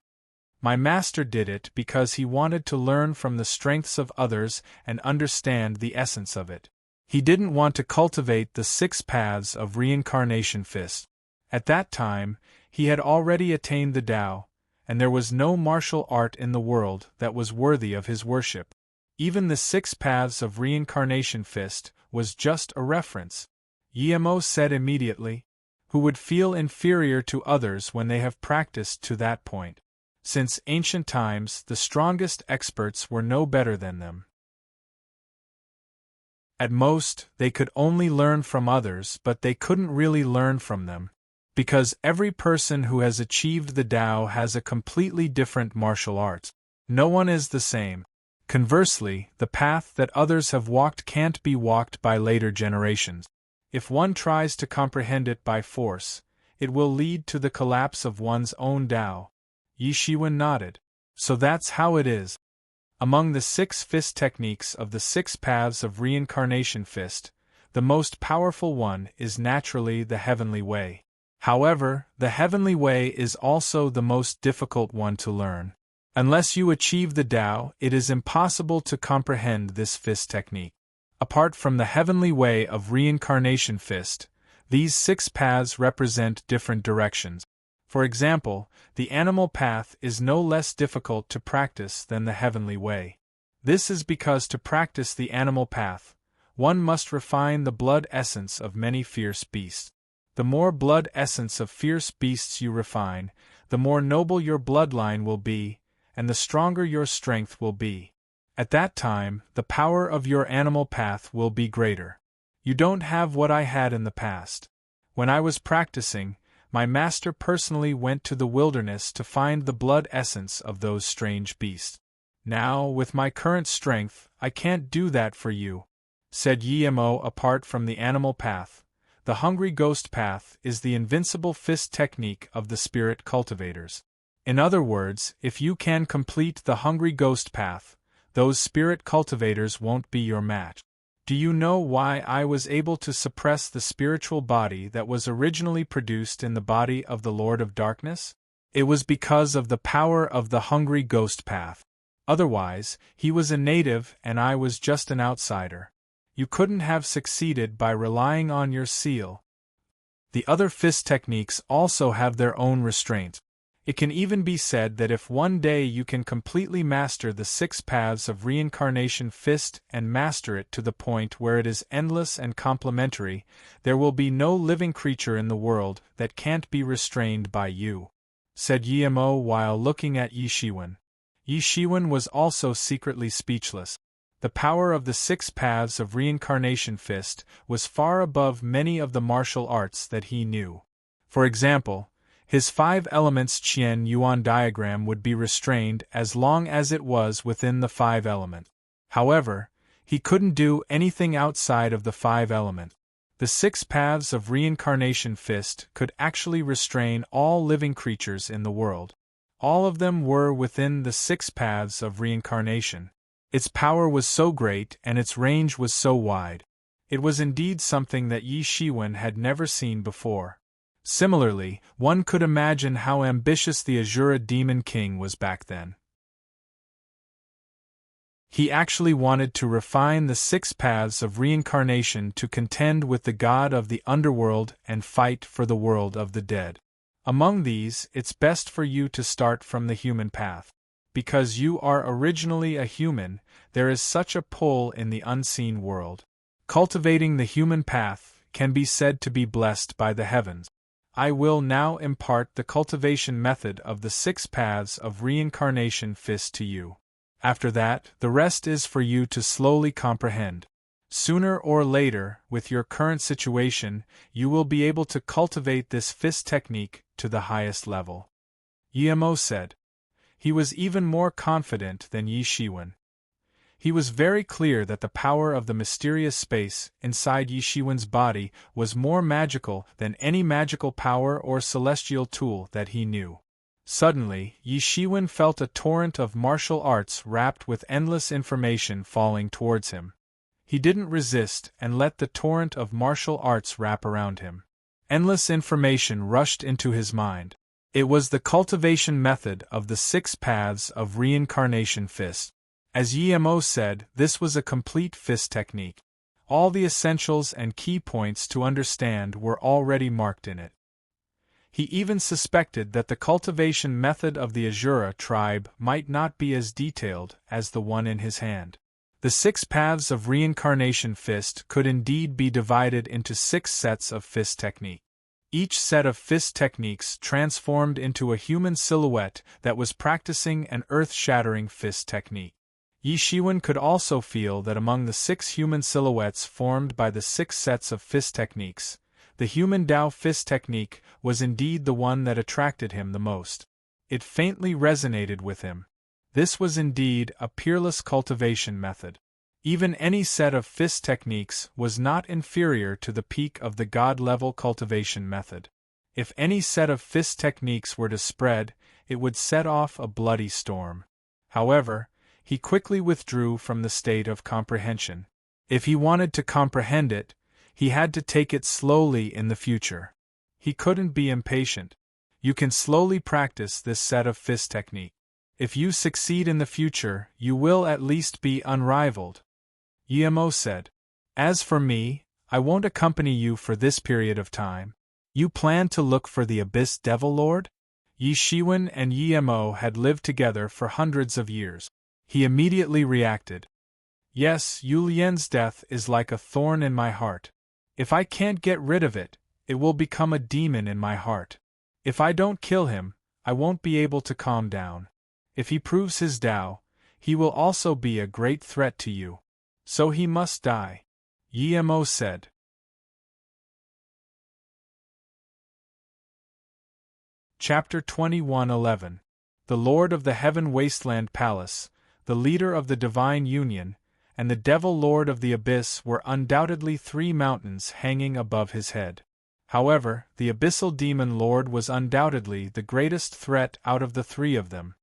My master did it because he wanted to learn from the strengths of others and understand the essence of it. He didn't want to cultivate the 6 paths of reincarnation fist. At that time, he had already attained the Tao, and there was no martial art in the world that was worthy of his worship. Even the 6 paths of reincarnation fist was just a reference. Yemo said immediately, who would feel inferior to others when they have practiced to that point. Since ancient times, the strongest experts were no better than them. At most, they could only learn from others, but they couldn't really learn from them, because every person who has achieved the Tao has a completely different martial art. No one is the same. Conversely, the path that others have walked can't be walked by later generations. If one tries to comprehend it by force, it will lead to the collapse of one's own Tao. Yi Shiwen nodded. So that's how it is. Among the 6 fist techniques of the 6 paths of reincarnation fist, the most powerful one is naturally the heavenly way. However, the heavenly way is also the most difficult one to learn. Unless you achieve the Tao, it is impossible to comprehend this fist technique. Apart from the heavenly way of reincarnation fist, these 6 paths represent different directions. For example, the animal path is no less difficult to practice than the heavenly way. This is because to practice the animal path, one must refine the blood essence of many fierce beasts. The more blood essence of fierce beasts you refine, the more noble your bloodline will be, and the stronger your strength will be. At that time, the power of your animal path will be greater. You don't have what I had in the past. When I was practicing, my master personally went to the wilderness to find the blood essence of those strange beasts. Now, with my current strength, I can't do that for you, said Yemo. Apart from the animal path, the hungry ghost path is the invincible fist technique of the spirit cultivators. In other words, if you can complete the hungry ghost path, those spirit cultivators won't be your match. Do you know why I was able to suppress the spiritual body that was originally produced in the body of the Lord of Darkness? It was because of the power of the hungry ghost path. Otherwise, he was a native and I was just an outsider. You couldn't have succeeded by relying on your seal. The other fist techniques also have their own restraints. It can even be said that if one day you can completely master the 6 paths of reincarnation fist and master it to the point where it is endless and complementary, there will be no living creature in the world that can't be restrained by you, said Yemo while looking at Yi Shiwen. Yi Shiwen was also secretly speechless. The power of the 6 paths of reincarnation fist was far above many of the martial arts that he knew. For example, his 5 elements Qian Yuan diagram would be restrained as long as it was within the 5 elements. However, he couldn't do anything outside of the 5 elements. The 6 paths of reincarnation fist could actually restrain all living creatures in the world. All of them were within the 6 paths of reincarnation. Its power was so great and its range was so wide. It was indeed something that Yi Shiwen had never seen before. Similarly, one could imagine how ambitious the Asura Demon King was back then. He actually wanted to refine the 6 paths of reincarnation to contend with the god of the underworld and fight for the world of the dead. Among these, it's best for you to start from the human path. Because you are originally a human, there is such a pull in the unseen world. Cultivating the human path can be said to be blessed by the heavens. I will now impart the cultivation method of the 6 paths of reincarnation fist to you. After that, the rest is for you to slowly comprehend. Sooner or later, with your current situation, you will be able to cultivate this fist technique to the highest level. Yemo said. He was even more confident than Yi Shiwen. He was very clear that the power of the mysterious space inside Yi Shiwen's body was more magical than any magical power or celestial tool that he knew. Suddenly, Yi Shiwen felt a torrent of martial arts wrapped with endless information falling towards him. He didn't resist and let the torrent of martial arts wrap around him. Endless information rushed into his mind. It was the cultivation method of the 6 paths of reincarnation fist. As Yemo said, this was a complete fist technique. All the essentials and key points to understand were already marked in it. He even suspected that the cultivation method of the Azura tribe might not be as detailed as the one in his hand. The 6 paths of reincarnation fist could indeed be divided into 6 sets of fist technique. Each set of fist techniques transformed into a human silhouette that was practicing an earth-shattering fist technique. Yi Shiwen could also feel that among the 6 human silhouettes formed by the 6 sets of fist techniques, the human Dao fist technique was indeed the one that attracted him the most. It faintly resonated with him. This was indeed a peerless cultivation method. Even any set of fist techniques was not inferior to the peak of the God-level cultivation method. If any set of fist techniques were to spread, it would set off a bloody storm. However, he quickly withdrew from the state of comprehension. If he wanted to comprehend it, he had to take it slowly in the future. He couldn't be impatient. You can slowly practice this set of fist technique. If you succeed in the future, you will at least be unrivaled. Yemo said. As for me, I won't accompany you for this period of time. You plan to look for the Abyss Devil Lord? Yi Shiwen and Yemo had lived together for hundreds of years. He immediately reacted. Yes, Yu Lian's death is like a thorn in my heart. If I can't get rid of it, it will become a demon in my heart. If I don't kill him, I won't be able to calm down. If he proves his Tao, he will also be a great threat to you. So he must die. Yemo said. Chapter 21:11. The Lord of the Heaven Wasteland Palace, the leader of the Divine Union, and the Devil Lord of the Abyss were undoubtedly 3 mountains hanging above his head. However, the Abyssal Demon Lord was undoubtedly the greatest threat out of the 3 of them.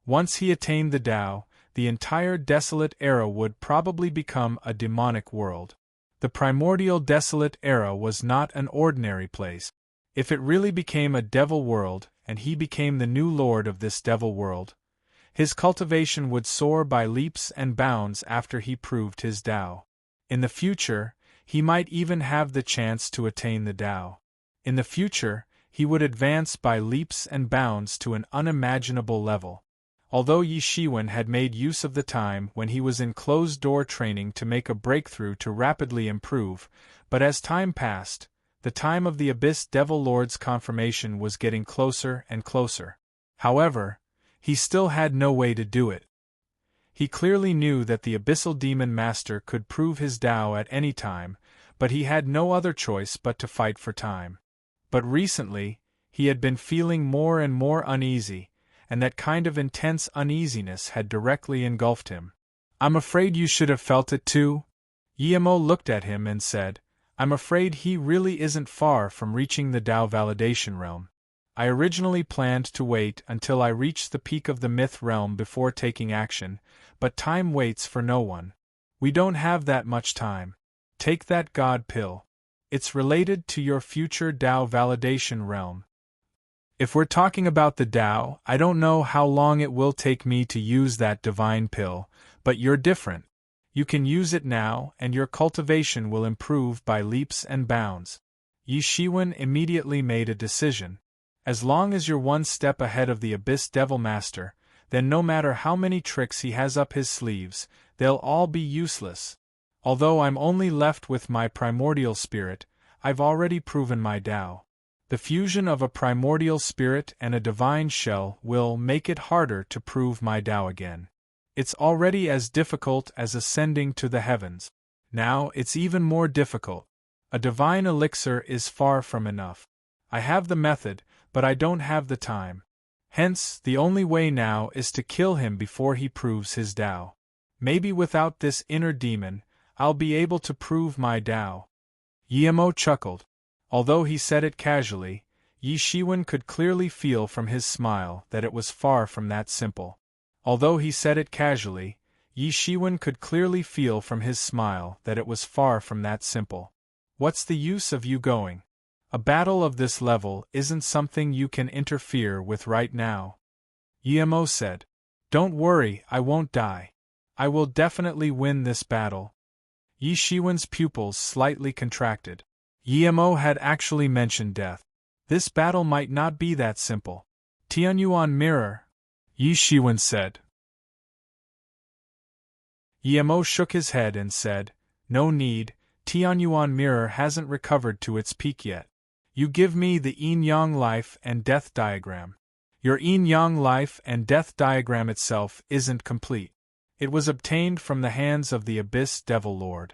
Once he attained the Tao, the entire desolate era would probably become a demonic world. The primordial desolate era was not an ordinary place. If it really became a devil world, and he became the new lord of this devil world, his cultivation would soar by leaps and bounds after he proved his Tao. In the future, he might even have the chance to attain the Tao. In the future, he would advance by leaps and bounds to an unimaginable level. Although Yi Shiwen had made use of the time when he was in closed-door training to make a breakthrough to rapidly improve, but as time passed, the time of the Abyss Devil Lord's confirmation was getting closer and closer. However, he still had no way to do it. He clearly knew that the Abyssal Demon Master could prove his Tao at any time, but he had no other choice but to fight for time. But recently, he had been feeling more and more uneasy, and that kind of intense uneasiness had directly engulfed him. I'm afraid you should have felt it too? Yemo looked at him and said, I'm afraid he really isn't far from reaching the Tao validation realm. I originally planned to wait until I reached the peak of the myth realm before taking action, but time waits for no one. We don't have that much time. Take that God pill. It's related to your future Tao validation realm. If we're talking about the Tao, I don't know how long it will take me to use that divine pill, But you're different. You can use it now, and your cultivation will improve by leaps and bounds. Yi Shiwen immediately made a decision. As long as you're one step ahead of the Abyss Devil Master, then no matter how many tricks he has up his sleeves, they'll all be useless. Although I'm only left with my primordial spirit, I've already proven my Tao. The fusion of a primordial spirit and a divine shell will make it harder to prove my Tao again. It's already as difficult as ascending to the heavens. Now it's even more difficult. A divine elixir is far from enough. I have the method, but I don't have the time. Hence, the only way now is to kill him before he proves his Tao. Maybe without this inner demon, I'll be able to prove my Tao. Yemo chuckled. Although he said it casually, Yi Shiwen could clearly feel from his smile that it was far from that simple. Although he said it casually, Yi Shiwen could clearly feel from his smile that it was far from that simple. What's the use of you going? A battle of this level isn't something you can interfere with right now. Yemo said. Don't worry, I won't die. I will definitely win this battle. Yi Shiwen's pupils slightly contracted. Yemo had actually mentioned death. This battle might not be that simple. Tianyuan mirror, Yi Shiwen said. Yemo shook his head and said, No need, Tianyuan mirror hasn't recovered to its peak yet. You give me the yin-yang life and death diagram. Your yin-yang life and death diagram itself isn't complete. It was obtained from the hands of the Abyss Devil Lord.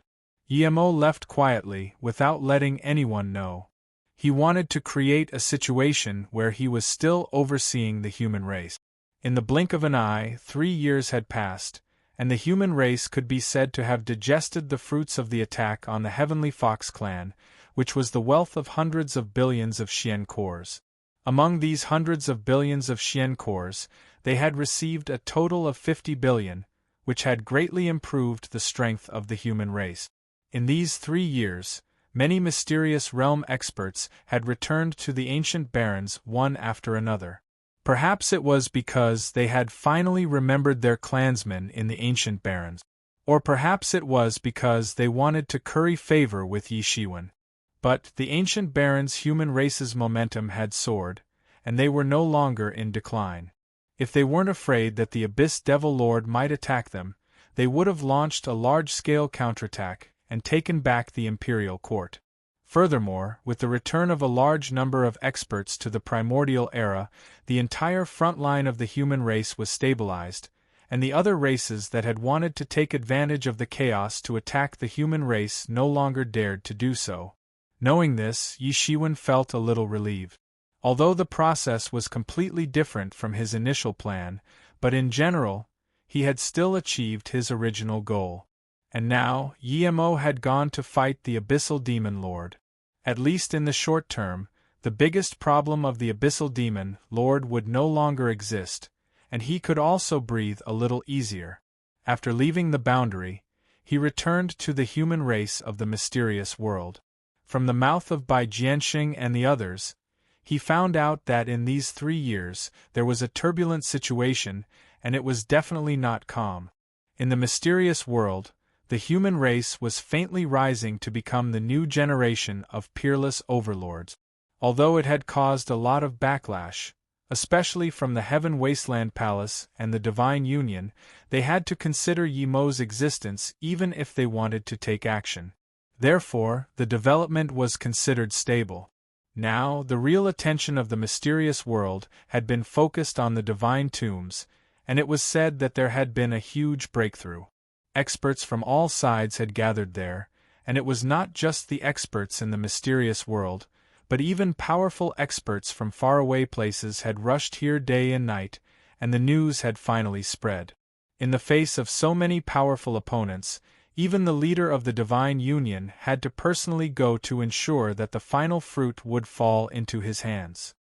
Yemo left quietly without letting anyone know. He wanted to create a situation where he was still overseeing the human race. In the blink of an eye, 3 years had passed, and the human race could be said to have digested the fruits of the attack on the Heavenly Fox clan, which was the wealth of hundreds of billions of Xian cores. Among these hundreds of billions of Xian cores, they had received a total of 50 billion, which had greatly improved the strength of the human race. In these 3 years, many mysterious realm experts had returned to the ancient barons one after another. Perhaps it was because they had finally remembered their clansmen in the ancient barons. Or perhaps it was because they wanted to curry favor with Yi Shiwen. But the ancient barons' human race's momentum had soared, and they were no longer in decline. If they weren't afraid that the Abyss Devil Lord might attack them, they would have launched a large-scale counterattack and taken back the imperial court. Furthermore, with the return of a large number of experts to the primordial era, the entire front line of the human race was stabilized, and the other races that had wanted to take advantage of the chaos to attack the human race no longer dared to do so. Knowing this, Yi Shiwen felt a little relieved. Although the process was completely different from his initial plan, but in general, he had still achieved his original goal. And now, Yemo had gone to fight the Abyssal Demon Lord. At least in the short term, the biggest problem of the Abyssal Demon Lord would no longer exist, and he could also breathe a little easier. After leaving the boundary, he returned to the human race of the mysterious world. From the mouth of Bai Jianxing and the others, he found out that in these 3 years there was a turbulent situation, and it was definitely not calm. In the mysterious world, the human race was faintly rising to become the new generation of peerless overlords. Although it had caused a lot of backlash, especially from the Heaven Wasteland Palace and the Divine Union, they had to consider Yemo's existence even if they wanted to take action. Therefore, the development was considered stable. Now, the real attention of the mysterious world had been focused on the divine tombs, and it was said that there had been a huge breakthrough. Experts from all sides had gathered there, and it was not just the experts in the mysterious world, but even powerful experts from faraway places had rushed here day and night, and the news had finally spread. In the face of so many powerful opponents, even the leader of the Divine Union had to personally go to ensure that the final fruit would fall into his hands.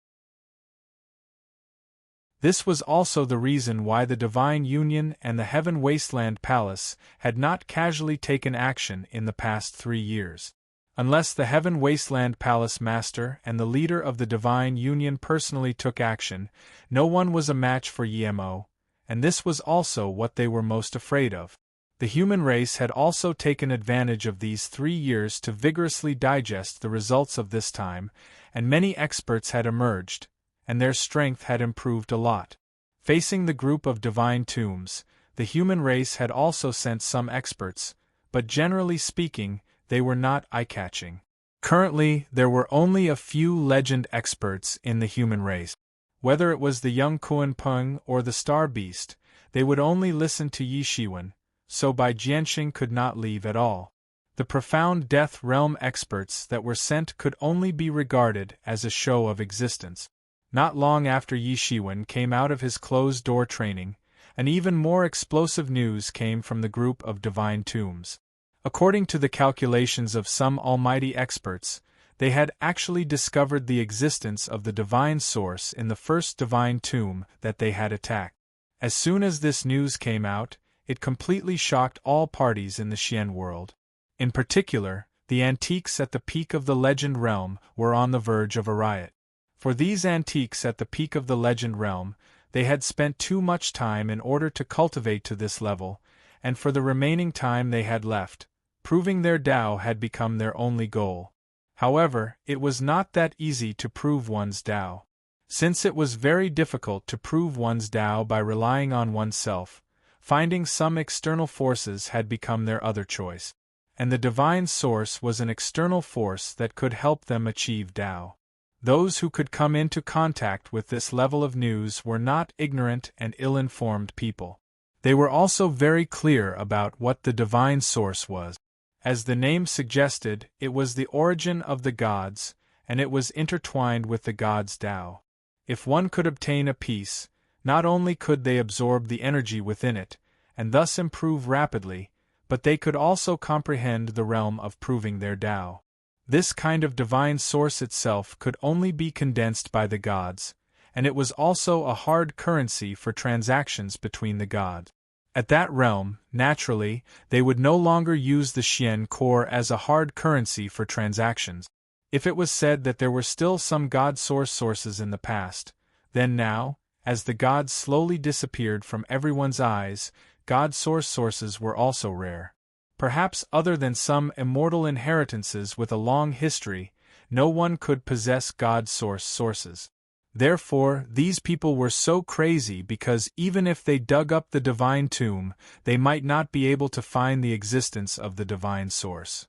This was also the reason why the Divine Union and the Heaven Wasteland Palace had not casually taken action in the past 3 years. Unless the Heaven Wasteland Palace Master and the leader of the Divine Union personally took action, no one was a match for Yemo, and this was also what they were most afraid of. The human race had also taken advantage of these 3 years to vigorously digest the results of this time, and many experts had emerged, and their strength had improved a lot. Facing the group of divine tombs, the human race had also sent some experts, but generally speaking, they were not eye-catching. Currently, there were only a few legend experts in the human race. Whether it was the young Kuan Peng or the Star Beast, they would only listen to Yi Shiwen, so Bai Jianxing could not leave at all. The profound death realm experts that were sent could only be regarded as a show of existence. Not long after Yi Shiwen came out of his closed-door training, and even more explosive news came from the group of divine tombs. According to the calculations of some almighty experts, they had actually discovered the existence of the divine source in the first divine tomb that they had attacked. As soon as this news came out, it completely shocked all parties in the Xian world. In particular, the antiques at the peak of the legend realm were on the verge of a riot. For these antiques at the peak of the legend realm, they had spent too much time in order to cultivate to this level, and for the remaining time they had left, proving their Tao had become their only goal. However, it was not that easy to prove one's Tao. Since it was very difficult to prove one's Tao by relying on oneself, finding some external forces had become their other choice. And the divine source was an external force that could help them achieve Tao. Those who could come into contact with this level of news were not ignorant and ill-informed people. They were also very clear about what the divine source was. As the name suggested, it was the origin of the gods, and it was intertwined with the gods' Tao. If one could obtain a piece, not only could they absorb the energy within it, and thus improve rapidly, but they could also comprehend the realm of proving their Tao. This kind of divine source itself could only be condensed by the gods, and it was also a hard currency for transactions between the gods. At that realm, naturally, they would no longer use the Xian core as a hard currency for transactions. If it was said that there were still some god sources in the past, then now, as the gods slowly disappeared from everyone's eyes, god sources were also rare. Perhaps other than some immortal inheritances with a long history, no one could possess god sources. Therefore, these people were so crazy because even if they dug up the divine tomb, they might not be able to find the existence of the divine source.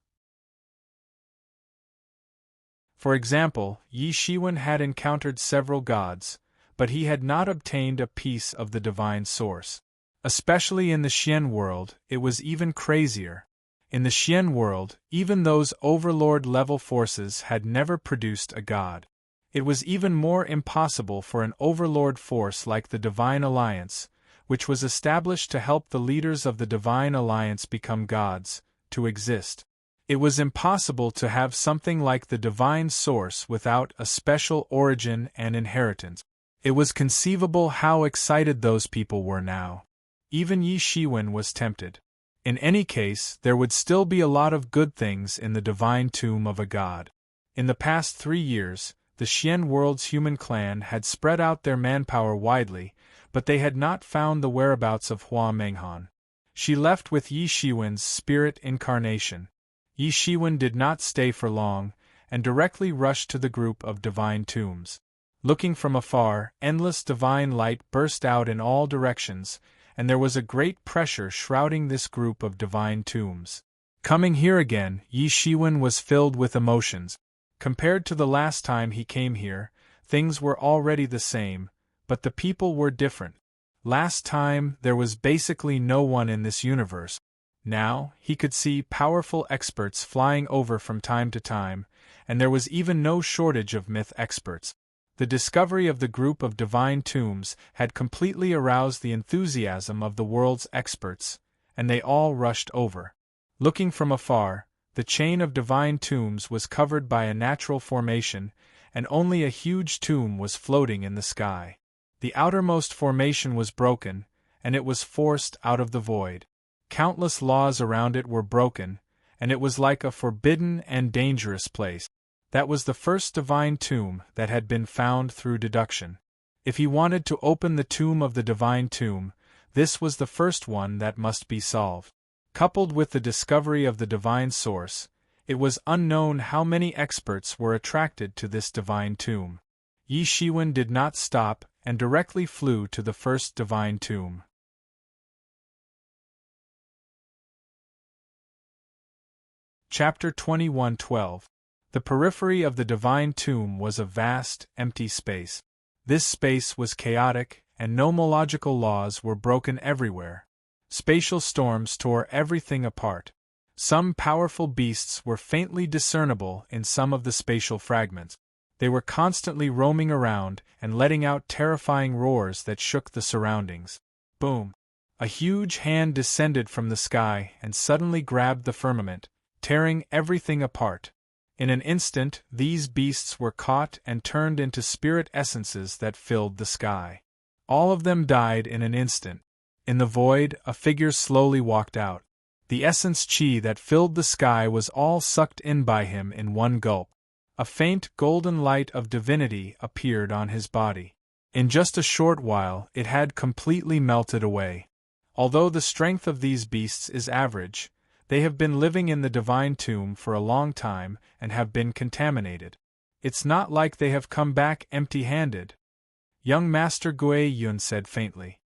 For example, Yi Shiwen had encountered several gods, but he had not obtained a piece of the divine source. Especially in the Xian world, it was even crazier. In the Xian world, even those overlord-level forces had never produced a god. It was even more impossible for an overlord force like the Divine Alliance, which was established to help the leaders of the Divine Alliance become gods, to exist. It was impossible to have something like the divine source without a special origin and inheritance. It was conceivable how excited those people were now. Even Yi Shiwen was tempted. In any case, there would still be a lot of good things in the divine tomb of a god. In the past 3 years, the Xian world's human clan had spread out their manpower widely, but they had not found the whereabouts of Hua Menghan. She left with Yi Shiwen's spirit incarnation. Yi Shiwen did not stay for long, and directly rushed to the group of divine tombs. Looking from afar, endless divine light burst out in all directions, and there was a great pressure shrouding this group of divine tombs. Coming here again, Yi Shiwen was filled with emotions. Compared to the last time he came here, things were already the same, but the people were different. Last time, there was basically no one in this universe. Now, he could see powerful experts flying over from time to time, and there was even no shortage of myth experts. The discovery of the group of divine tombs had completely aroused the enthusiasm of the world's experts, and they all rushed over. Looking from afar, the chain of divine tombs was covered by a natural formation, and only a huge tomb was floating in the sky. The outermost formation was broken, and it was forced out of the void. Countless laws around it were broken, and it was like a forbidden and dangerous place. That was the first divine tomb that had been found through deduction. If he wanted to open the tomb of the divine tomb, this was the first one that must be solved. Coupled with the discovery of the divine source, it was unknown how many experts were attracted to this divine tomb. Yi Shiwen did not stop and directly flew to the first divine tomb. Chapter 21:12. The periphery of the divine tomb was a vast, empty space. This space was chaotic, and nomological laws were broken everywhere. Spatial storms tore everything apart. Some powerful beasts were faintly discernible in some of the spatial fragments. They were constantly roaming around and letting out terrifying roars that shook the surroundings. Boom! A huge hand descended from the sky and suddenly grabbed the firmament, tearing everything apart. In an instant, these beasts were caught and turned into spirit essences that filled the sky. All of them died in an instant. In the void, a figure slowly walked out. The essence chi that filled the sky was all sucked in by him in one gulp. A faint golden light of divinity appeared on his body. In just a short while, it had completely melted away. Although the strength of these beasts is average, they have been living in the divine tomb for a long time and have been contaminated. It's not like they have come back empty-handed. Young Master Gui Yun said faintly.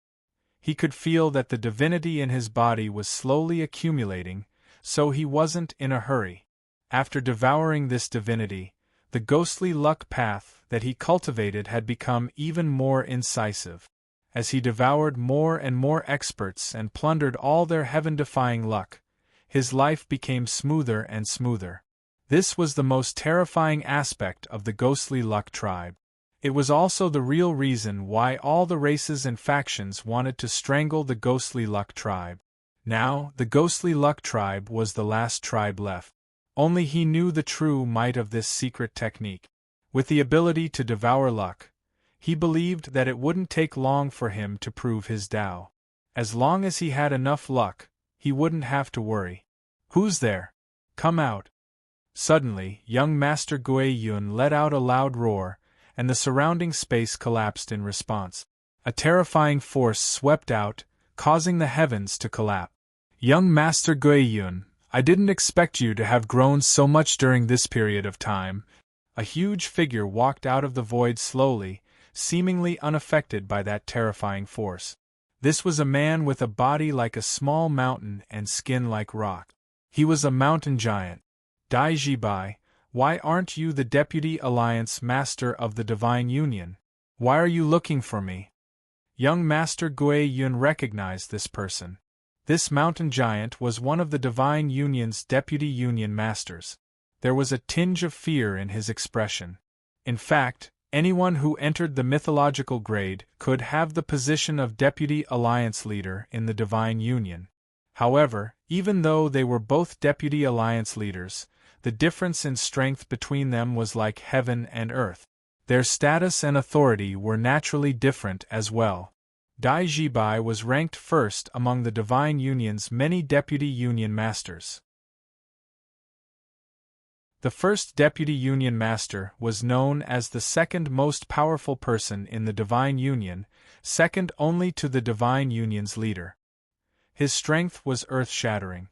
He could feel that the divinity in his body was slowly accumulating, so he wasn't in a hurry. After devouring this divinity, the ghostly luck path that he cultivated had become even more incisive. As he devoured more and more experts and plundered all their heaven-defying luck, his life became smoother and smoother. This was the most terrifying aspect of the ghostly luck tribe. It was also the real reason why all the races and factions wanted to strangle the ghostly luck tribe. Now, the ghostly luck tribe was the last tribe left. Only he knew the true might of this secret technique. With the ability to devour luck, he believed that it wouldn't take long for him to prove his Tao. As long as he had enough luck, he wouldn't have to worry. Who's there? Come out. Suddenly, young Master Gui Yun let out a loud roar, and the surrounding space collapsed in response. A terrifying force swept out, causing the heavens to collapse. Young Master Gui Yun, I didn't expect you to have grown so much during this period of time. A huge figure walked out of the void slowly, seemingly unaffected by that terrifying force. This was a man with a body like a small mountain and skin like rock. He was a mountain giant. Dai Jibai, why aren't you the Deputy Alliance Master of the Divine Union? Why are you looking for me? Young Master Gui Yun recognized this person. This mountain giant was one of the Divine Union's Deputy Union Masters. There was a tinge of fear in his expression. In fact, anyone who entered the mythological grade could have the position of Deputy Alliance Leader in the Divine Union. However, even though they were both Deputy Alliance Leaders, the difference in strength between them was like heaven and earth. Their status and authority were naturally different as well. Dai Jibai was ranked first among the Divine Union's many Deputy Union Masters. The first Deputy Union Master was known as the second most powerful person in the Divine Union, second only to the Divine Union's leader. His strength was earth-shattering.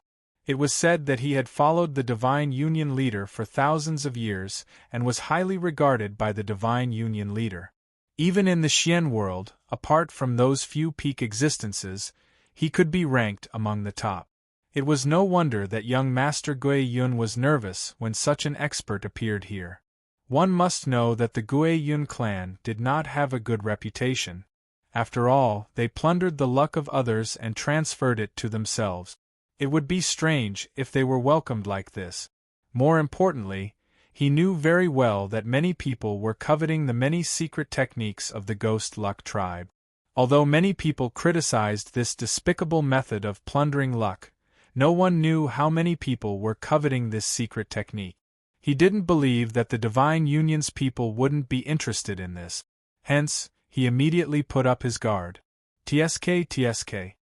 It was said that he had followed the Divine Union leader for thousands of years and was highly regarded by the Divine Union leader. Even in the Xian world, apart from those few peak existences, he could be ranked among the top. It was no wonder that young Master Gui Yun was nervous when such an expert appeared here. One must know that the Gui Yun clan did not have a good reputation. After all, they plundered the luck of others and transferred it to themselves. It would be strange if they were welcomed like this. More importantly, he knew very well that many people were coveting the many secret techniques of the Ghost Luck tribe. Although many people criticized this despicable method of plundering luck, no one knew how many people were coveting this secret technique. He didn't believe that the Divine Union's people wouldn't be interested in this. Hence, he immediately put up his guard. TSK.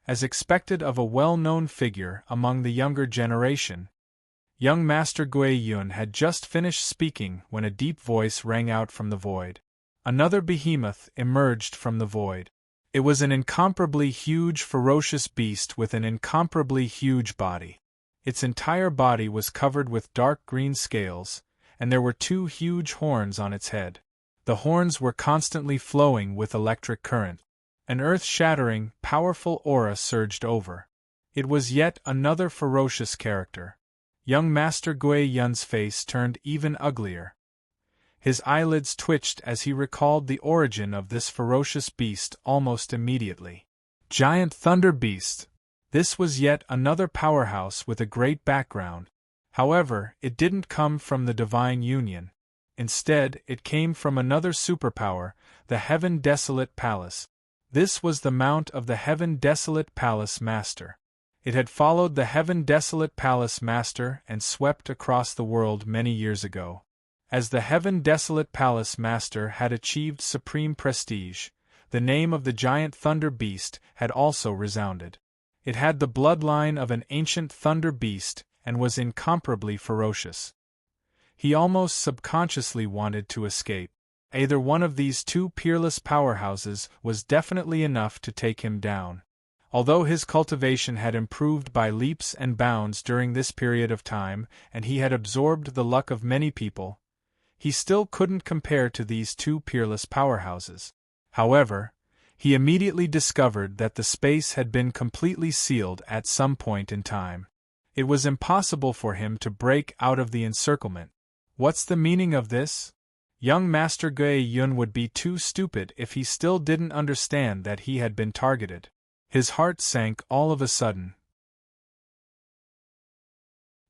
As expected of a well-known figure among the younger generation, young Master Gui Yun had just finished speaking when a deep voice rang out from the void. Another behemoth emerged from the void. It was an incomparably huge, ferocious beast with an incomparably huge body. Its entire body was covered with dark green scales, and there were 2 huge horns on its head. The horns were constantly flowing with electric current. An earth-shattering, powerful aura surged over. It was yet another ferocious character. Young Master Gui Yun's face turned even uglier. His eyelids twitched as he recalled the origin of this ferocious beast almost immediately. Giant Thunder Beast! This was yet another powerhouse with a great background. However, it didn't come from the Divine Union. Instead, it came from another superpower, the Heaven Desolate Palace. This was the mount of the Heaven Desolate Palace Master. It had followed the Heaven Desolate Palace Master and swept across the world many years ago. As the Heaven Desolate Palace Master had achieved supreme prestige, the name of the giant Thunder Beast had also resounded. It had the bloodline of an ancient Thunder Beast and was incomparably ferocious. He almost subconsciously wanted to escape. Either one of these 2 peerless powerhouses was definitely enough to take him down. Although his cultivation had improved by leaps and bounds during this period of time, and he had absorbed the luck of many people, he still couldn't compare to these 2 peerless powerhouses. However, he immediately discovered that the space had been completely sealed at some point in time. It was impossible for him to break out of the encirclement. What's the meaning of this? Young Master Gui Yun would be too stupid if he still didn't understand that he had been targeted. His heart sank all of a sudden.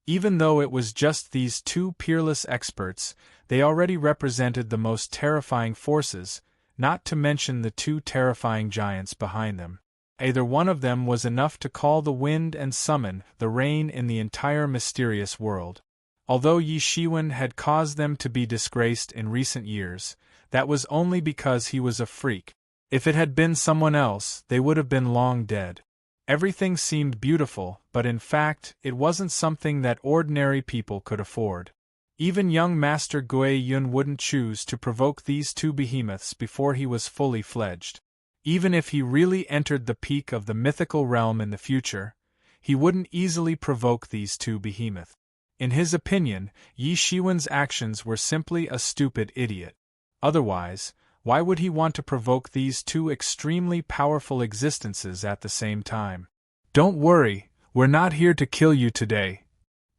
Even though it was just these 2 peerless experts, they already represented the most terrifying forces, not to mention the 2 terrifying giants behind them. Either one of them was enough to call the wind and summon the rain in the entire mysterious world. Although Yi Shiwen had caused them to be disgraced in recent years, that was only because he was a freak. If it had been someone else, they would have been long dead. Everything seemed beautiful, but in fact, it wasn't something that ordinary people could afford. Even young Master Gui Yun wouldn't choose to provoke these 2 behemoths before he was fully fledged. Even if he really entered the peak of the mythical realm in the future, he wouldn't easily provoke these 2 behemoths. In his opinion, Yi Shiwen's actions were simply a stupid idiot. Otherwise, why would he want to provoke these 2 extremely powerful existences at the same time? Don't worry, we're not here to kill you today,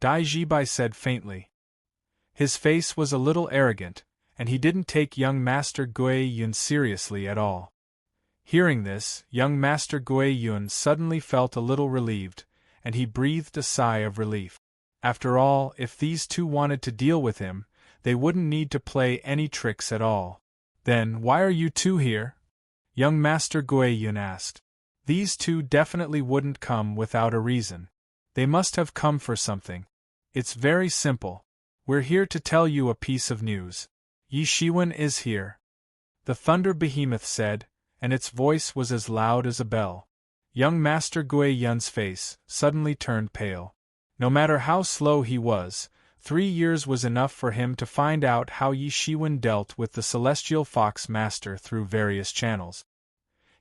Dai Jibai said faintly. His face was a little arrogant, and he didn't take young Master Gui Yun seriously at all. Hearing this, young Master Gui Yun suddenly felt a little relieved, and he breathed a sigh of relief. After all, if these 2 wanted to deal with him, they wouldn't need to play any tricks at all. Then, why are you 2 here? Young Master Gui Yun asked. These 2 definitely wouldn't come without a reason. They must have come for something. It's very simple. We're here to tell you a piece of news. Yi Shiwen is here. The Thunder Behemoth said, and its voice was as loud as a bell. Young Master Gui Yun's face suddenly turned pale. No matter how slow he was, 3 years was enough for him to find out how Yi Shiwen dealt with the Celestial Fox Master through various channels.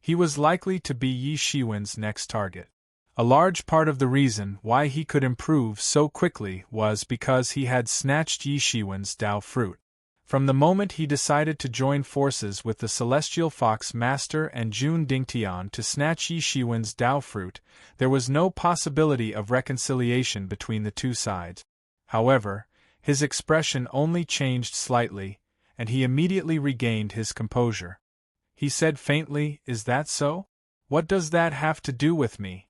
He was likely to be Yi Shiwen's next target. A large part of the reason why he could improve so quickly was because he had snatched Yi Shiwen's Dao fruit. From the moment he decided to join forces with the Celestial Fox Master and Jun Dingtian to snatch Yi Shiwen's Dao fruit, there was no possibility of reconciliation between the 2 sides. However, his expression only changed slightly, and he immediately regained his composure. He said faintly, "Is that so? What does that have to do with me?"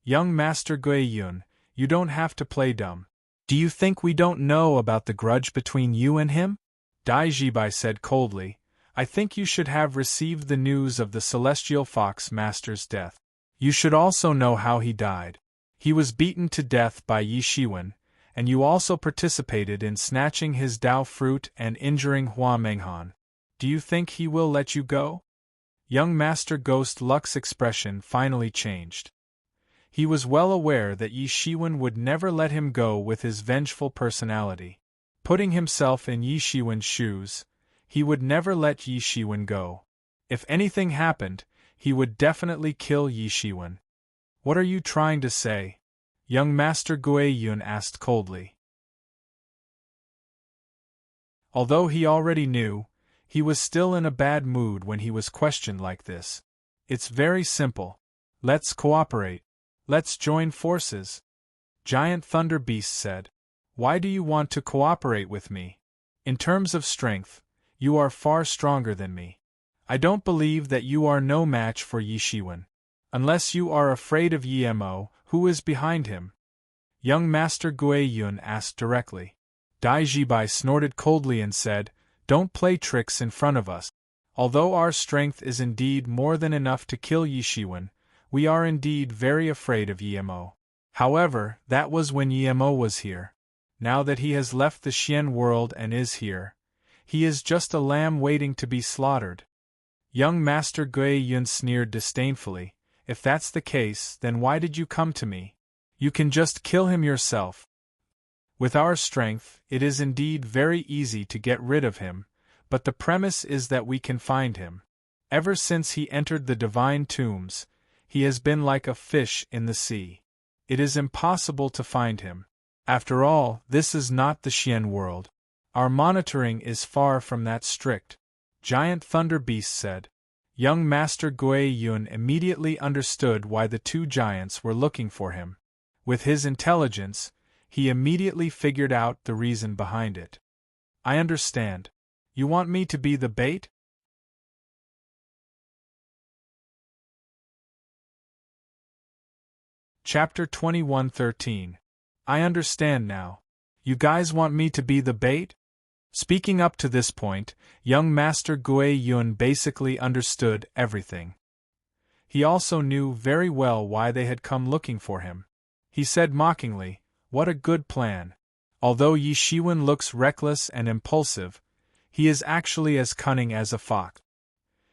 Young Master Gui Yun, you don't have to play dumb. Do you think we don't know about the grudge between you and him? Dai Jibai said coldly, I think you should have received the news of the Celestial Fox Master's death. You should also know how he died. He was beaten to death by Yi Shiwen, and you also participated in snatching his Dao fruit and injuring Hua Menghan. Do you think he will let you go? Young Master Ghost Luck's expression finally changed. He was well aware that Yi Shiwen would never let him go with his vengeful personality. Putting himself in Yi Shiwen's shoes, he would never let Yi Shiwen go. If anything happened, he would definitely kill Yi Shiwen. What are you trying to say? Young Master Gui Yun asked coldly. Although he already knew, he was still in a bad mood when he was questioned like this. It's very simple. Let's cooperate. Let's join forces. Giant Thunder Beast said. Why do you want to cooperate with me? In terms of strength, you are far stronger than me. I don't believe that you are no match for Yi Shiwen. Unless you are afraid of Yi Mo, who is behind him? Young Master Gui Yun asked directly. Dai Jibai snorted coldly and said, Don't play tricks in front of us. Although our strength is indeed more than enough to kill Yi Shiwen, we are indeed very afraid of Yi Mo. However, that was when Yi Mo was here. Now that he has left the Xian world and is here, he is just a lamb waiting to be slaughtered. Young Master Gui Yun sneered disdainfully. If that's the case, then why did you come to me? You can just kill him yourself. With our strength, it is indeed very easy to get rid of him, but the premise is that we can find him. Ever since he entered the divine tombs, he has been like a fish in the sea. It is impossible to find him. After all, this is not the Xian world. Our monitoring is far from that strict. Giant Thunder Beast said. Young Master Gui Yun immediately understood why the two giants were looking for him. With his intelligence, he immediately figured out the reason behind it. I understand. You want me to be the bait? Chapter 21:13. I understand now. You guys want me to be the bait? Speaking up to this point, young Master Gui Yun basically understood everything. He also knew very well why they had come looking for him. He said mockingly, What a good plan. Although Yi Shiwen looks reckless and impulsive, he is actually as cunning as a fox.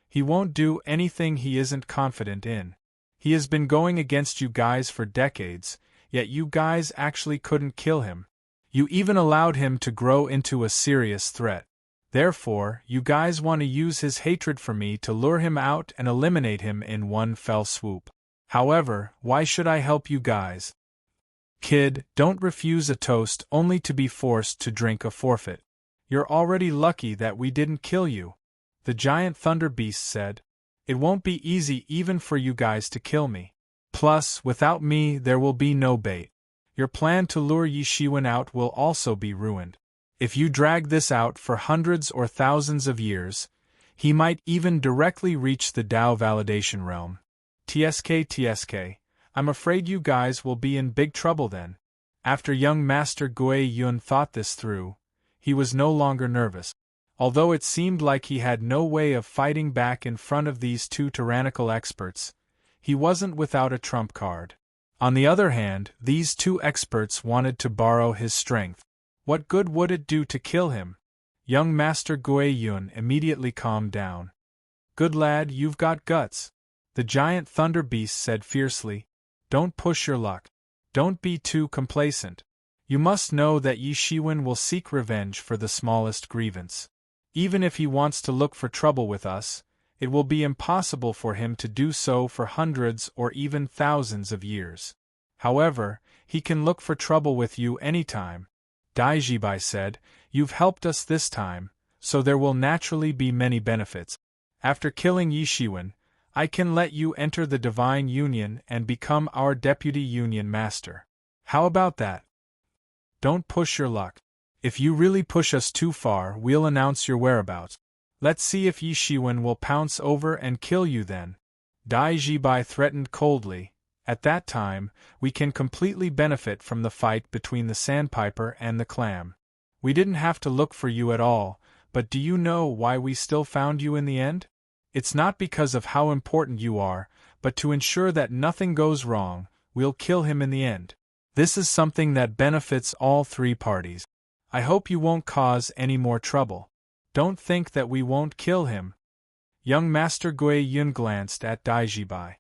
He won't do anything he isn't confident in. He has been going against you guys for decades, yet you guys actually couldn't kill him. You even allowed him to grow into a serious threat. Therefore, you guys want to use his hatred for me to lure him out and eliminate him in one fell swoop. However, why should I help you guys? Kid, don't refuse a toast only to be forced to drink a forfeit. You're already lucky that we didn't kill you. The Giant Thunder Beast said. It won't be easy even for you guys to kill me. Plus, without me there will be no bait. Your plan to lure Yi Shiwen out will also be ruined. If you drag this out for hundreds or thousands of years, he might even directly reach the Dao validation realm. TSK, I'm afraid you guys will be in big trouble then. After young Master Gui Yun thought this through, he was no longer nervous. Although it seemed like he had no way of fighting back in front of these two tyrannical experts, he wasn't without a trump card. On the other hand, these two experts wanted to borrow his strength. What good would it do to kill him? Young Master Gui Yun immediately calmed down. Good lad, you've got guts. The Giant Thunder Beast said fiercely. Don't push your luck. Don't be too complacent. You must know that Yi Shiwen will seek revenge for the smallest grievance. Even if he wants to look for trouble with us, it will be impossible for him to do so for hundreds or even thousands of years. However, he can look for trouble with you anytime. Dai Jibai said, You've helped us this time, so there will naturally be many benefits. After killing Yi Shiwen, I can let you enter the Divine Union and become our Deputy Union Master. How about that? Don't push your luck. If you really push us too far, we'll announce your whereabouts. Let's see if Yi Shiwen will pounce over and kill you then. Dai Jibai threatened coldly. At that time, we can completely benefit from the fight between the Sandpiper and the Clam. We didn't have to look for you at all, but do you know why we still found you in the end? It's not because of how important you are, but to ensure that nothing goes wrong, we'll kill him in the end. This is something that benefits all three parties. I hope you won't cause any more trouble. Don't think that we won't kill him. Young Master Gui Yun glanced at Dai Jibai.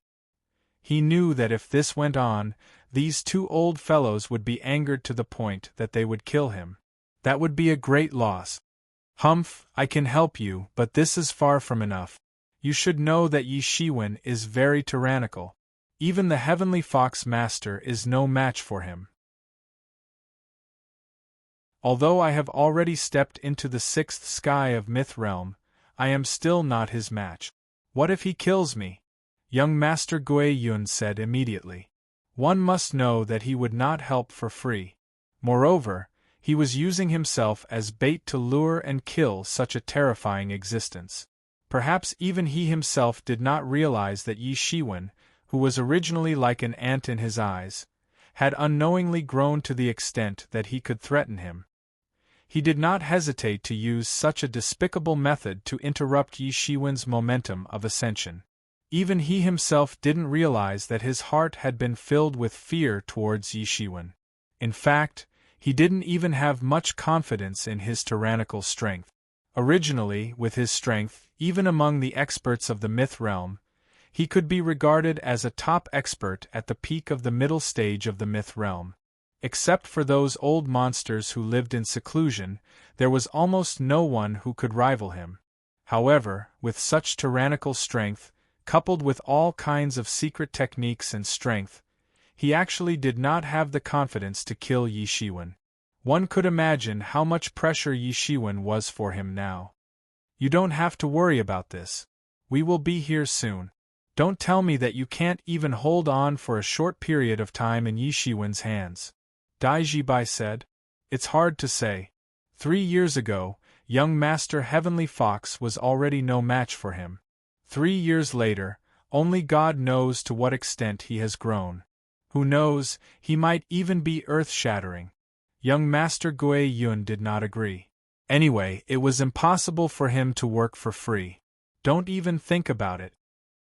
He knew that if this went on, these two old fellows would be angered to the point that they would kill him. That would be a great loss. Humph, I can help you, but this is far from enough. You should know that Yi Shiwen is very tyrannical. Even the heavenly fox master is no match for him. Although I have already stepped into the sixth sky of Myth Realm, I am still not his match. What if he kills me? Young Master Gui Yun said immediately. One must know that he would not help for free. Moreover, he was using himself as bait to lure and kill such a terrifying existence. Perhaps even he himself did not realize that Yi Shiwen, who was originally like an ant in his eyes, had unknowingly grown to the extent that he could threaten him. He did not hesitate to use such a despicable method to interrupt Yi Shiwen's momentum of ascension. Even he himself didn't realize that his heart had been filled with fear towards Yi Shiwen. In fact, he didn't even have much confidence in his tyrannical strength. Originally, with his strength, even among the experts of the myth realm, he could be regarded as a top expert at the peak of the middle stage of the myth realm. Except for those old monsters who lived in seclusion, there was almost no one who could rival him. However, with such tyrannical strength, coupled with all kinds of secret techniques and strength, he actually did not have the confidence to kill Yi Shiwen. One could imagine how much pressure Yi Shiwen was for him now. You don't have to worry about this. We will be here soon. Don't tell me that you can't even hold on for a short period of time in Yi Shiwen's hands. Dai Jibai said. It's hard to say. 3 years ago, young Master Heavenly Fox was already no match for him. 3 years later, only God knows to what extent he has grown. Who knows, he might even be earth-shattering. Young Master Gui Yun did not agree. Anyway, it was impossible for him to work for free. Don't even think about it.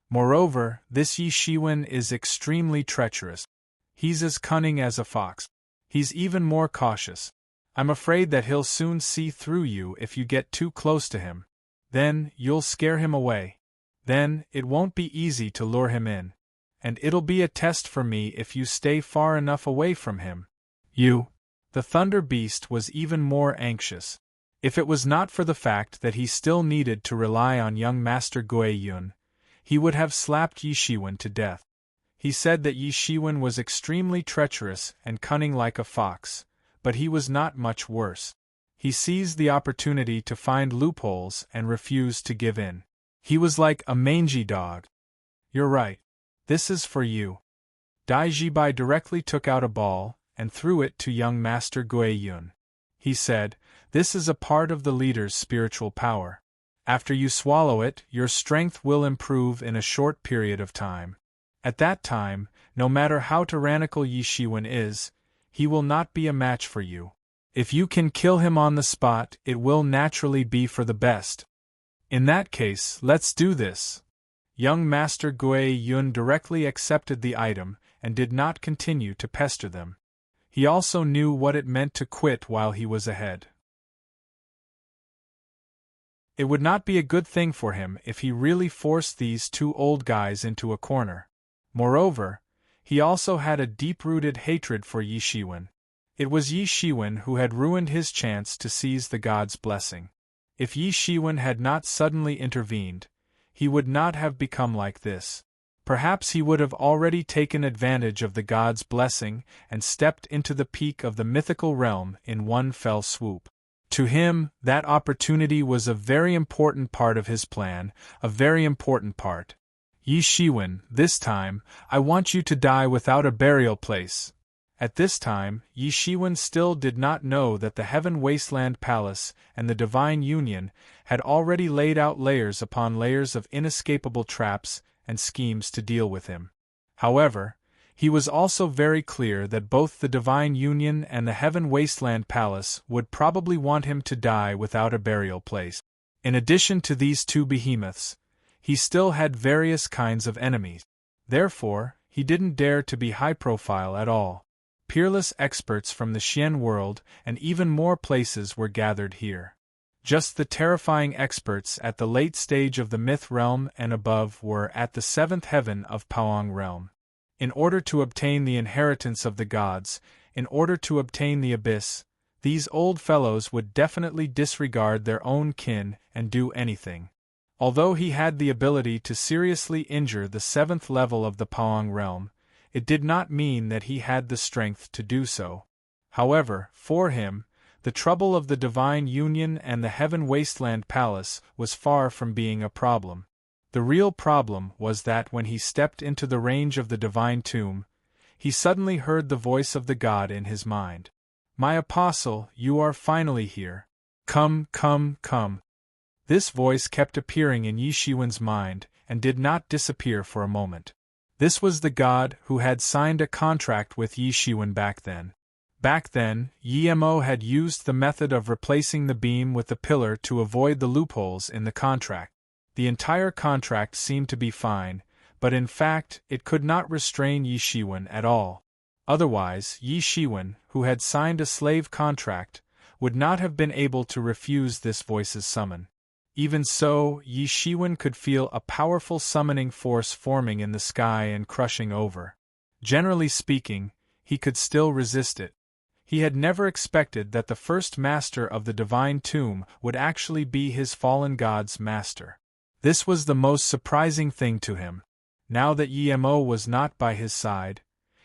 Moreover, this Yi Shiwen is extremely treacherous. He's as cunning as a fox. He's even more cautious. I'm afraid that he'll soon see through you if you get too close to him. Then, you'll scare him away. Then, it won't be easy to lure him in. And it'll be a test for me if you stay far enough away from him. The Thunder Beast was even more anxious. If it was not for the fact that he still needed to rely on young Master Gui Yun, he would have slapped Yi Shiwen to death. He said that Yi Shiwen was extremely treacherous and cunning like a fox, but he was not much worse. He seized the opportunity to find loopholes and refused to give in. He was like a mangy dog. You're right. This is for you. Dai Jibai directly took out a ball and threw it to young Master Gui Yun. He said, "This is a part of the leader's spiritual power. After you swallow it, your strength will improve in a short period of time. At that time, no matter how tyrannical Yi Shiwen is, he will not be a match for you. If you can kill him on the spot, it will naturally be for the best. In that case, let's do this." Young Master Gui Yun directly accepted the item and did not continue to pester them. He also knew what it meant to quit while he was ahead. It would not be a good thing for him if he really forced these two old guys into a corner. Moreover, he also had a deep-rooted hatred for Yi Shiwen. It was Yi Shiwen who had ruined his chance to seize the god's blessing. If Yi Shiwen had not suddenly intervened, he would not have become like this. Perhaps he would have already taken advantage of the god's blessing and stepped into the peak of the mythical realm in one fell swoop. To him, that opportunity was a very important part of his plan, a very important part. Yi Shiwen, this time, I want you to die without a burial place. At this time, Yi Shiwen still did not know that the Heaven Wasteland Palace and the Divine Union had already laid out layers upon layers of inescapable traps and schemes to deal with him. However, he was also very clear that both the Divine Union and the Heaven Wasteland Palace would probably want him to die without a burial place. In addition to these two behemoths, he still had various kinds of enemies. Therefore, he didn't dare to be high-profile at all. Peerless experts from the Xian world and even more places were gathered here. Just the terrifying experts at the late stage of the myth realm and above were at the seventh heaven of Paong realm. In order to obtain the inheritance of the gods, in order to obtain the abyss, these old fellows would definitely disregard their own kin and do anything. Although he had the ability to seriously injure the 7th level of the Paong realm, it did not mean that he had the strength to do so. However, for him, the trouble of the Divine Union and the Heaven Wasteland Palace was far from being a problem. The real problem was that when he stepped into the range of the Divine Tomb, he suddenly heard the voice of the god in his mind. "My apostle, you are finally here. Come, come, come." This voice kept appearing in Yi Shiwen's mind, and did not disappear for a moment. This was the god who had signed a contract with Yi Shiwen back then. Back then, Yi Mo had used the method of replacing the beam with the pillar to avoid the loopholes in the contract. The entire contract seemed to be fine, but in fact it could not restrain Yi Shiwen at all. Otherwise, Yi Shiwen, who had signed a slave contract, would not have been able to refuse this voice's summon. Even so, Yi Shiwen could feel a powerful summoning force forming in the sky and crushing over. Generally speaking, he could still resist it. He had never expected that the first master of the Divine Tomb would actually be his fallen god's master. This was the most surprising thing to him. Now that Yi Mo was not by his side,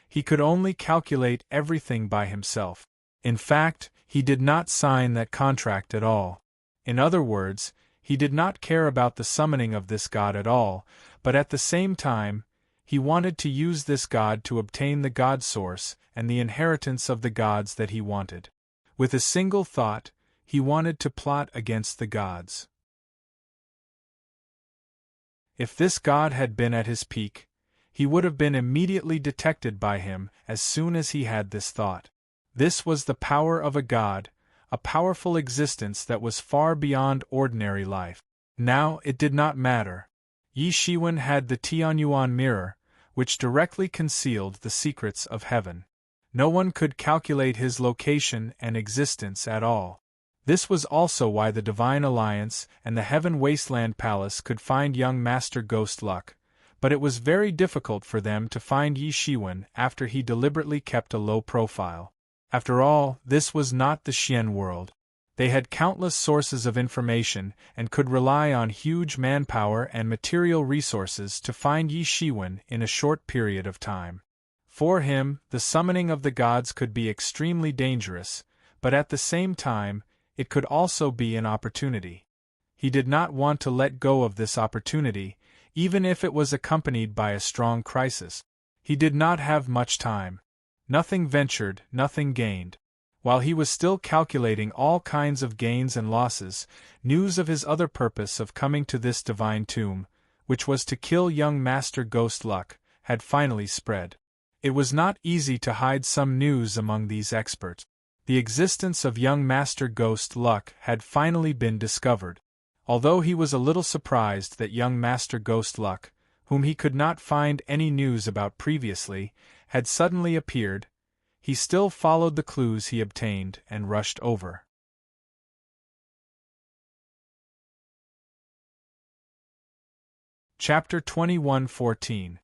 he could only calculate everything by himself. In fact, he did not sign that contract at all. In other words, he did not care about the summoning of this god at all, but at the same time, he wanted to use this god to obtain the god source and the inheritance of the gods that he wanted. With a single thought, he wanted to plot against the gods. If this god had been at his peak, he would have been immediately detected by him as soon as he had this thought. This was the power of a god, a powerful existence that was far beyond ordinary life. Now it did not matter. Yi Shiwen had the Tianyuan mirror, which directly concealed the secrets of heaven. No one could calculate his location and existence at all. This was also why the Divine Alliance and the Heaven Wasteland Palace could find young Master Ghost Luck, but it was very difficult for them to find Yi Shiwen after he deliberately kept a low profile. After all, this was not the Xian world. They had countless sources of information and could rely on huge manpower and material resources to find Yi Shiwen in a short period of time. For him, the summoning of the gods could be extremely dangerous, but at the same time, it could also be an opportunity. He did not want to let go of this opportunity, even if it was accompanied by a strong crisis. He did not have much time. Nothing ventured, nothing gained. While he was still calculating all kinds of gains and losses, news of his other purpose of coming to this divine tomb, which was to kill young Master Ghost Luck, had finally spread. It was not easy to hide some news among these experts. The existence of young Master Ghost Luck had finally been discovered. Although he was a little surprised that young Master Ghost Luck, whom he could not find any news about previously, had suddenly appeared, he still followed the clues he obtained and rushed over. Chapter 21:14.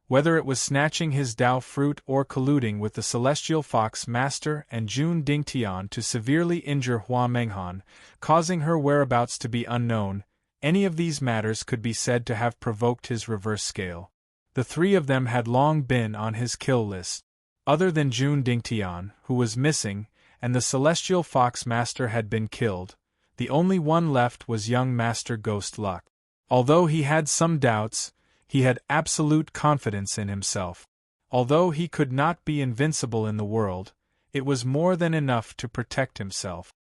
Whether it was snatching his Dao fruit or colluding with the Celestial Fox Master and Jun Dingtian to severely injure Hua Menghan, causing her whereabouts to be unknown, any of these matters could be said to have provoked his reverse scale. The three of them had long been on his kill list. Other than Jun Dingtian, who was missing, and the Celestial Fox Master had been killed, the only one left was young Master Ghost Luck. Although he had some doubts, he had absolute confidence in himself. Although he could not be invincible in the world, it was more than enough to protect himself.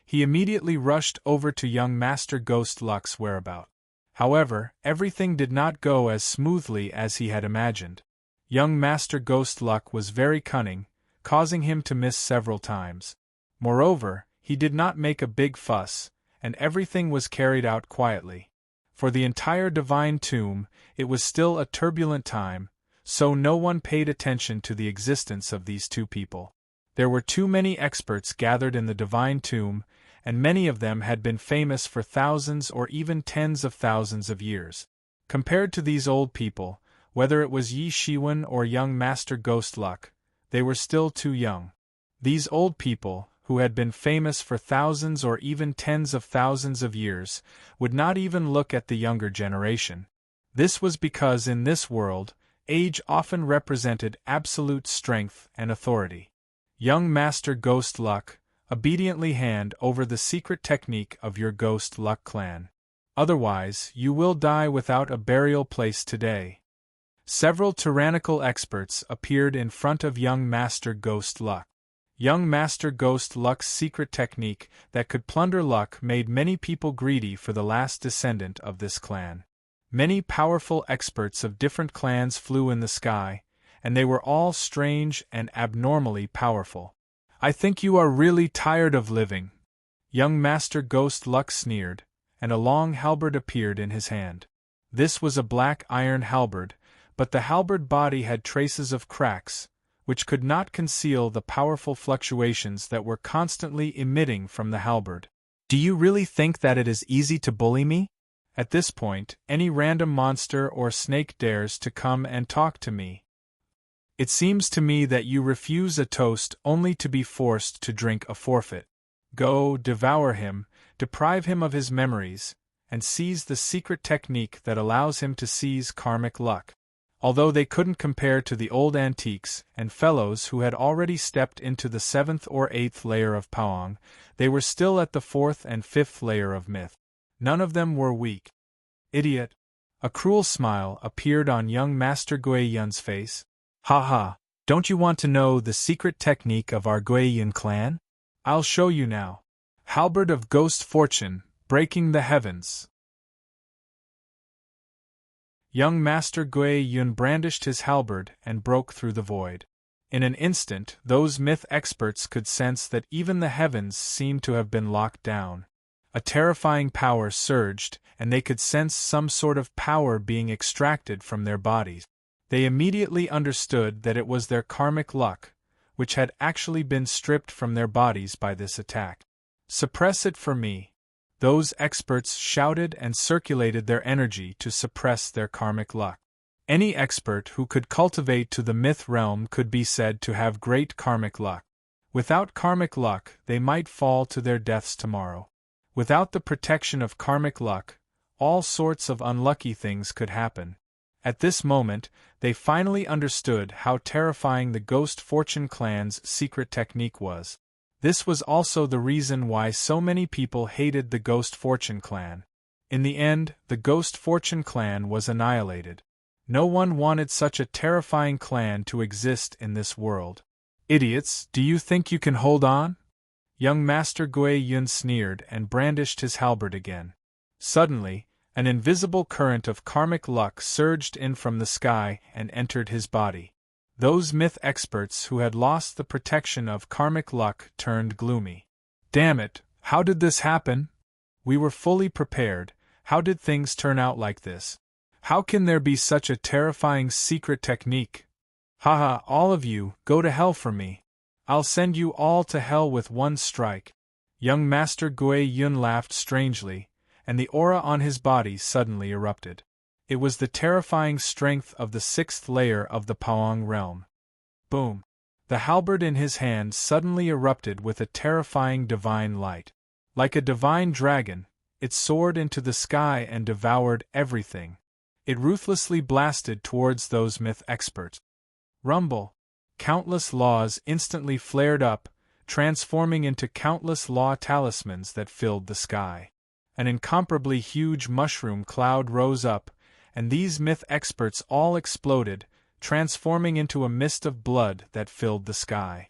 He immediately rushed over to young Master Ghost Luck's whereabouts. However, everything did not go as smoothly as he had imagined. Young Master Ghost Luck was very cunning, causing him to miss several times. Moreover, he did not make a big fuss, and everything was carried out quietly. For the entire Divine Tomb, it was still a turbulent time, so no one paid attention to the existence of these two people. There were too many experts gathered in the Divine Tomb, and many of them had been famous for thousands or even tens of thousands of years. Compared to these old people, whether it was Yi Shiwen or young Master Ghost Luck, they were still too young. These old people, who had been famous for thousands or even tens of thousands of years, would not even look at the younger generation. This was because in this world, age often represented absolute strength and authority. Young Master Ghost Luck, obediently hand over the secret technique of your Ghost Luck clan. Otherwise, you will die without a burial place today. Several tyrannical experts appeared in front of young Master Ghost Luck. Young Master Ghost Luck's secret technique that could plunder luck made many people greedy for the last descendant of this clan. Many powerful experts of different clans flew in the sky, and they were all strange and abnormally powerful. I think you are really tired of living. Young Master Ghost Luck sneered, and a long halberd appeared in his hand. This was a black iron halberd, but the halberd body had traces of cracks, which could not conceal the powerful fluctuations that were constantly emitting from the halberd. Do you really think that it is easy to bully me? At this point, any random monster or snake dares to come and talk to me. It seems to me that you refuse a toast only to be forced to drink a forfeit. Go, devour him, deprive him of his memories, and seize the secret technique that allows him to seize karmic luck. Although they couldn't compare to the old antiques and fellows who had already stepped into the 7th or 8th layer of Pawang, they were still at the 4th and 5th layer of myth. None of them were weak. Idiot! A cruel smile appeared on young Master Guiyun's face. Ha ha! Don't you want to know the secret technique of our Guiyun clan? I'll show you now. Halberd of Ghost Fortune, breaking the heavens. Young Master Guiyun brandished his halberd and broke through the void. In an instant, those myth experts could sense that even the heavens seemed to have been locked down. A terrifying power surged, and they could sense some sort of power being extracted from their bodies. They immediately understood that it was their karmic luck, which had actually been stripped from their bodies by this attack. Suppress it for me. Those experts shouted and circulated their energy to suppress their karmic luck. Any expert who could cultivate to the myth realm could be said to have great karmic luck. Without karmic luck, they might fall to their deaths tomorrow. Without the protection of karmic luck, all sorts of unlucky things could happen. At this moment, they finally understood how terrifying the Ghost Fortune clan's secret technique was. This was also the reason why so many people hated the Ghost Fortune clan. In the end, the Ghost Fortune clan was annihilated. No one wanted such a terrifying clan to exist in this world. Idiots, do you think you can hold on? Young Master Guiyun sneered and brandished his halberd again. Suddenly, an invisible current of karmic luck surged in from the sky and entered his body. Those myth experts who had lost the protection of karmic luck turned gloomy. Damn it, how did this happen? We were fully prepared. How did things turn out like this? How can there be such a terrifying secret technique? Haha, all of you, go to hell for me. I'll send you all to hell with one strike. Young Master Guiyun laughed strangely, and the aura on his body suddenly erupted. It was the terrifying strength of the 6th layer of the Pawang realm. Boom! The halberd in his hand suddenly erupted with a terrifying divine light. Like a divine dragon, it soared into the sky and devoured everything. It ruthlessly blasted towards those myth experts. Rumble! Countless laws instantly flared up, transforming into countless law talismans that filled the sky. An incomparably huge mushroom cloud rose up, and these myth experts all exploded, transforming into a mist of blood that filled the sky.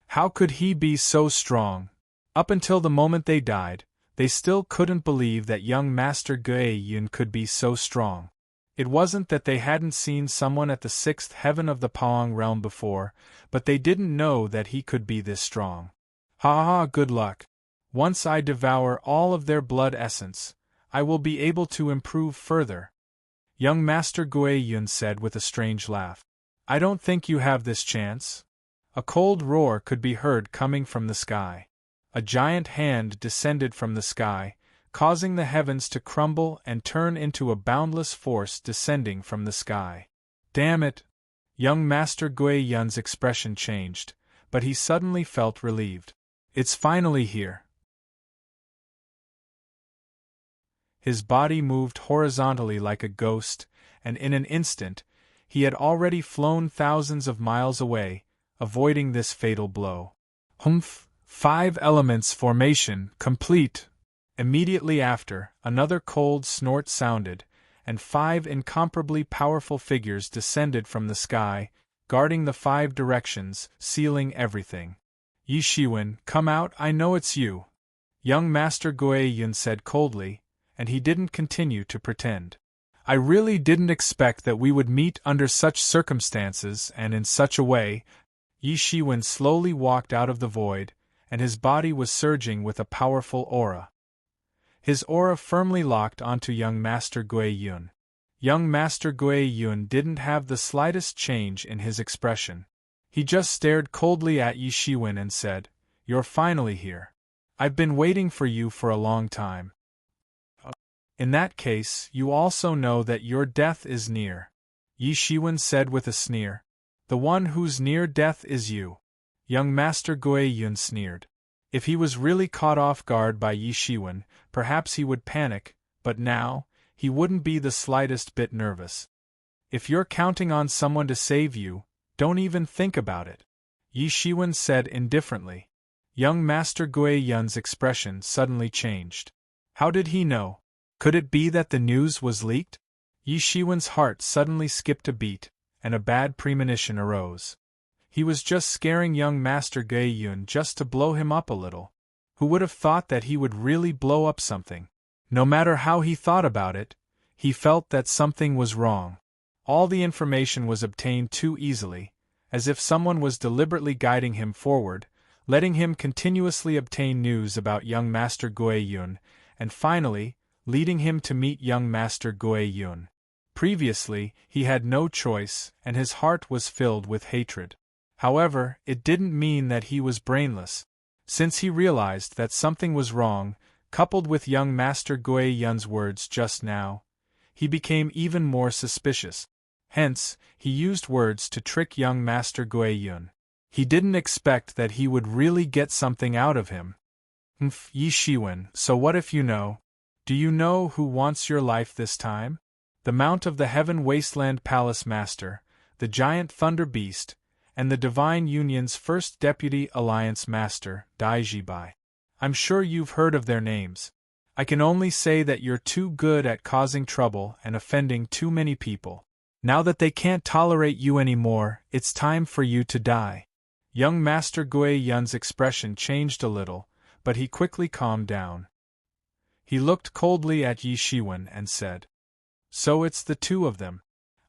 How could he be so strong? Up until the moment they died, they still couldn't believe that young Master Guiyun could be so strong. It wasn't that they hadn't seen someone at the 6th heaven of the Pawang realm before, but they didn't know that he could be this strong. Ha ha, good luck. Once I devour all of their blood essence, I will be able to improve further. Young Master Guiyun said with a strange laugh. I don't think you have this chance. A cold roar could be heard coming from the sky. A giant hand descended from the sky, causing the heavens to crumble and turn into a boundless force descending from the sky. Damn it! Young Master Guiyun's expression changed, but he suddenly felt relieved. It's finally here. His body moved horizontally like a ghost, and in an instant, he had already flown thousands of miles away, avoiding this fatal blow. Humph! 5 elements formation complete! Immediately after, another cold snort sounded, and 5 incomparably powerful figures descended from the sky, guarding the 5 directions, sealing everything. Yi Shiwen, come out, I know it's you. Young Master Guo Yun said coldly, and he didn't continue to pretend. I really didn't expect that we would meet under such circumstances and in such a way. Yi Shiwen slowly walked out of the void, and his body was surging with a powerful aura. His aura firmly locked onto young Master Guo Yun. Young Master Guo Yun didn't have the slightest change in his expression. He just stared coldly at Yi Shiwen and said, "You're finally here. I've been waiting for you for a long time. In that case, you also know that your death is near," Yi Shiwen said with a sneer. "The one whose near death is you." Young Master Guo Yun sneered. If he was really caught off guard by Yi Shiwen, perhaps he would panic, but now, he wouldn't be the slightest bit nervous. "If you're counting on someone to save you, don't even think about it," Yi Shiwen said indifferently. Young Master Guo Yun's expression suddenly changed. How did he know? Could it be that the news was leaked? Yi Shiwen's heart suddenly skipped a beat, and a bad premonition arose. He was just scaring young Master Guo Yun just to blow him up a little. Who would have thought that he would really blow up something? No matter how he thought about it, he felt that something was wrong. All the information was obtained too easily, as if someone was deliberately guiding him forward, letting him continuously obtain news about young Master Guo Yun, and finally, leading him to meet young Master Guo Yun. Previously, he had no choice, and his heart was filled with hatred. However, it didn't mean that he was brainless. Since he realized that something was wrong, coupled with young Master Guo Yun's words just now, he became even more suspicious. Hence, he used words to trick young Master Guo Yun. He didn't expect that he would really get something out of him. Yi Shiwen, so what if you know? Do you know who wants your life this time? The Mount of the Heaven Wasteland Palace Master, the Giant Thunder Beast, and the Divine Union's First Deputy Alliance Master, Daiji Bai. I'm sure you've heard of their names. I can only say that you're too good at causing trouble and offending too many people. Now that they can't tolerate you anymore, it's time for you to die. Young Master Guo Yun's expression changed a little, but he quickly calmed down. He looked coldly at Yi Shiwen and said, "So it's the two of them.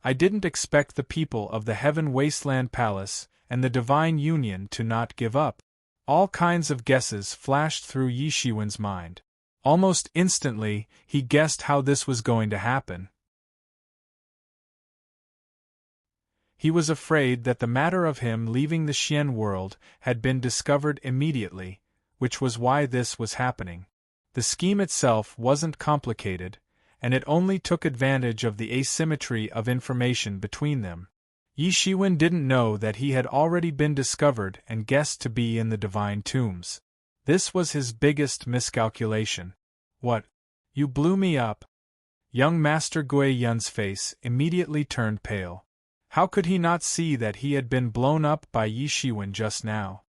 I didn't expect the people of the Heaven Wasteland Palace and the Divine Union to not give up." All kinds of guesses flashed through Yi Shiwen's mind. Almost instantly, he guessed how this was going to happen. He was afraid that the matter of him leaving the Xian world had been discovered immediately, which was why this was happening. The scheme itself wasn't complicated, and it only took advantage of the asymmetry of information between them. Yi Shiwen didn't know that he had already been discovered and guessed to be in the divine tombs. This was his biggest miscalculation. "What? You blew me up?" Young Master Guo Yun's face immediately turned pale. How could he not see that he had been blown up by Yi Shiwen just now?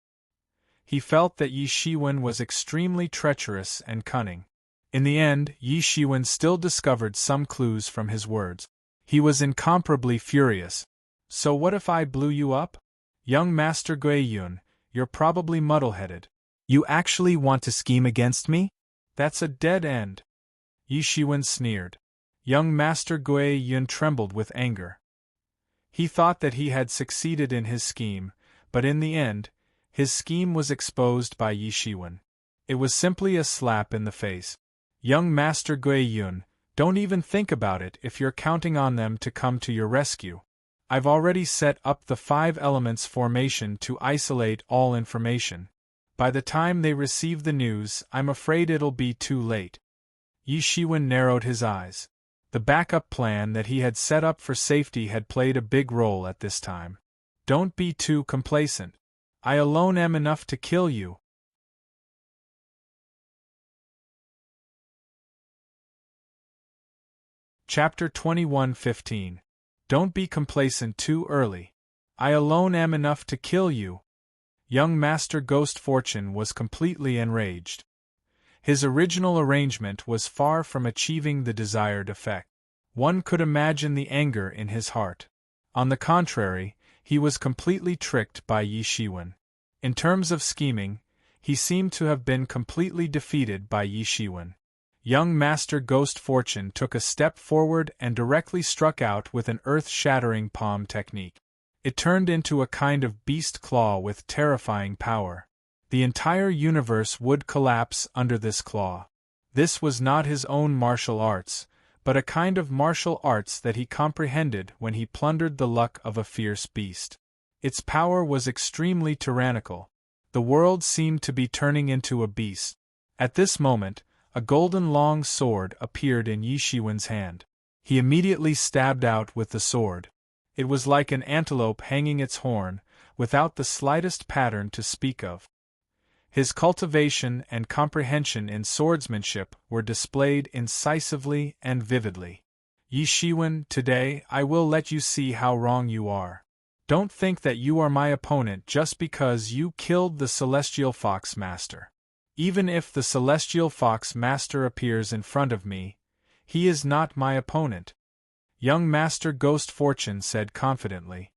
He felt that Yi Shiwen was extremely treacherous and cunning. In the end, Yi Shiwen still discovered some clues from his words. He was incomparably furious. "So what if I blew you up? Young Master Guo Yun, you're probably muddle-headed. You actually want to scheme against me? That's a dead end." Yi Shiwen sneered. Young Master Guo Yun trembled with anger. He thought that he had succeeded in his scheme, but in the end, his scheme was exposed by Yi Shiwen. It was simply a slap in the face. "Young Master Guo Yun, don't even think about it if you're counting on them to come to your rescue. I've already set up the 5 elements formation to isolate all information. By the time they receive the news, I'm afraid it'll be too late." Yi Shiwen narrowed his eyes. The backup plan that he had set up for safety had played a big role at this time. "Don't be too complacent. I alone am enough to kill you." Chapter 21:15. Don't be complacent too early. I alone am enough to kill you. Young Master Ghost Fortune was completely enraged. His original arrangement was far from achieving the desired effect. One could imagine the anger in his heart. On the contrary, he was completely tricked by Yi Shiwen. In terms of scheming, he seemed to have been completely defeated by Yi Shiwen. Young Master Ghost Fortune took a step forward and directly struck out with an earth-shattering palm technique. It turned into a kind of beast claw with terrifying power. The entire universe would collapse under this claw. This was not his own martial arts, but a kind of martial arts that he comprehended when he plundered the luck of a fierce beast. Its power was extremely tyrannical. The world seemed to be turning into a beast. At this moment, a golden long sword appeared in Yi Shiwen's hand. He immediately stabbed out with the sword. It was like an antelope hanging its horn, without the slightest pattern to speak of. His cultivation and comprehension in swordsmanship were displayed incisively and vividly. Yi Shiwen, today I will let you see how wrong you are. Don't think that you are my opponent just because you killed the Celestial Fox Master. Even if the Celestial Fox Master appears in front of me, he is not my opponent. Young Master Ghost Fortune said confidently.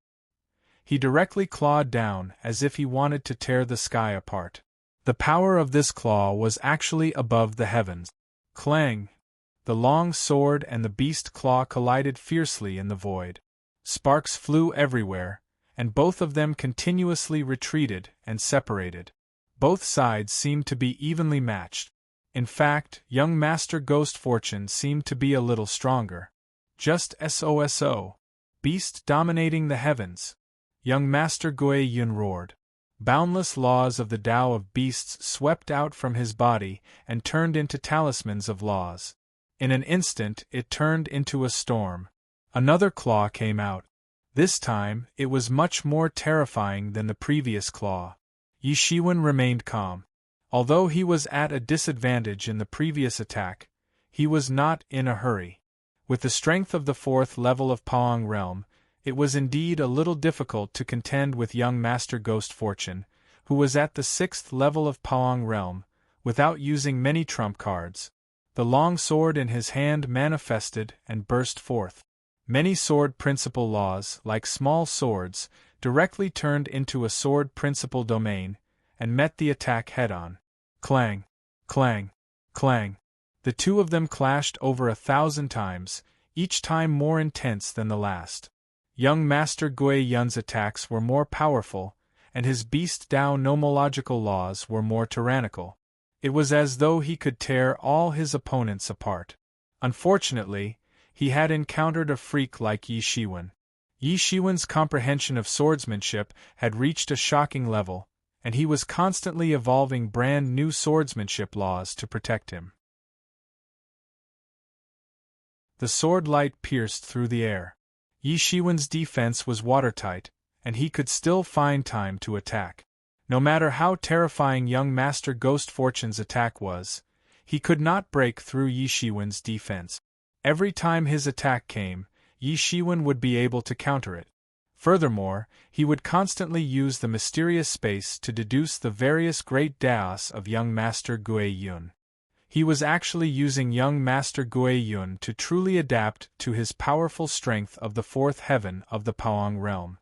He directly clawed down as if he wanted to tear the sky apart. The power of this claw was actually above the heavens. Clang! The long sword and the beast claw collided fiercely in the void. Sparks flew everywhere, and both of them continuously retreated and separated. Both sides seemed to be evenly matched. In fact, young Master Ghost Fortune seemed to be a little stronger. Just SOSO. Beast dominating the heavens. Young Master Gui Yun roared. Boundless laws of the Tao of beasts swept out from his body and turned into talismans of laws. In an instant it turned into a storm. Another claw came out. This time, it was much more terrifying than the previous claw. Yi Shiwen remained calm. Although he was at a disadvantage in the previous attack, he was not in a hurry. With the strength of the 4th level of Paong Realm, it was indeed a little difficult to contend with young Master Ghost Fortune, who was at the 6th level of Paong Realm, without using many trump cards. The long sword in his hand manifested and burst forth. Many sword principle laws, like small swords, directly turned into a sword principle domain, and met the attack head-on. Clang! Clang! Clang! The two of them clashed over 1,000 times, each time more intense than the last. Young Master Gui Yun's attacks were more powerful, and his beast Tao nomological laws were more tyrannical. It was as though he could tear all his opponents apart. Unfortunately, he had encountered a freak like Yi Shiwen. Yi Shiwen's comprehension of swordsmanship had reached a shocking level, and he was constantly evolving brand new swordsmanship laws to protect him. The sword light pierced through the air. Yi Shiwen's defense was watertight, and he could still find time to attack. No matter how terrifying young Master Ghost Fortune's attack was, he could not break through Yi Shiwen's defense. Every time his attack came, Yi Shiwen would be able to counter it. Furthermore, he would constantly use the mysterious space to deduce the various great Daos of young Master Gui Yun. He was actually using young Master Gui Yun to truly adapt to his powerful strength of the 4th heaven of the Paong realm.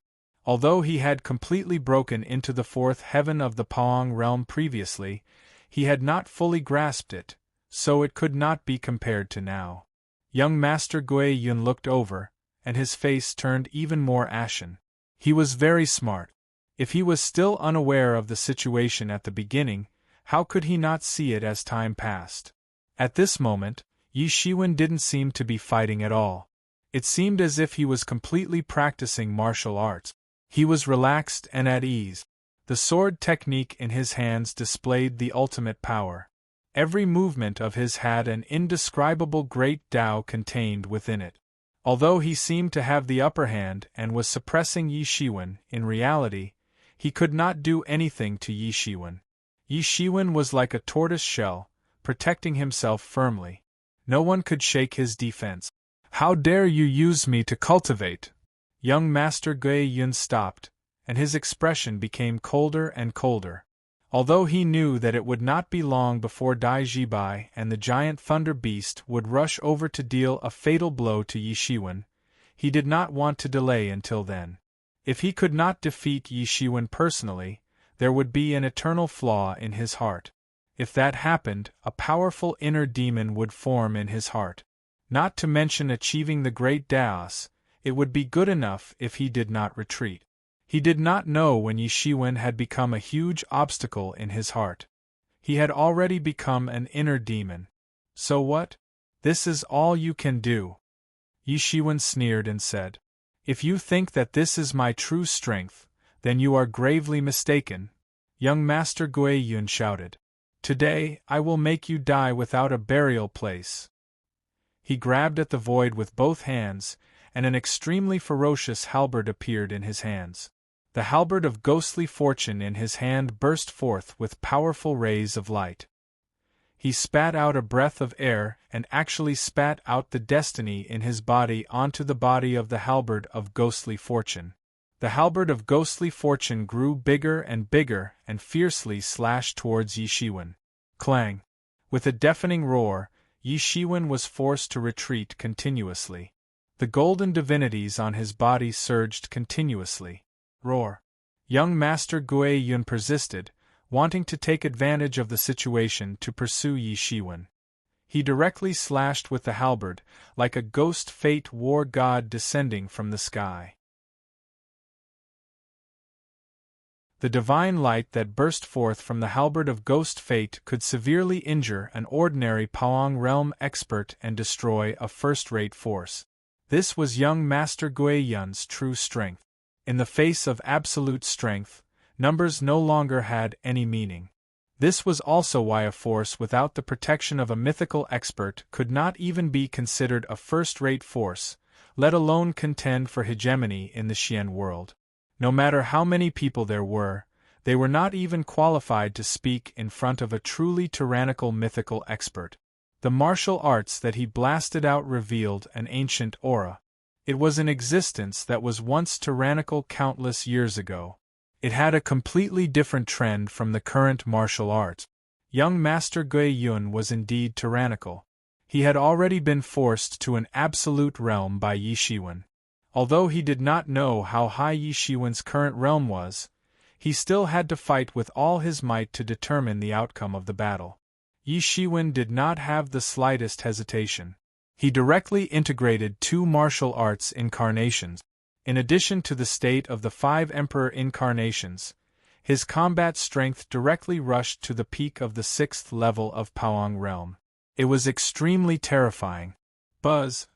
Although he had completely broken into the 4th heaven of the Paong realm previously, he had not fully grasped it, so it could not be compared to now. Young Master Gui Yun looked over, and his face turned even more ashen. He was very smart. If he was still unaware of the situation at the beginning, how could he not see it as time passed? At this moment, Yi Shiwen didn't seem to be fighting at all. It seemed as if he was completely practicing martial arts. He was relaxed and at ease. The sword technique in his hands displayed the ultimate power. Every movement of his had an indescribable great Tao contained within it. Although he seemed to have the upper hand and was suppressing Yi Shiwen, in reality, he could not do anything to Yi Shiwen. Yi Shiwen was like a tortoise shell, protecting himself firmly. No one could shake his defense. How dare you use me to cultivate? Young Master Gui Yun stopped, and his expression became colder and colder. Although he knew that it would not be long before Dai Jibai and the giant thunder beast would rush over to deal a fatal blow to Yi Shiwen, he did not want to delay until then. If he could not defeat Yi Shiwen personally, there would be an eternal flaw in his heart. If that happened, a powerful inner demon would form in his heart. Not to mention achieving the great Daos, it would be good enough if he did not retreat. He did not know when Yi Shiwen had become a huge obstacle in his heart. He had already become an inner demon. So what? This is all you can do? Yi Shiwen sneered and said. If you think that this is my true strength, then you are gravely mistaken. Young Master Gui Yun shouted. Today, I will make you die without a burial place. He grabbed at the void with both hands, and an extremely ferocious halberd appeared in his hands. The halberd of ghostly fortune in his hand burst forth with powerful rays of light. He spat out a breath of air and actually spat out the destiny in his body onto the body of the halberd of ghostly fortune. The halberd of ghostly fortune grew bigger and fiercely slashed towards Yi Shiwen. Clang! With a deafening roar, Yi Shiwen was forced to retreat continuously. The golden divinities on his body surged continuously. Roar! Young Master Gui Yun persisted, wanting to take advantage of the situation to pursue Yi Shiwen. He directly slashed with the halberd, like a ghost fate war god descending from the sky. The divine light that burst forth from the halberd of ghost fate could severely injure an ordinary Paong realm expert and destroy a first-rate force. This was young Master Gui Yun's true strength. In the face of absolute strength, numbers no longer had any meaning. This was also why a force without the protection of a mythical expert could not even be considered a first-rate force, let alone contend for hegemony in the Xian world. No matter how many people there were, they were not even qualified to speak in front of a truly tyrannical mythical expert. The martial arts that he blasted out revealed an ancient aura. It was an existence that was once tyrannical countless years ago. It had a completely different trend from the current martial arts. Young Master Gui Yun was indeed tyrannical. He had already been forced to an absolute realm by Yi Shiwen. Although he did not know how high Yi Shiwen's current realm was, he still had to fight with all his might to determine the outcome of the battle. Yi Shiwen did not have the slightest hesitation. He directly integrated 2 martial arts incarnations. In addition to the state of the 5 Emperor incarnations, his combat strength directly rushed to the peak of the 6th level of Paong realm. It was extremely terrifying. Buzz!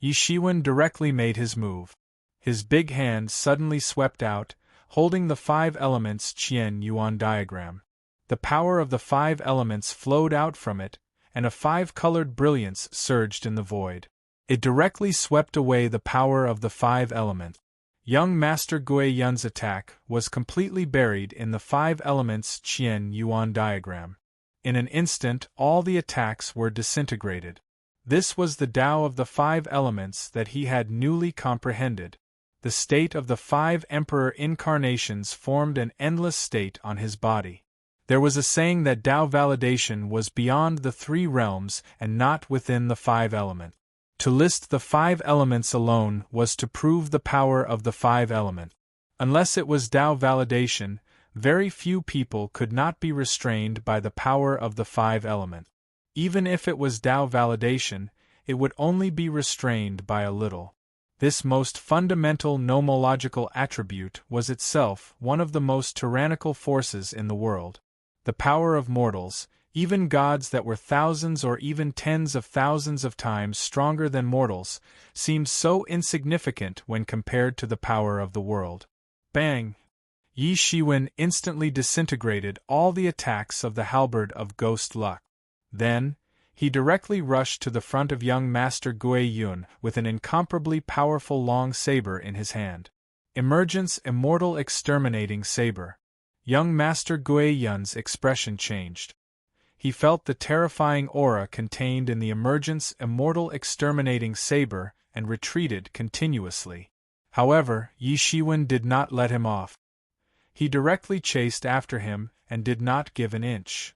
Yi Shiwen directly made his move. His big hand suddenly swept out, holding the 5 elements Qian Yuan diagram. The power of the 5 elements flowed out from it, and a 5-colored brilliance surged in the void. It directly swept away the power of the 5 elements. Young Master Gui Yun's attack was completely buried in the 5 elements Qian Yuan diagram. In an instant, all the attacks were disintegrated. This was the Tao of the 5 elements that he had newly comprehended. The state of the 5 Emperor incarnations formed an endless state on his body. There was a saying that Tao validation was beyond the 3 realms and not within the 5 elements. To list the 5 elements alone was to prove the power of the 5 elements. Unless it was Tao validation, very few people could not be restrained by the power of the 5 elements. Even if it was Tao validation, it would only be restrained by a little. This most fundamental nomological attribute was itself one of the most tyrannical forces in the world. The power of mortals, even gods that were thousands or even tens of thousands of times stronger than mortals, seemed so insignificant when compared to the power of the world. Bang! Yi Shiwen instantly disintegrated all the attacks of the halberd of ghost luck. Then, he directly rushed to the front of young Master Gui Yun with an incomparably powerful long saber in his hand. Emergence Immortal Exterminating Saber. Young Master Gui Yun's expression changed. He felt the terrifying aura contained in the Emergence Immortal Exterminating Saber and retreated continuously. However, Yi Shiwen did not let him off. He directly chased after him and did not give an inch.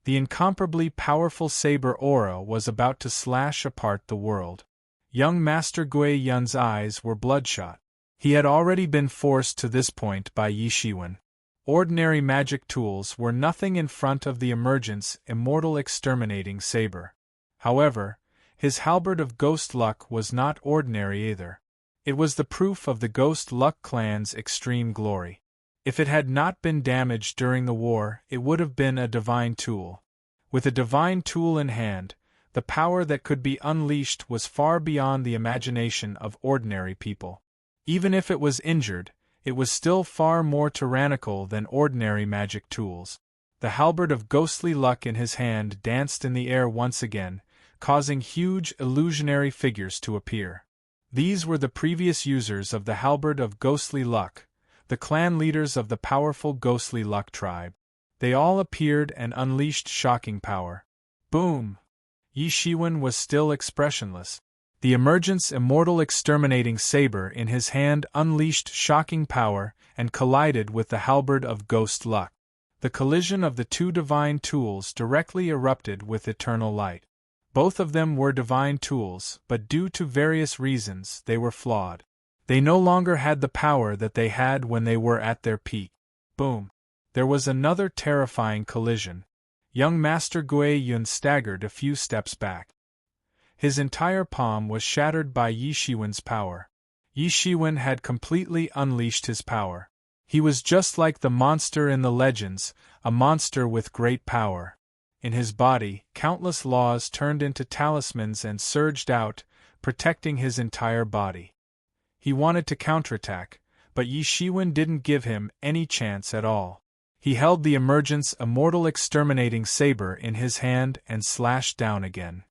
The incomparably powerful saber aura was about to slash apart the world. Young Master Gui Yun's eyes were bloodshot. He had already been forced to this point by Yi Shiwen. Ordinary magic tools were nothing in front of the emergent's immortal exterminating saber. However, his halberd of ghost luck was not ordinary either. It was the proof of the Ghost Luck clan's extreme glory. If it had not been damaged during the war, it would have been a divine tool. With a divine tool in hand, the power that could be unleashed was far beyond the imagination of ordinary people. Even if it was injured, it was still far more tyrannical than ordinary magic tools. The halberd of ghostly luck in his hand danced in the air once again, causing huge illusionary figures to appear. These were the previous users of the halberd of ghostly luck, the clan leaders of the powerful ghostly luck tribe. They all appeared and unleashed shocking power. Boom! Yi Shiwen was still expressionless. The emergent's immortal exterminating saber in his hand unleashed shocking power and collided with the halberd of ghost luck. The collision of the two divine tools directly erupted with eternal light. Both of them were divine tools, but due to various reasons they were flawed. They no longer had the power that they had when they were at their peak. Boom! There was another terrifying collision. Young Master Gui Yun staggered a few steps back. His entire palm was shattered by Yi Shiwen's power. Yi Shiwen had completely unleashed his power. He was just like the monster in the legends, a monster with great power. In his body, countless laws turned into talismans and surged out, protecting his entire body. He wanted to counterattack, but Yi Shiwen didn't give him any chance at all. He held the emergent's immortal exterminating saber in his hand and slashed down again.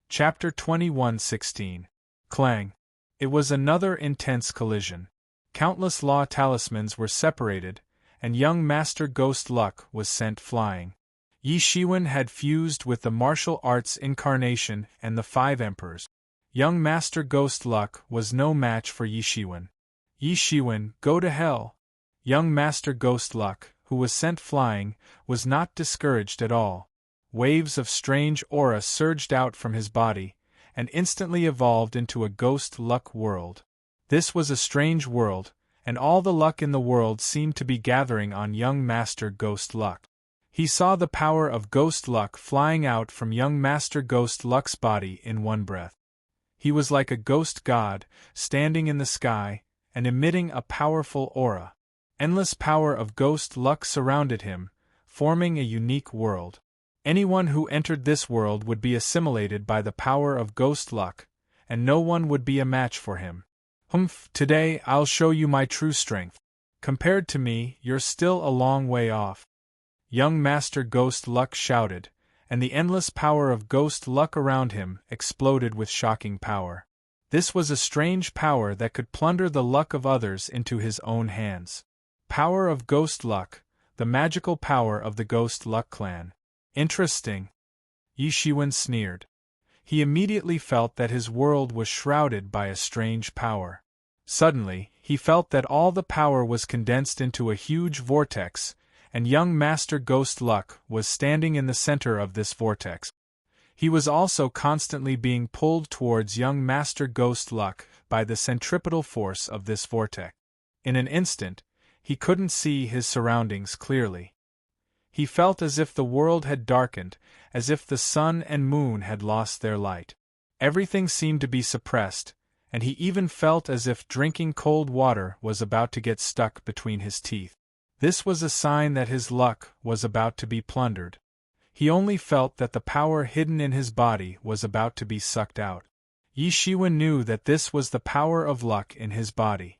Chapter 21:16. Clang. It was another intense collision. Countless law talismans were separated, and young Master Ghost Luck was sent flying. Yi Shiwen had fused with the martial arts incarnation and the five emperors. Young Master Ghost Luck was no match for Yi Shiwen. Yi Shiwen, go to hell! Young Master Ghost Luck, who was sent flying, was not discouraged at all. Waves of strange aura surged out from his body, and instantly evolved into a ghost luck world. This was a strange world, and all the luck in the world seemed to be gathering on young Master Ghost Luck. He saw the power of Ghost Luck flying out from young Master Ghost Luck's body in one breath. He was like a ghost god, standing in the sky, and emitting a powerful aura. Endless power of Ghost Luck surrounded him, forming a unique world. Anyone who entered this world would be assimilated by the power of Ghost Luck, and no one would be a match for him. Humph, today I'll show you my true strength. Compared to me, you're still a long way off. Young Master Ghost Luck shouted, and the endless power of Ghost Luck around him exploded with shocking power. This was a strange power that could plunder the luck of others into his own hands. Power of Ghost Luck, the magical power of the Ghost Luck clan. Interesting. Yi Shiwen sneered. He immediately felt that his world was shrouded by a strange power. Suddenly, he felt that all the power was condensed into a huge vortex, and young Master Ghost Luck was standing in the center of this vortex. He was also constantly being pulled towards young Master Ghost Luck by the centripetal force of this vortex. In an instant, he couldn't see his surroundings clearly. He felt as if the world had darkened, as if the sun and moon had lost their light. Everything seemed to be suppressed, and he even felt as if drinking cold water was about to get stuck between his teeth. This was a sign that his luck was about to be plundered. He only felt that the power hidden in his body was about to be sucked out. Yi Shiwen knew that this was the power of luck in his body.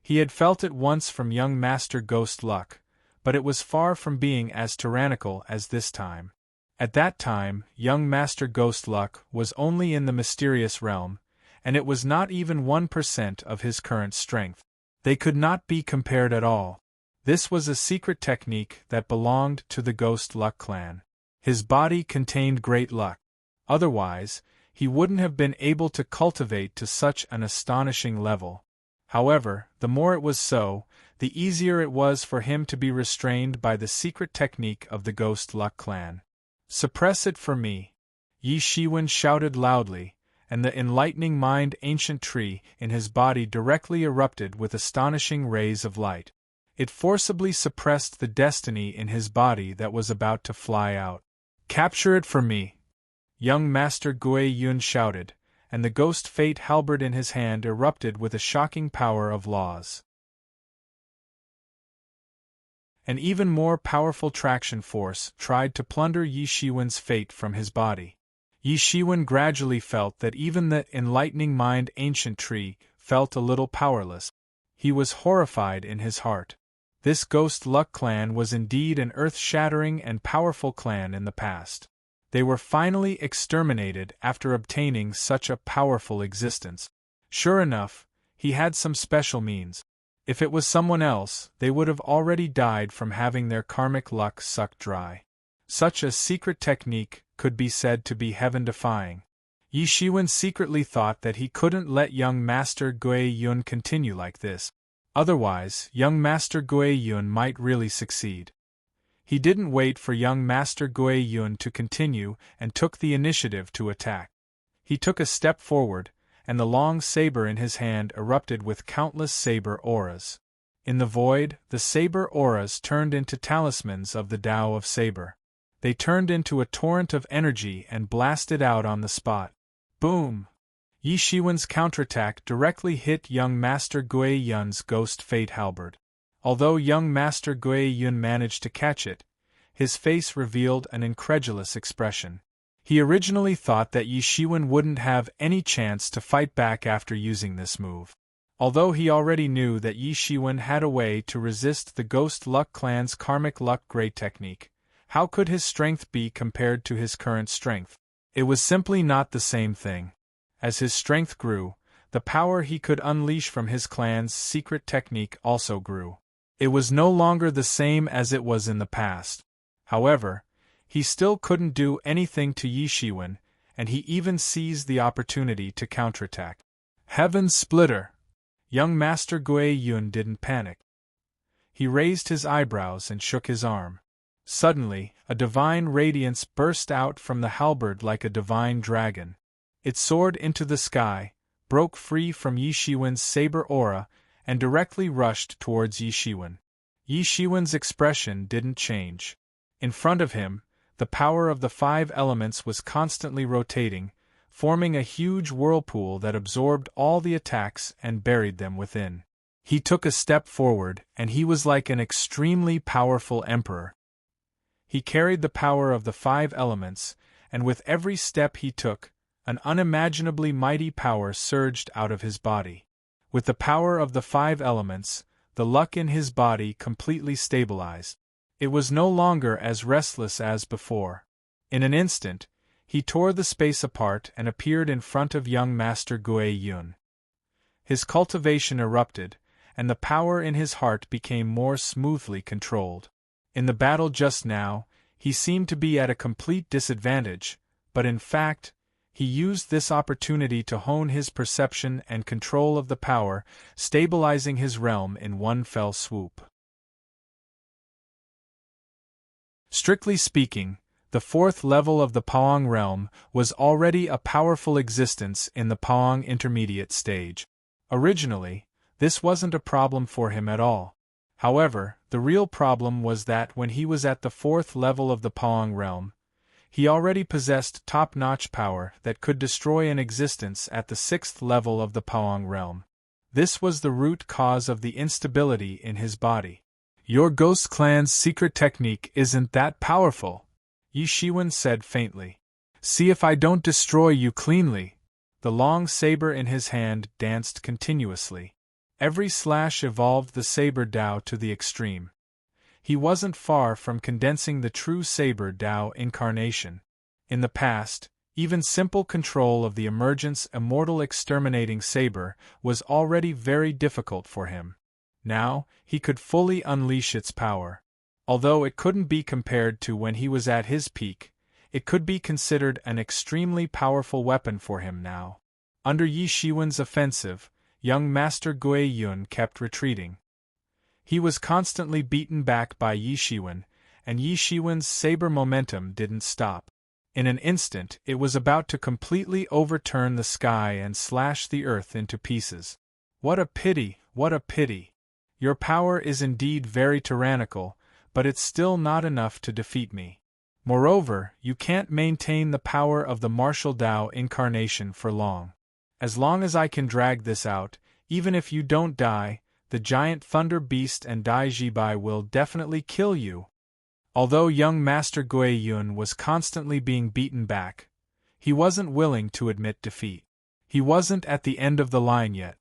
He had felt it once from young Master Ghost Luck, but it was far from being as tyrannical as this time. At that time, young Master Ghost Luck was only in the mysterious realm, and it was not even 1% of his current strength. They could not be compared at all. This was a secret technique that belonged to the Ghost Luck clan. His body contained great luck. Otherwise, he wouldn't have been able to cultivate to such an astonishing level. However, the more it was so, the easier it was for him to be restrained by the secret technique of the Ghost Luck clan. "Suppress it for me," Yi Shiwen shouted loudly, and the enlightening mind ancient tree in his body directly erupted with astonishing rays of light. It forcibly suppressed the destiny in his body that was about to fly out. "Capture it for me," young Master Gui Yun shouted, and the ghost fate halberd in his hand erupted with a shocking power of laws. An even more powerful traction force tried to plunder Yi Shiwen's fate from his body. Yi Shiwen gradually felt that even the enlightening mind ancient tree felt a little powerless. He was horrified in his heart. This Ghost Luck clan was indeed an earth-shattering and powerful clan in the past. They were finally exterminated after obtaining such a powerful existence. Sure enough, he had some special means. If it was someone else, they would have already died from having their karmic luck sucked dry. Such a secret technique could be said to be heaven-defying. Yi Shiwen secretly thought that he couldn't let young Master Gui Yun continue like this. Otherwise, young Master Gui Yun might really succeed. He didn't wait for young Master Gui Yun to continue and took the initiative to attack. He took a step forward, and the long saber in his hand erupted with countless saber auras. In the void, the saber auras turned into talismans of the Tao of Saber. They turned into a torrent of energy and blasted out on the spot. Boom! Yi Shiwen's counterattack directly hit young Master Gui Yun's ghost fate halberd. Although young Master Gui Yun managed to catch it, his face revealed an incredulous expression. He originally thought that Yi Shiwen wouldn't have any chance to fight back after using this move. Although he already knew that Yi Shiwen had a way to resist the Ghost Luck clan's karmic luck great technique, how could his strength be compared to his current strength? It was simply not the same thing. As his strength grew, the power he could unleash from his clan's secret technique also grew. It was no longer the same as it was in the past. However, he still couldn't do anything to Yi Shiwen, and he even seized the opportunity to counterattack. Heaven's Splitter! Young Master Gui Yun didn't panic. He raised his eyebrows and shook his arm. Suddenly, a divine radiance burst out from the halberd like a divine dragon. It soared into the sky, broke free from Yi Shiwen's saber aura, and directly rushed towards Yi Shiwen. Yi Shiwen's expression didn't change. In front of him, the power of the 5 elements was constantly rotating, forming a huge whirlpool that absorbed all the attacks and buried them within. He took a step forward, and he was like an extremely powerful emperor. He carried the power of the 5 elements, and with every step he took, an unimaginably mighty power surged out of his body. With the power of the 5 elements, the luck in his body completely stabilized. It was no longer as restless as before. In an instant, he tore the space apart and appeared in front of young Master Gui Yun. His cultivation erupted, and the power in his heart became more smoothly controlled. In the battle just now, he seemed to be at a complete disadvantage, but in fact, he used this opportunity to hone his perception and control of the power, stabilizing his realm in one fell swoop. Strictly speaking, the 4th level of the Paong realm was already a powerful existence in the Paong intermediate stage. Originally, this wasn't a problem for him at all. However, the real problem was that when he was at the 4th level of the Paong realm, he already possessed top-notch power that could destroy an existence at the 6th level of the Paong realm. This was the root cause of the instability in his body. "Your ghost clan's secret technique isn't that powerful," Yi Shiwen said faintly. "See if I don't destroy you cleanly." The long saber in his hand danced continuously. Every slash evolved the saber Tao to the extreme. He wasn't far from condensing the true saber Tao incarnation. In the past, even simple control of the emergence immortal exterminating saber was already very difficult for him. Now, he could fully unleash its power. Although it couldn't be compared to when he was at his peak, it could be considered an extremely powerful weapon for him now. Under Yi Shiwen's offensive, young Master Gui Yun kept retreating. He was constantly beaten back by Yi Shiwen, and Yi Shiwen's saber momentum didn't stop. In an instant, it was about to completely overturn the sky and slash the earth into pieces. What a pity, what a pity! Your power is indeed very tyrannical, but it's still not enough to defeat me. Moreover, you can't maintain the power of the martial Tao incarnation for long. As long as I can drag this out, even if you don't die, the giant thunder beast and Dai Jibai will definitely kill you. Although young Master Gui Yun was constantly being beaten back, he wasn't willing to admit defeat. He wasn't at the end of the line yet.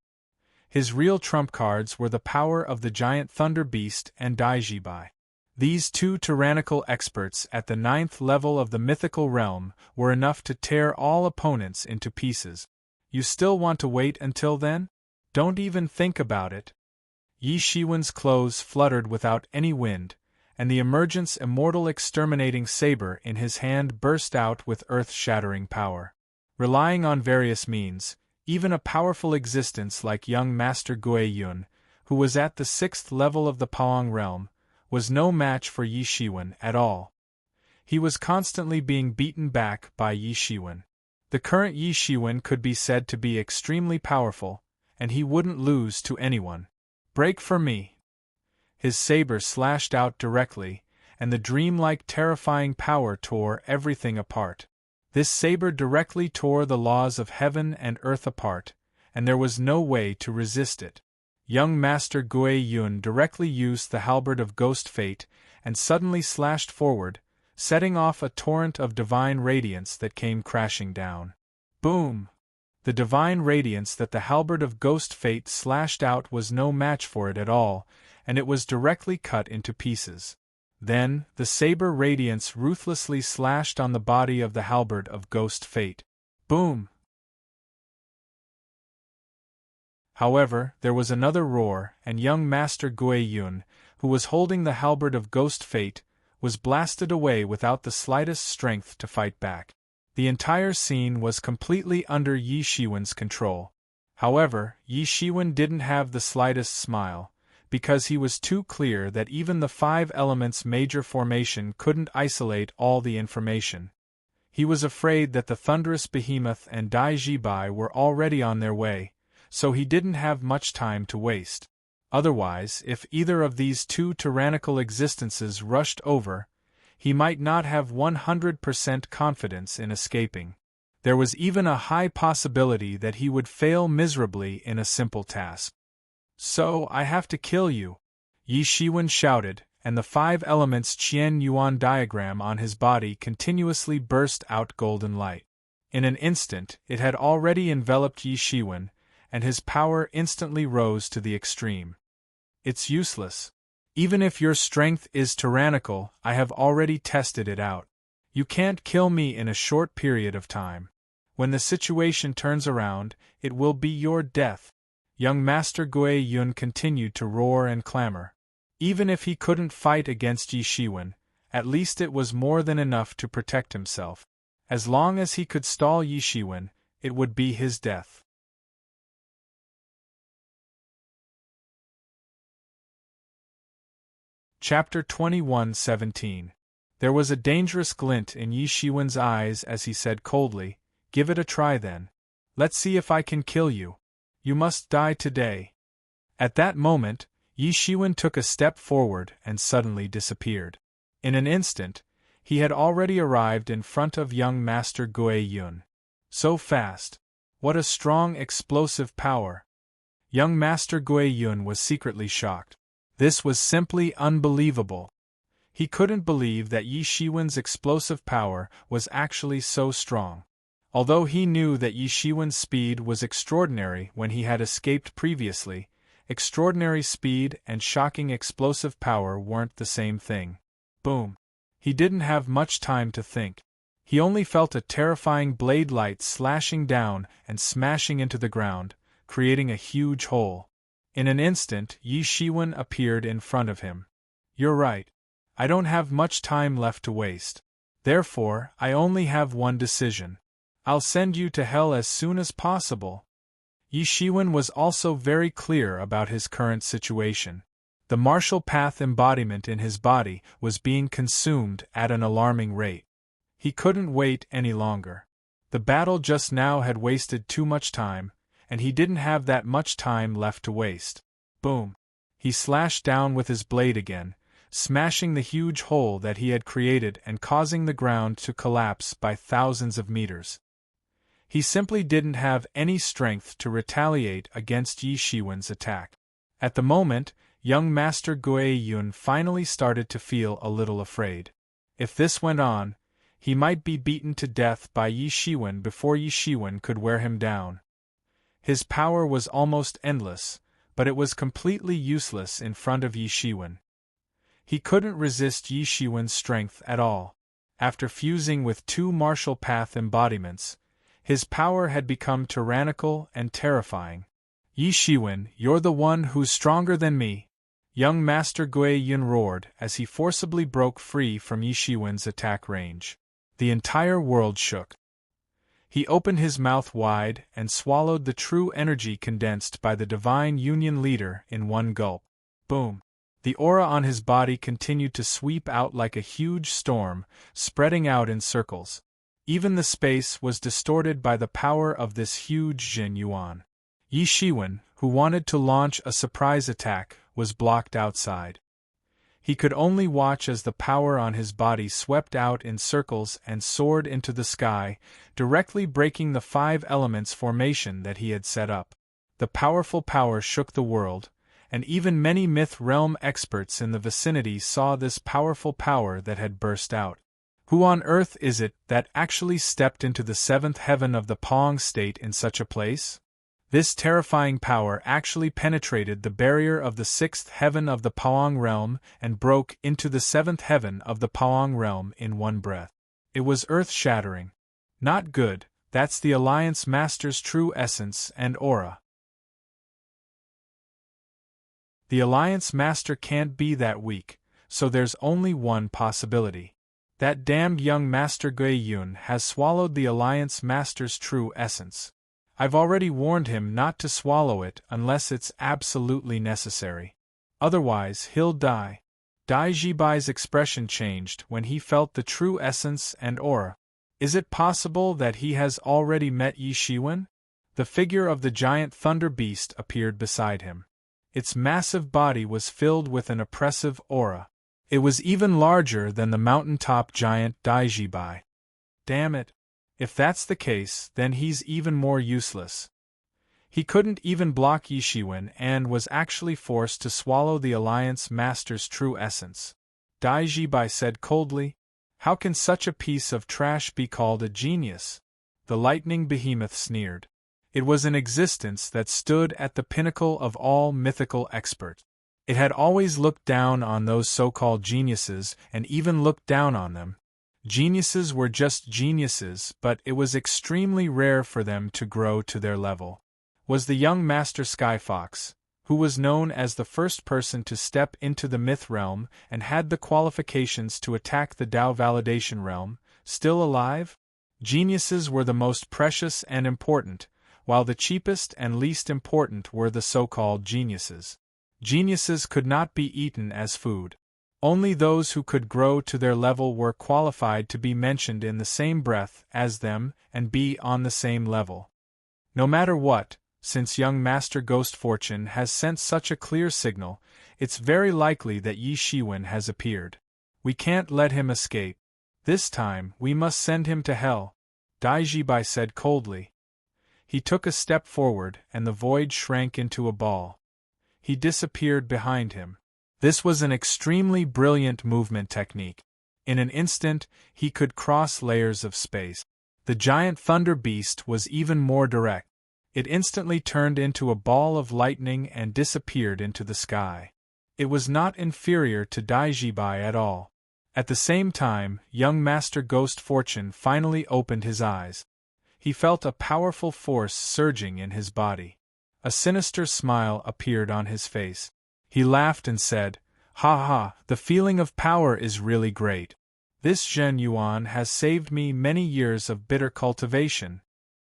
His real trump cards were the power of the giant thunder beast and Dai Jibai. These two tyrannical experts at the 9th level of the mythical realm were enough to tear all opponents into pieces. You still want to wait until then? Don't even think about it. Yi Shiwen's clothes fluttered without any wind, and the emergent's immortal exterminating saber in his hand burst out with earth-shattering power. Relying on various means, even a powerful existence like young Master Gui Yun, who was at the 6th level of the Paong realm, was no match for Yi Shiwen at all. He was constantly being beaten back by Yi Shiwen. The current Yi Shiwen could be said to be extremely powerful, and he wouldn't lose to anyone. Break for me! His saber slashed out directly, and the dreamlike terrifying power tore everything apart. This saber directly tore the laws of heaven and earth apart, and there was no way to resist it. Young Master Gui Yun directly used the halberd of Ghost Fate and suddenly slashed forward, setting off a torrent of divine radiance that came crashing down. Boom! The divine radiance that the halberd of Ghost Fate slashed out was no match for it at all, and it was directly cut into pieces. Then, the saber radiance ruthlessly slashed on the body of the halberd of Ghost Fate. Boom! However, there was another roar, and young Master Gui Yun, who was holding the halberd of Ghost Fate, was blasted away without the slightest strength to fight back. The entire scene was completely under Yi Shiwen's control. However, Yi Shiwen didn't have the slightest smile, because he was too clear that even the 5 elements major formation couldn't isolate all the information. He was afraid that the thunderous behemoth and Dai Jibai were already on their way, so he didn't have much time to waste. Otherwise, if either of these two tyrannical existences rushed over, he might not have 100% confidence in escaping. There was even a high possibility that he would fail miserably in a simple task. So, I have to kill you, Yi Shiwen shouted, and the 5 elements Qian Yuan diagram on his body continuously burst out golden light. In an instant, it had already enveloped Yi Shiwen, and his power instantly rose to the extreme. It's useless. Even if your strength is tyrannical, I have already tested it out. You can't kill me in a short period of time. When the situation turns around, it will be your death. Young Master Gui Yun continued to roar and clamor. Even if he couldn't fight against Yi Shiwen, at least it was more than enough to protect himself. As long as he could stall Yi Shiwen, it would be his death. Chapter 21:17. There was a dangerous glint in Yi Shiwen's eyes as he said coldly, "Give it a try then. Let's see if I can kill you. You must die today." At that moment, Yi Shiwen took a step forward and suddenly disappeared. In an instant, he had already arrived in front of young Master Gui Yun. So fast! What a strong explosive power! Young Master Gui Yun was secretly shocked. This was simply unbelievable. He couldn't believe that Yi Shiwen's explosive power was actually so strong. Although he knew that Yi Shiwen's speed was extraordinary when he had escaped previously, extraordinary speed and shocking explosive power weren't the same thing. Boom! He didn't have much time to think. He only felt a terrifying blade light slashing down and smashing into the ground, creating a huge hole. In an instant, Yi Shiwen appeared in front of him. You're right. I don't have much time left to waste. Therefore, I only have one decision. I'll send you to hell as soon as possible. Yi Shiwen was also very clear about his current situation. The martial path embodiment in his body was being consumed at an alarming rate. He couldn't wait any longer. The battle just now had wasted too much time, and he didn't have that much time left to waste. Boom! He slashed down with his blade again, smashing the huge hole that he had created and causing the ground to collapse by thousands of meters. He simply didn't have any strength to retaliate against Yi Shiwen's attack. At the moment, young Master Gui Yun finally started to feel a little afraid. If this went on, he might be beaten to death by Yi Shiwen before Yi Shiwen could wear him down. His power was almost endless, but it was completely useless in front of Yi Shiwen. He couldn't resist Yi Shiwen's strength at all. After fusing with two martial path embodiments, his power had become tyrannical and terrifying. Yi Shiwen, you're the one who's stronger than me, young Master Gui Yun roared as he forcibly broke free from Yi Shiwen's attack range. The entire world shook. He opened his mouth wide and swallowed the true energy condensed by the Divine Union leader in one gulp. Boom! The aura on his body continued to sweep out like a huge storm, spreading out in circles. Even the space was distorted by the power of this huge Jin Yuan. Yi Shiwen, who wanted to launch a surprise attack, was blocked outside. He could only watch as the power on his body swept out in circles and soared into the sky, directly breaking the 5 elements formation that he had set up. The powerful power shook the world, and even many myth realm experts in the vicinity saw this powerful power that had burst out. Who on earth is it that actually stepped into the 7th heaven of the Pong state in such a place? This terrifying power actually penetrated the barrier of the 6th heaven of the Pawang realm and broke into the 7th heaven of the Pawang realm in one breath. It was earth-shattering. Not good, that's the Alliance Master's true essence and aura. The Alliance Master can't be that weak, so there's only one possibility. That damned young Master Gui Yun has swallowed the Alliance Master's true essence. I've already warned him not to swallow it unless it's absolutely necessary. Otherwise, he'll die. Dai Jibai's expression changed when he felt the true essence and aura. Is it possible that he has already met Yi Shiwen? The figure of the giant thunder beast appeared beside him. Its massive body was filled with an oppressive aura. It was even larger than the mountaintop giant Dai Jibai. Damn it. If that's the case, then he's even more useless. He couldn't even block Yi Shiwen and was actually forced to swallow the Alliance Master's true essence. Dai Jibai said coldly, "How can such a piece of trash be called a genius?" The lightning behemoth sneered. It was an existence that stood at the pinnacle of all mythical experts. It had always looked down on those so-called geniuses and even looked down on them. Geniuses were just geniuses, but it was extremely rare for them to grow to their level. Was the young Master Skyfox, who was known as the first person to step into the myth realm and had the qualifications to attack the Tao validation realm, still alive? Geniuses were the most precious and important, while the cheapest and least important were the so-called geniuses. Geniuses could not be eaten as food. Only those who could grow to their level were qualified to be mentioned in the same breath as them and be on the same level. No matter what, since young Master Ghost Fortune has sent such a clear signal, it's very likely that Yi Shiwen has appeared. We can't let him escape. This time, we must send him to hell, Dai Jibai said coldly. He took a step forward and the void shrank into a ball. He disappeared behind him. This was an extremely brilliant movement technique. In an instant, he could cross layers of space. The giant thunder beast was even more direct. It instantly turned into a ball of lightning and disappeared into the sky. It was not inferior to Dai Jibai at all. At the same time, young Master Ghost Fortune finally opened his eyes. He felt a powerful force surging in his body. A sinister smile appeared on his face. He laughed and said, "Ha ha, the feeling of power is really great. This Zhen Yuan has saved me many years of bitter cultivation."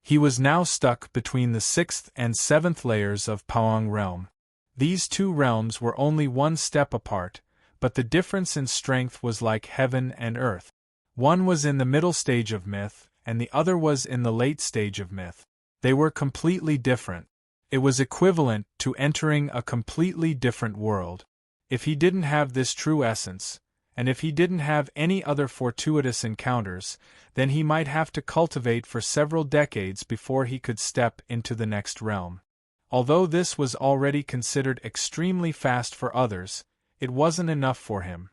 He was now stuck between the 6th and 7th layers of Paong realm. These two realms were only one step apart, but the difference in strength was like heaven and earth. One was in the middle stage of myth, and the other was in the late stage of myth. They were completely different. It was equivalent to entering a completely different world. If he didn't have this true essence, and if he didn't have any other fortuitous encounters, then he might have to cultivate for several decades before he could step into the next realm. Although this was already considered extremely fast for others, it wasn't enough for him.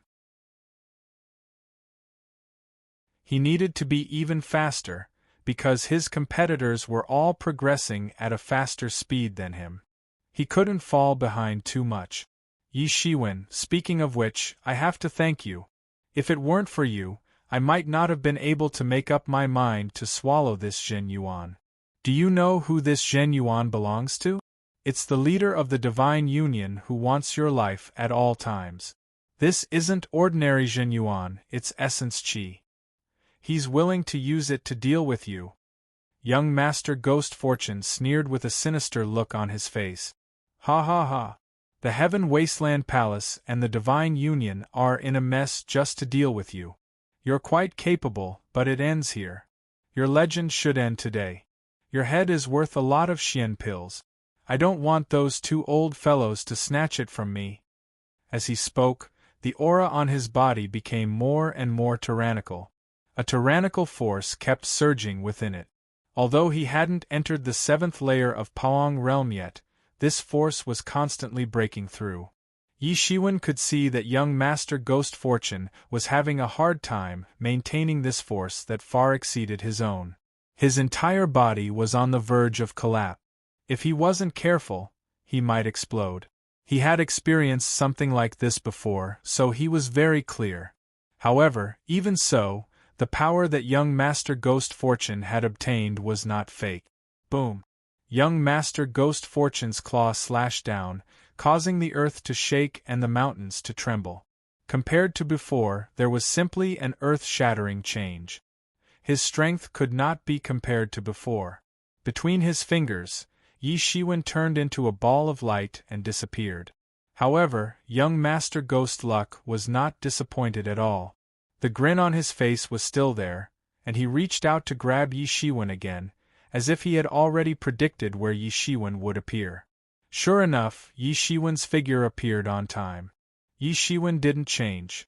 He needed to be even faster, because his competitors were all progressing at a faster speed than him. He couldn't fall behind too much. Yi Shiwen, speaking of which, I have to thank you. If it weren't for you, I might not have been able to make up my mind to swallow this Zhen Yuan. Do you know who this Zhen Yuan belongs to? It's the leader of the Divine Union who wants your life at all times. This isn't ordinary Zhen Yuan, it's essence Qi. He's willing to use it to deal with you. Young Master Ghost Fortune sneered with a sinister look on his face. Ha ha ha. The Heaven Wasteland Palace and the Divine Union are in a mess just to deal with you. You're quite capable, but it ends here. Your legend should end today. Your head is worth a lot of Xian pills. I don't want those two old fellows to snatch it from me. As he spoke, the aura on his body became more and more tyrannical. A tyrannical force kept surging within it. Although he hadn't entered the 7th layer of Paong realm yet, this force was constantly breaking through. Yi Shiwen could see that young Master Ghost Fortune was having a hard time maintaining this force that far exceeded his own. His entire body was on the verge of collapse. If he wasn't careful, he might explode. He had experienced something like this before, so he was very clear. However, even so, the power that young Master Ghost Fortune had obtained was not fake. Boom! Young Master Ghost Fortune's claw slashed down, causing the earth to shake and the mountains to tremble. Compared to before, there was simply an earth-shattering change. His strength could not be compared to before. Between his fingers, Yi Shiwen turned into a ball of light and disappeared. However, young Master Ghost Luck was not disappointed at all. The grin on his face was still there, and he reached out to grab Yi Shiwen again, as if he had already predicted where Yi Shiwen would appear. Sure enough, Yi Shiwen's figure appeared on time. Yi Shiwen didn't change.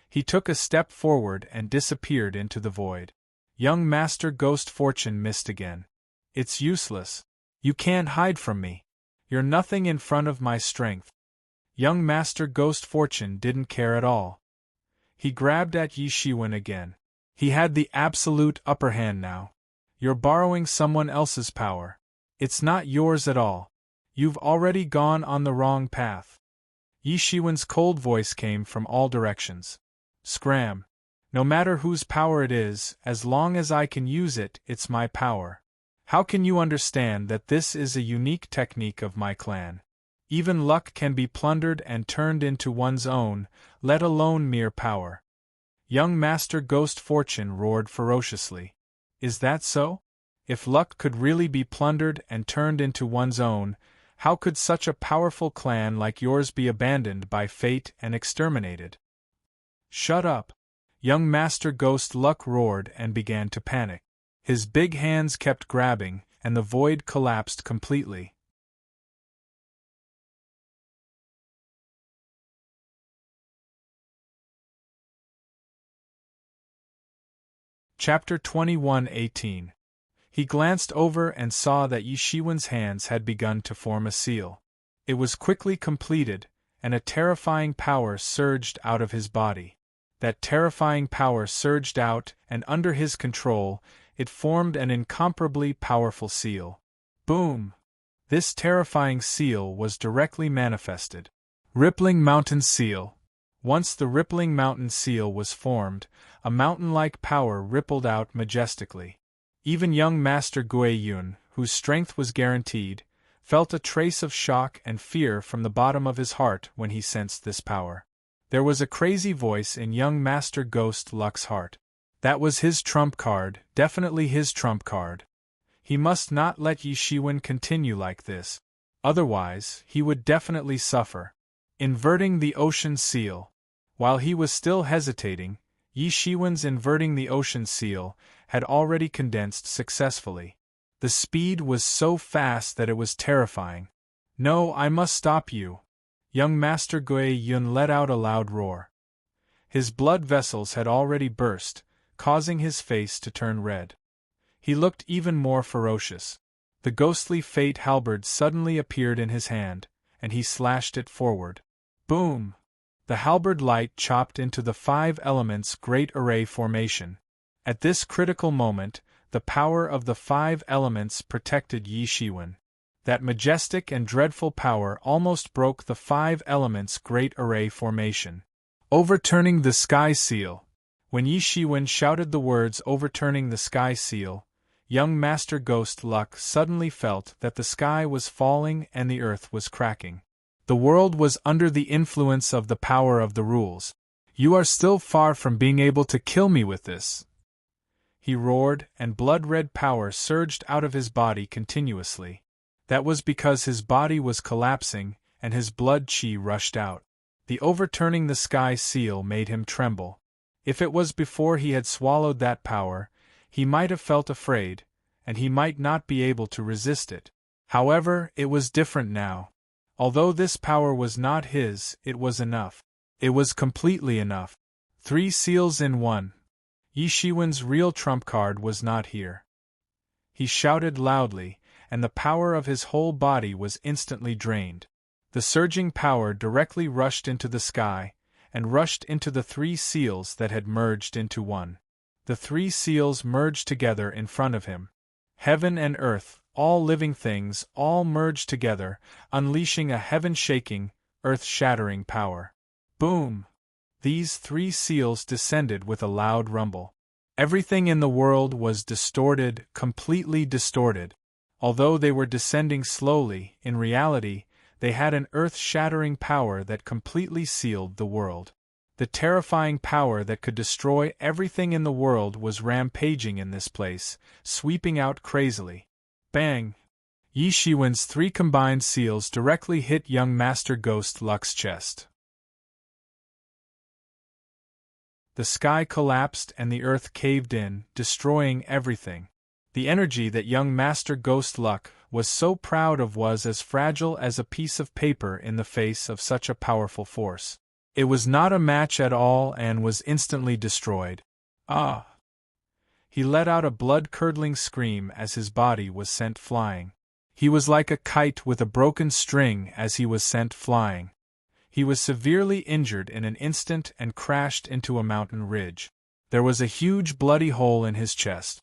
He took a step forward and disappeared into the void. Young Master Ghost Fortune missed again. It's useless. You can't hide from me. You're nothing in front of my strength. Young Master Ghost Fortune didn't care at all. He grabbed at Yi Shiwen again. He had the absolute upper hand now. You're borrowing someone else's power. It's not yours at all. You've already gone on the wrong path. Yi Shiwen's cold voice came from all directions. Scram. No matter whose power it is, as long as I can use it, it's my power. How can you understand that this is a unique technique of my clan? Even luck can be plundered and turned into one's own, let alone mere power. Young Master Ghost Fortune roared ferociously. Is that so? If luck could really be plundered and turned into one's own, how could such a powerful clan like yours be abandoned by fate and exterminated? Shut up! Young Master Ghost Luck roared and began to panic. His big hands kept grabbing, and the void collapsed completely. Chapter 21:18. He glanced over and saw that Yi Shiwen's hands had begun to form a seal. It was quickly completed, and a terrifying power surged out of his body. That terrifying power surged out, and under his control, it formed an incomparably powerful seal. Boom! This terrifying seal was directly manifested. Rippling Mountain Seal. Once the Rippling Mountain Seal was formed, a mountain-like power rippled out majestically. Even young Master Gui Yun, whose strength was guaranteed, felt a trace of shock and fear from the bottom of his heart when he sensed this power. There was a crazy voice in young Master Ghost Luck's heart. That was his trump card, definitely his trump card. He must not let Yi Shiwen continue like this. Otherwise, he would definitely suffer. Inverting the ocean seal. While he was still hesitating, Yi Shiwen's inverting the ocean seal had already condensed successfully. The speed was so fast that it was terrifying. No, I must stop you. Young Master Gui Yun let out a loud roar. His blood vessels had already burst, causing his face to turn red. He looked even more ferocious. The ghostly fate halberd suddenly appeared in his hand, and he slashed it forward. Boom! The halberd light chopped into the 5 elements great array formation. At this critical moment, the power of the 5 elements protected Yi Shiwen. That majestic and dreadful power almost broke the 5 elements great array formation. Overturning the sky seal. When Yi Shiwen shouted the words overturning the sky seal, young Master Ghost Luck suddenly felt that the sky was falling and the earth was cracking. The world was under the influence of the power of the rules. You are still far from being able to kill me with this. He roared, and blood-red power surged out of his body continuously. That was because his body was collapsing, and his blood chi rushed out. The overturning the sky seal made him tremble. If it was before he had swallowed that power, he might have felt afraid, and he might not be able to resist it. However, it was different now. Although this power was not his, it was enough. It was completely enough. 3 seals in 1. Yi Shiwen's real trump card was not here. He shouted loudly, and the power of his whole body was instantly drained. The surging power directly rushed into the sky, and rushed into the 3 seals that had merged into 1. The 3 seals merged together in front of him. Heaven and earth, all living things, all merged together, unleashing a heaven-shaking, earth-shattering power. Boom! These 3 seals descended with a loud rumble. Everything in the world was distorted, completely distorted. Although they were descending slowly, in reality, they had an earth-shattering power that completely sealed the world. The terrifying power that could destroy everything in the world was rampaging in this place, sweeping out crazily. Bang! Yi Shiwen's 3 combined seals directly hit young Master Ghost Luck's chest. The sky collapsed and the earth caved in, destroying everything. The energy that young Master Ghost Luck was so proud of was as fragile as a piece of paper in the face of such a powerful force. It was not a match at all and was instantly destroyed. Ah! He let out a blood-curdling scream as his body was sent flying. He was like a kite with a broken string as he was sent flying. He was severely injured in an instant and crashed into a mountain ridge. There was a huge bloody hole in his chest.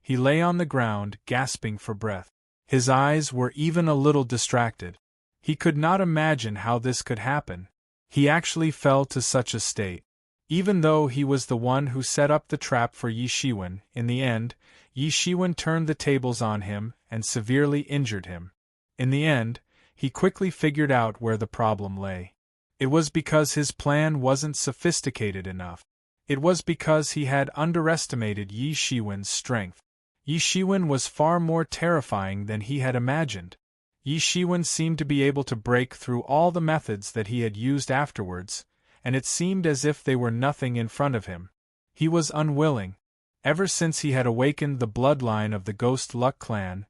He lay on the ground, gasping for breath. His eyes were even a little distracted. He could not imagine how this could happen. He actually fell to such a state. Even though he was the one who set up the trap for Yi Shiwen, in the end, Yi Shiwen turned the tables on him and severely injured him. In the end, he quickly figured out where the problem lay. It was because his plan wasn't sophisticated enough. It was because he had underestimated Yi Shiwen's strength. Yi Shiwen was far more terrifying than he had imagined. Yi Shiwen seemed to be able to break through all the methods that he had used afterwards, and it seemed as if they were nothing in front of him. He was unwilling. Ever since he had awakened the bloodline of the Ghost Luck clan,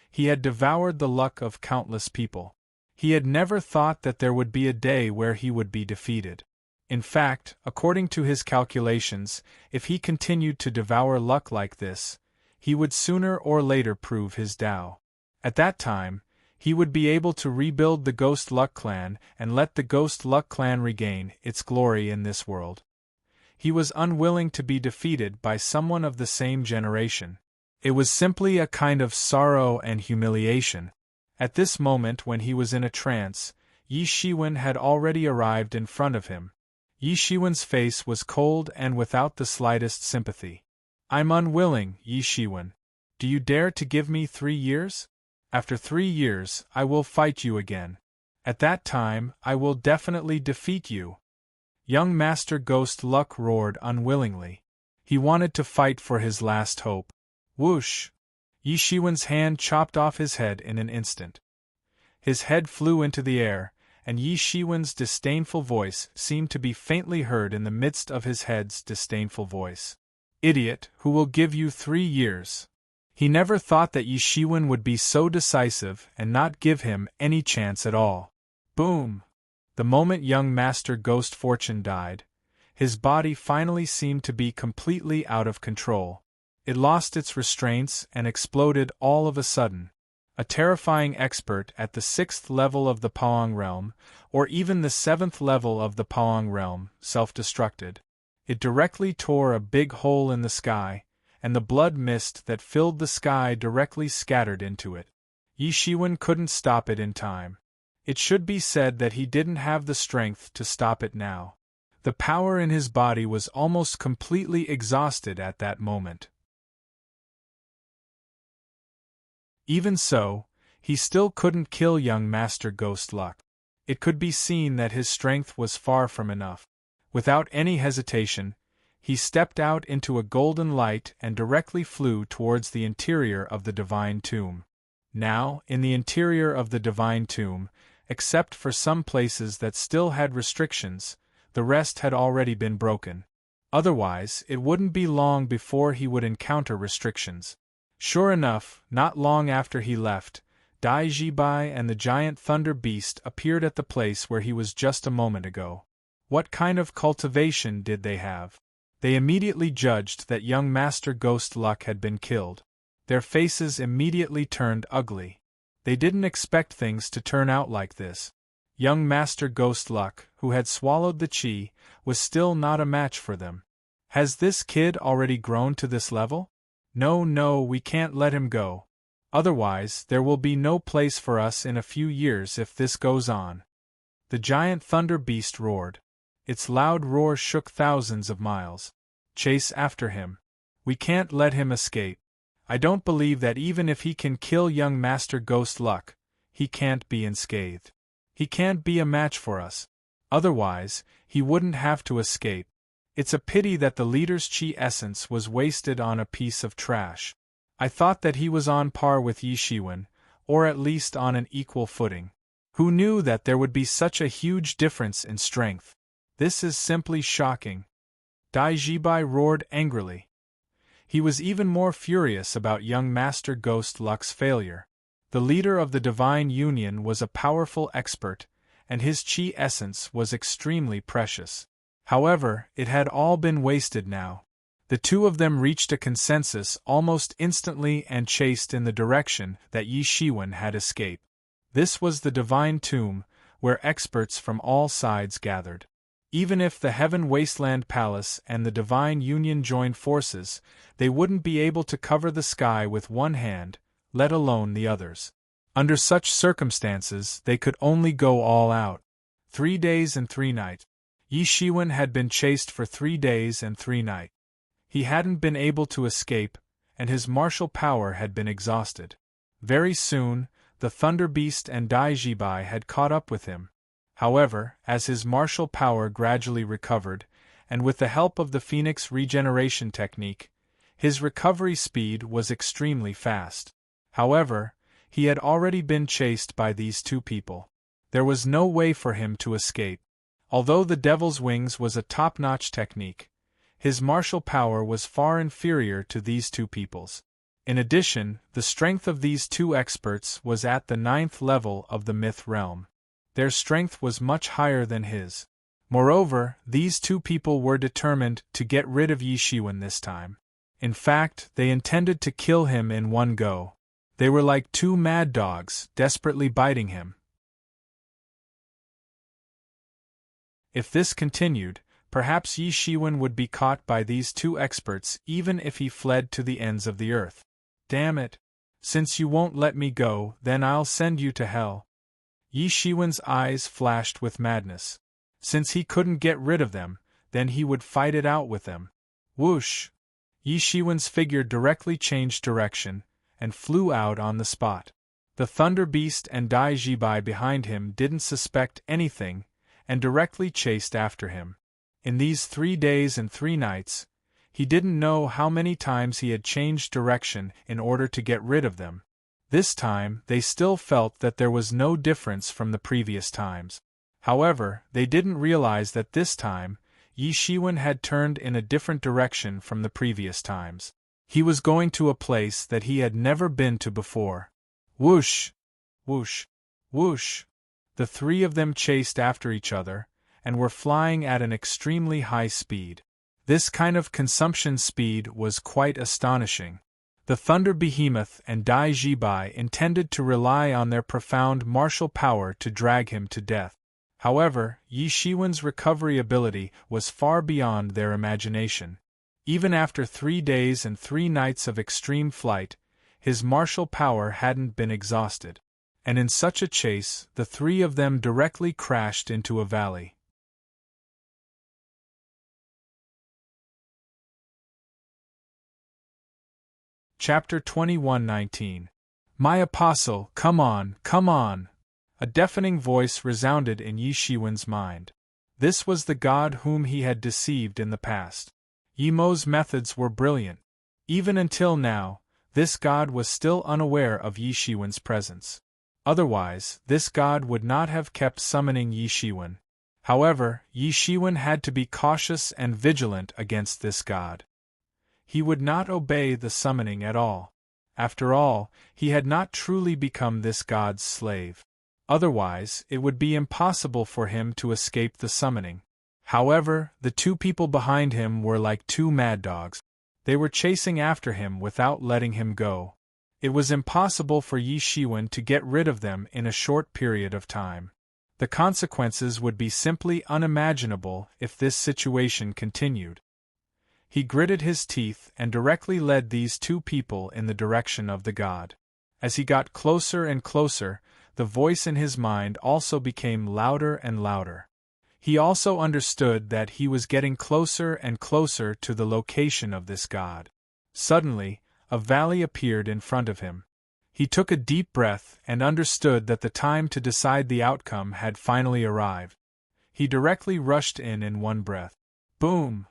he had devoured the luck of countless people. He had never thought that there would be a day where he would be defeated. In fact, according to his calculations, if he continued to devour luck like this, he would sooner or later prove his Tao. At that time, he would be able to rebuild the Ghost Luck clan and let the Ghost Luck clan regain its glory in this world. He was unwilling to be defeated by someone of the same generation. It was simply a kind of sorrow and humiliation. At this moment when he was in a trance, Yi Shiwen had already arrived in front of him. Yi Shiwen's face was cold and without the slightest sympathy. "I'm unwilling, Yi Shiwen. Do you dare to give me 3 years?" After 3 years, I will fight you again. At that time, I will definitely defeat you. Young Master Ghost Luck roared unwillingly. He wanted to fight for his last hope. Whoosh! Yi Shiwen's hand chopped off his head in an instant. His head flew into the air, and Yi Shiwen's disdainful voice seemed to be faintly heard in the midst of his head's disdainful voice. Idiot, who will give you 3 years? He never thought that Yi Shiwen would be so decisive and not give him any chance at all. Boom! The moment young Master Ghost Fortune died, his body finally seemed to be completely out of control. It lost its restraints and exploded all of a sudden. A terrifying expert at the 6th level of the Paong realm, or even the 7th level of the Paong realm, self-destructed. It directly tore a big hole in the sky, and the blood mist that filled the sky directly scattered into it. Yi Shiwen couldn't stop it in time. It should be said that he didn't have the strength to stop it now. The power in his body was almost completely exhausted at that moment. Even so, he still couldn't kill young Master Ghost Luck. It could be seen that his strength was far from enough. Without any hesitation, he stepped out into a golden light and directly flew towards the interior of the Divine Tomb. Now, in the interior of the Divine Tomb, except for some places that still had restrictions, the rest had already been broken. Otherwise, it wouldn't be long before he would encounter restrictions. Sure enough, not long after he left, Dai Jibai and the giant thunder beast appeared at the place where he was just a moment ago. What kind of cultivation did they have? They immediately judged that young Master Ghost Luck had been killed. Their faces immediately turned ugly. They didn't expect things to turn out like this. Young Master Ghost Luck, who had swallowed the chi, was still not a match for them. Has this kid already grown to this level? No, we can't let him go. Otherwise, there will be no place for us in a few years if this goes on. The giant thunder beast roared. Its loud roar shook thousands of miles. Chase after him. We can't let him escape. I don't believe that even if he can kill young Master Ghost Luck, he can't be unscathed. He can't be a match for us. Otherwise, he wouldn't have to escape. It's a pity that the leader's chi essence was wasted on a piece of trash. I thought that he was on par with Yi Shiwen, or at least on an equal footing. Who knew that there would be such a huge difference in strength? This is simply shocking. Dai Jibai roared angrily. He was even more furious about young Master Ghost Luck's failure. The leader of the Divine Union was a powerful expert, and his chi essence was extremely precious. However, it had all been wasted now. The two of them reached a consensus almost instantly and chased in the direction that Yi Shiwen had escaped. This was the Divine Tomb, where experts from all sides gathered. Even if the Heaven Wasteland Palace and the Divine Union joined forces, they wouldn't be able to cover the sky with one hand, let alone the others. Under such circumstances, they could only go all out. 3 days and 3 nights. Yi Shiwen had been chased for 3 days and 3 nights. He hadn't been able to escape, and his martial power had been exhausted. Very soon, the Thunder Beast and Dai Jibai had caught up with him. However, as his martial power gradually recovered, and with the help of the Phoenix regeneration technique, his recovery speed was extremely fast. However, he had already been chased by these two people. There was no way for him to escape. Although the Devil's Wings was a top-notch technique, his martial power was far inferior to these two people's. In addition, the strength of these two experts was at the 9th level of the Myth realm. Their strength was much higher than his. Moreover, these two people were determined to get rid of Yi Shiwen this time. In fact, they intended to kill him in one go. They were like two mad dogs, desperately biting him. If this continued, perhaps Yi Shiwen would be caught by these two experts even if he fled to the ends of the earth. Damn it! Since you won't let me go, then I'll send you to hell. Yi Shiwen's eyes flashed with madness. Since he couldn't get rid of them, then he would fight it out with them. Whoosh! Yi Shiwen's figure directly changed direction, and flew out on the spot. The Thunder Beast and Dai Jibai behind him didn't suspect anything, and directly chased after him. In these 3 days and 3 nights, he didn't know how many times he had changed direction in order to get rid of them. This time, they still felt that there was no difference from the previous times. However, they didn't realize that this time, Yi Shiwen had turned in a different direction from the previous times. He was going to a place that he had never been to before. Whoosh! Whoosh! Whoosh! The 3 of them chased after each other, and were flying at an extremely high speed. This kind of consumption speed was quite astonishing. The Thunder Behemoth and Dai Jibai intended to rely on their profound martial power to drag him to death. However, Yi Shiwen's recovery ability was far beyond their imagination. Even after 3 days and 3 nights of extreme flight, his martial power hadn't been exhausted. And in such a chase, the 3 of them directly crashed into a valley. Chapter 21:19. My apostle, come on, come on! A deafening voice resounded in Yi Shiwen's mind. This was the god whom he had deceived in the past. Yi Mo's methods were brilliant. Even until now, this god was still unaware of Yi Shiwen's presence. Otherwise, this god would not have kept summoning Yi Shiwen. However, Yi Shiwen had to be cautious and vigilant against this god. He would not obey the summoning at all. After all, he had not truly become this god's slave. Otherwise, it would be impossible for him to escape the summoning. However, the 2 people behind him were like 2 mad dogs. They were chasing after him without letting him go. It was impossible for Yi Shiwen to get rid of them in a short period of time. The consequences would be simply unimaginable if this situation continued. He gritted his teeth and directly led these 2 people in the direction of the god. As he got closer and closer, the voice in his mind also became louder and louder. He also understood that he was getting closer and closer to the location of this god. Suddenly, a valley appeared in front of him. He took a deep breath and understood that the time to decide the outcome had finally arrived. He directly rushed in one breath. Boom!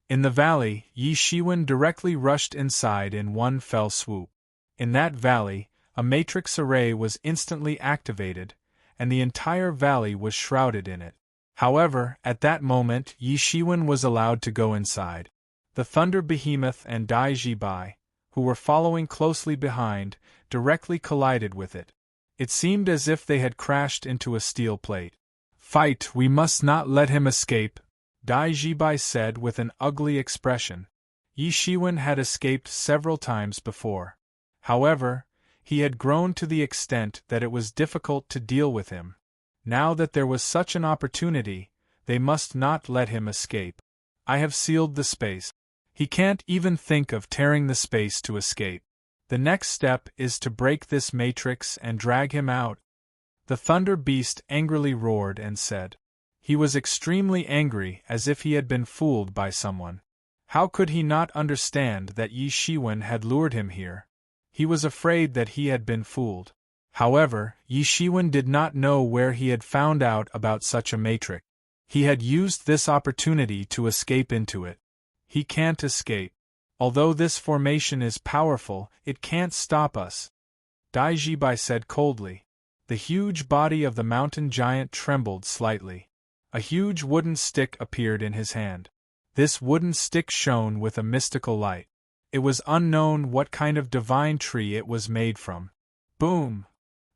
In the valley, Yi Shiwen directly rushed inside in one fell swoop. In that valley, a matrix array was instantly activated, and the entire valley was shrouded in it. However, at that moment, Yi Shiwen was allowed to go inside. The Thunder Behemoth and Dai Jibai, who were following closely behind, directly collided with it. It seemed as if they had crashed into a steel plate. Fight, we must not let him escape, Dai Jibai said with an ugly expression. Yi Shiwen had escaped several times before. However, he had grown to the extent that it was difficult to deal with him. Now that there was such an opportunity, they must not let him escape. I have sealed the space. He can't even think of tearing the space to escape. The next step is to break this matrix and drag him out. The Thunder Beast angrily roared and said. He was extremely angry, as if he had been fooled by someone. How could he not understand that Yi Shiwen had lured him here? He was afraid that he had been fooled. However, Yi Shiwen did not know where he had found out about such a matrix. He had used this opportunity to escape into it. He can't escape. Although this formation is powerful, it can't stop us, Dai Jibai said coldly. The huge body of the mountain giant trembled slightly. A huge wooden stick appeared in his hand. This wooden stick shone with a mystical light. It was unknown what kind of divine tree it was made from. Boom!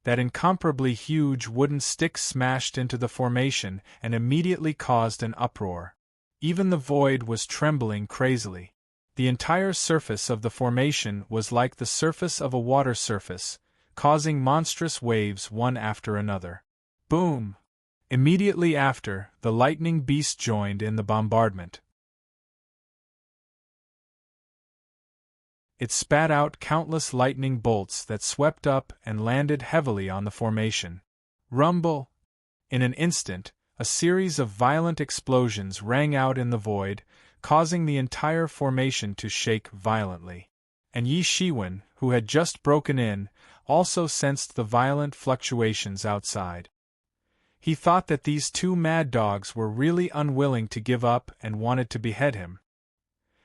That incomparably huge wooden stick smashed into the formation and immediately caused an uproar. Even the void was trembling crazily. The entire surface of the formation was like the surface of a water surface, causing monstrous waves one after another. Boom! Immediately after, the lightning beast joined in the bombardment. It spat out countless lightning bolts that swept up and landed heavily on the formation. Rumble! In an instant, a series of violent explosions rang out in the void, causing the entire formation to shake violently. And Yi Shiwen, who had just broken in, also sensed the violent fluctuations outside. He thought that these two mad dogs were really unwilling to give up and wanted to behead him.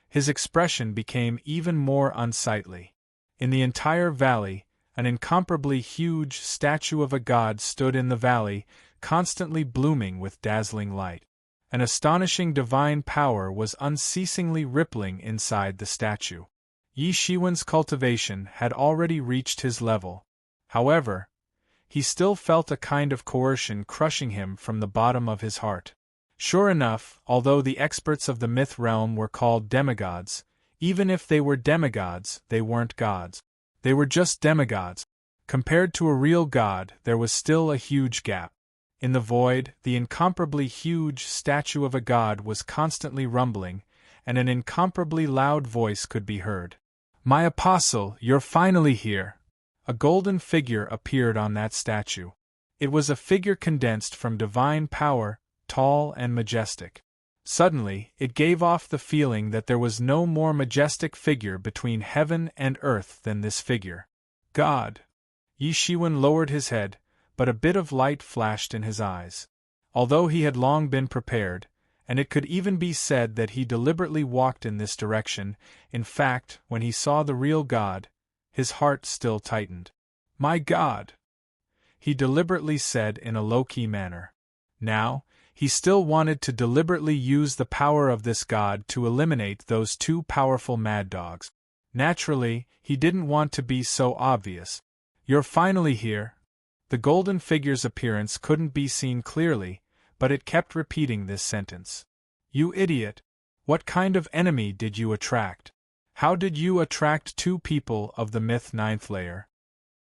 His expression became even more unsightly. In the entire valley, an incomparably huge statue of a god stood in the valley, constantly blooming with dazzling light. An astonishing divine power was unceasingly rippling inside the statue. Yi Shiwen's cultivation had already reached his level. However, he still felt a kind of coercion crushing him from the bottom of his heart. Sure enough, although the experts of the myth realm were called demigods, even if they were demigods, they weren't gods. They were just demigods. Compared to a real god, there was still a huge gap. In the void, the incomparably huge statue of a god was constantly rumbling, and an incomparably loud voice could be heard. "My apostle, you're finally here!" A golden figure appeared on that statue. It was a figure condensed from divine power, tall and majestic. Suddenly, it gave off the feeling that there was no more majestic figure between heaven and earth than this figure. God! Yi Shiwen lowered his head, but a bit of light flashed in his eyes. Although he had long been prepared, and it could even be said that he deliberately walked in this direction, in fact, when he saw the real God, his heart still tightened. "My God!" he deliberately said in a low-key manner. Now, he still wanted to deliberately use the power of this God to eliminate those two powerful mad dogs. Naturally, he didn't want to be so obvious. "You're finally here." The golden figure's appearance couldn't be seen clearly, but it kept repeating this sentence. "You idiot! What kind of enemy did you attract? How did you attract two people of the myth ninth layer?"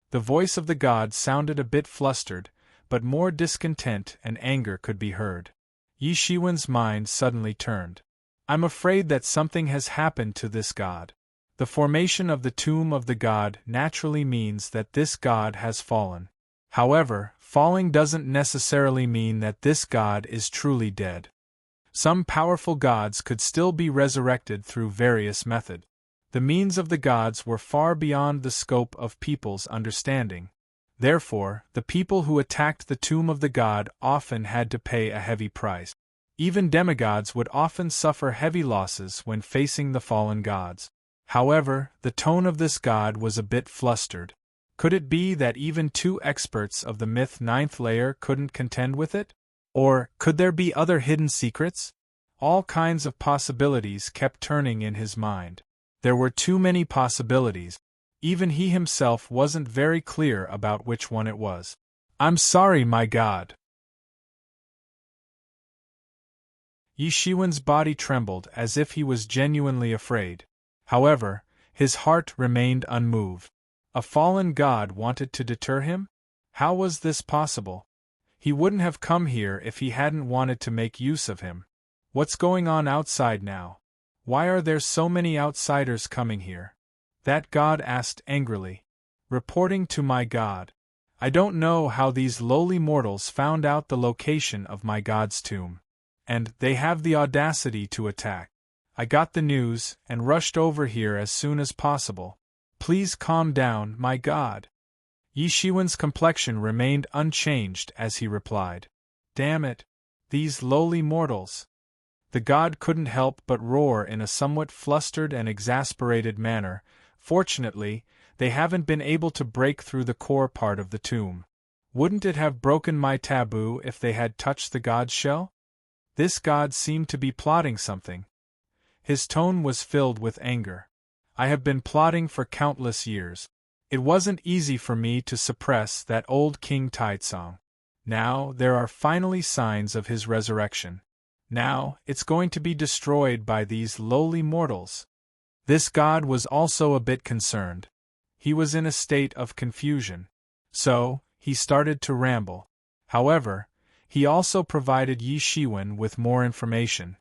The voice of the god sounded a bit flustered, but more discontent and anger could be heard. Yi Shiwen's mind suddenly turned. "I'm afraid that something has happened to this god. The formation of the tomb of the god naturally means that this god has fallen. However, falling doesn't necessarily mean that this god is truly dead. Some powerful gods could still be resurrected through various methods. The means of the gods were far beyond the scope of people's understanding. Therefore, the people who attacked the tomb of the god often had to pay a heavy price. Even demigods would often suffer heavy losses when facing the fallen gods. However, the tone of this god was a bit flustered. Could it be that even two experts of the myth ninth layer couldn't contend with it? Or, could there be other hidden secrets? All kinds of possibilities kept turning in his mind. There were too many possibilities. Even he himself wasn't very clear about which one it was. "I'm sorry, my god." Yi Shiwen's body trembled as if he was genuinely afraid. However, his heart remained unmoved. A fallen god wanted to deter him? How was this possible? He wouldn't have come here if he hadn't wanted to make use of him. What's going on outside now? Why are there so many outsiders coming here? That god asked angrily. "Reporting to my god. I don't know how these lowly mortals found out the location of my god's tomb. And they have the audacity to attack. I got the news and rushed over here as soon as possible. Please calm down, my god." Yi Shiwen's complexion remained unchanged as he replied. "Damn it! These lowly mortals!" The god couldn't help but roar in a somewhat flustered and exasperated manner. "Fortunately, they haven't been able to break through the core part of the tomb. Wouldn't it have broken my taboo if they had touched the god's shell?" This god seemed to be plotting something. His tone was filled with anger. "I have been plotting for countless years. It wasn't easy for me to suppress that old King Taizong. Now there are finally signs of his resurrection. Now it's going to be destroyed by these lowly mortals." This god was also a bit concerned. He was in a state of confusion. So, he started to ramble. However, he also provided Yi Shiwen with more information.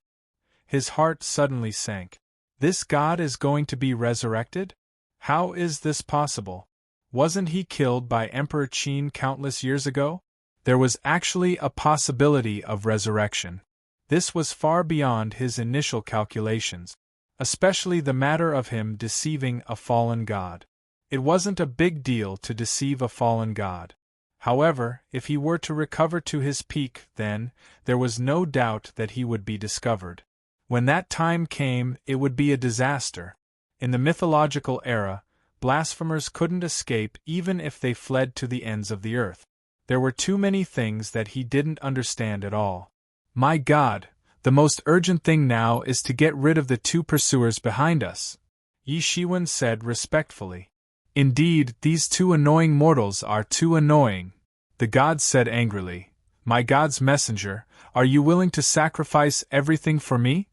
His heart suddenly sank. This god is going to be resurrected? How is this possible? Wasn't he killed by Emperor Qin countless years ago? There was actually a possibility of resurrection. This was far beyond his initial calculations, especially the matter of him deceiving a fallen god. It wasn't a big deal to deceive a fallen god. However, if he were to recover to his peak, then, there was no doubt that he would be discovered. When that time came, it would be a disaster. In the mythological era, blasphemers couldn't escape even if they fled to the ends of the earth. There were too many things that he didn't understand at all. My God, the most urgent thing now is to get rid of the two pursuers behind us, Yi Shiwen said respectfully. Indeed, these two annoying mortals are too annoying, the god said angrily. My god's messenger, are you willing to sacrifice everything for me?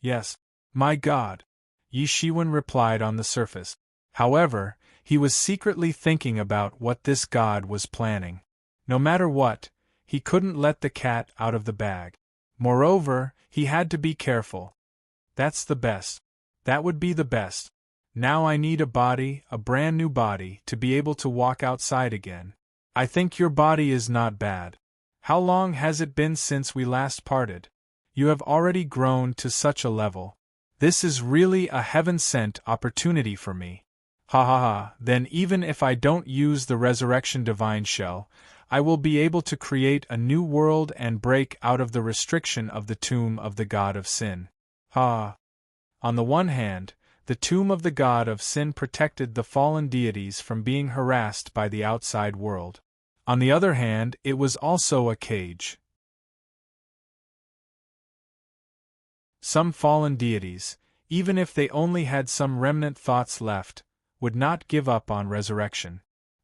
Yes, my god, Yi Shiwen replied on the surface. However, he was secretly thinking about what this god was planning. No matter what, he couldn't let the cat out of the bag. Moreover, he had to be careful. That's the best. That would be the best. Now I need a body, a brand new body, to be able to walk outside again. I think your body is not bad. How long has it been since we last parted? You have already grown to such a level. This is really a heaven-sent opportunity for me. Ha ha ha, then even if I don't use the resurrection divine shell, I will be able to create a new world and break out of the restriction of the tomb of the god of sin. Ha! On the one hand, the tomb of the god of sin protected the fallen deities from being harassed by the outside world. On the other hand, it was also a cage. Some fallen deities, even if they only had some remnant thoughts left, would not give up on resurrection.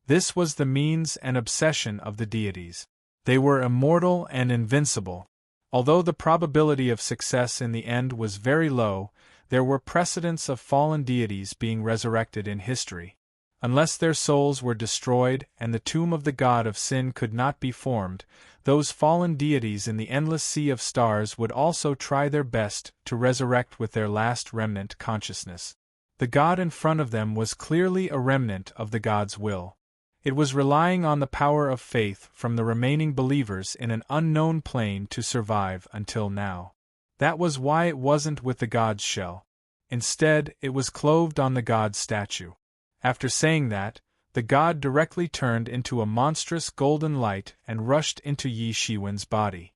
This was the means and obsession of the deities. They were immortal and invincible. Although the probability of success in the end was very low, there were precedents of fallen deities being resurrected in history. Unless their souls were destroyed and the tomb of the god of sin could not be formed, those fallen deities in the endless sea of stars would also try their best to resurrect with their last remnant consciousness. The god in front of them was clearly a remnant of the god's will. It was relying on the power of faith from the remaining believers in an unknown plane to survive until now. That was why it wasn't with the god's shell. Instead, it was clothed on the god's statue. After saying that, the god directly turned into a monstrous golden light and rushed into Yi Shiwen's body.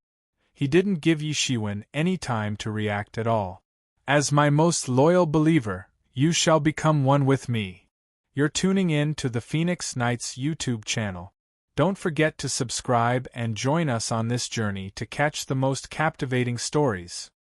He didn't give Yi Shiwen any time to react at all. As my most loyal believer, you shall become one with me. You're tuning in to the Phoenix Nights YouTube channel. Don't forget to subscribe and join us on this journey to catch the most captivating stories.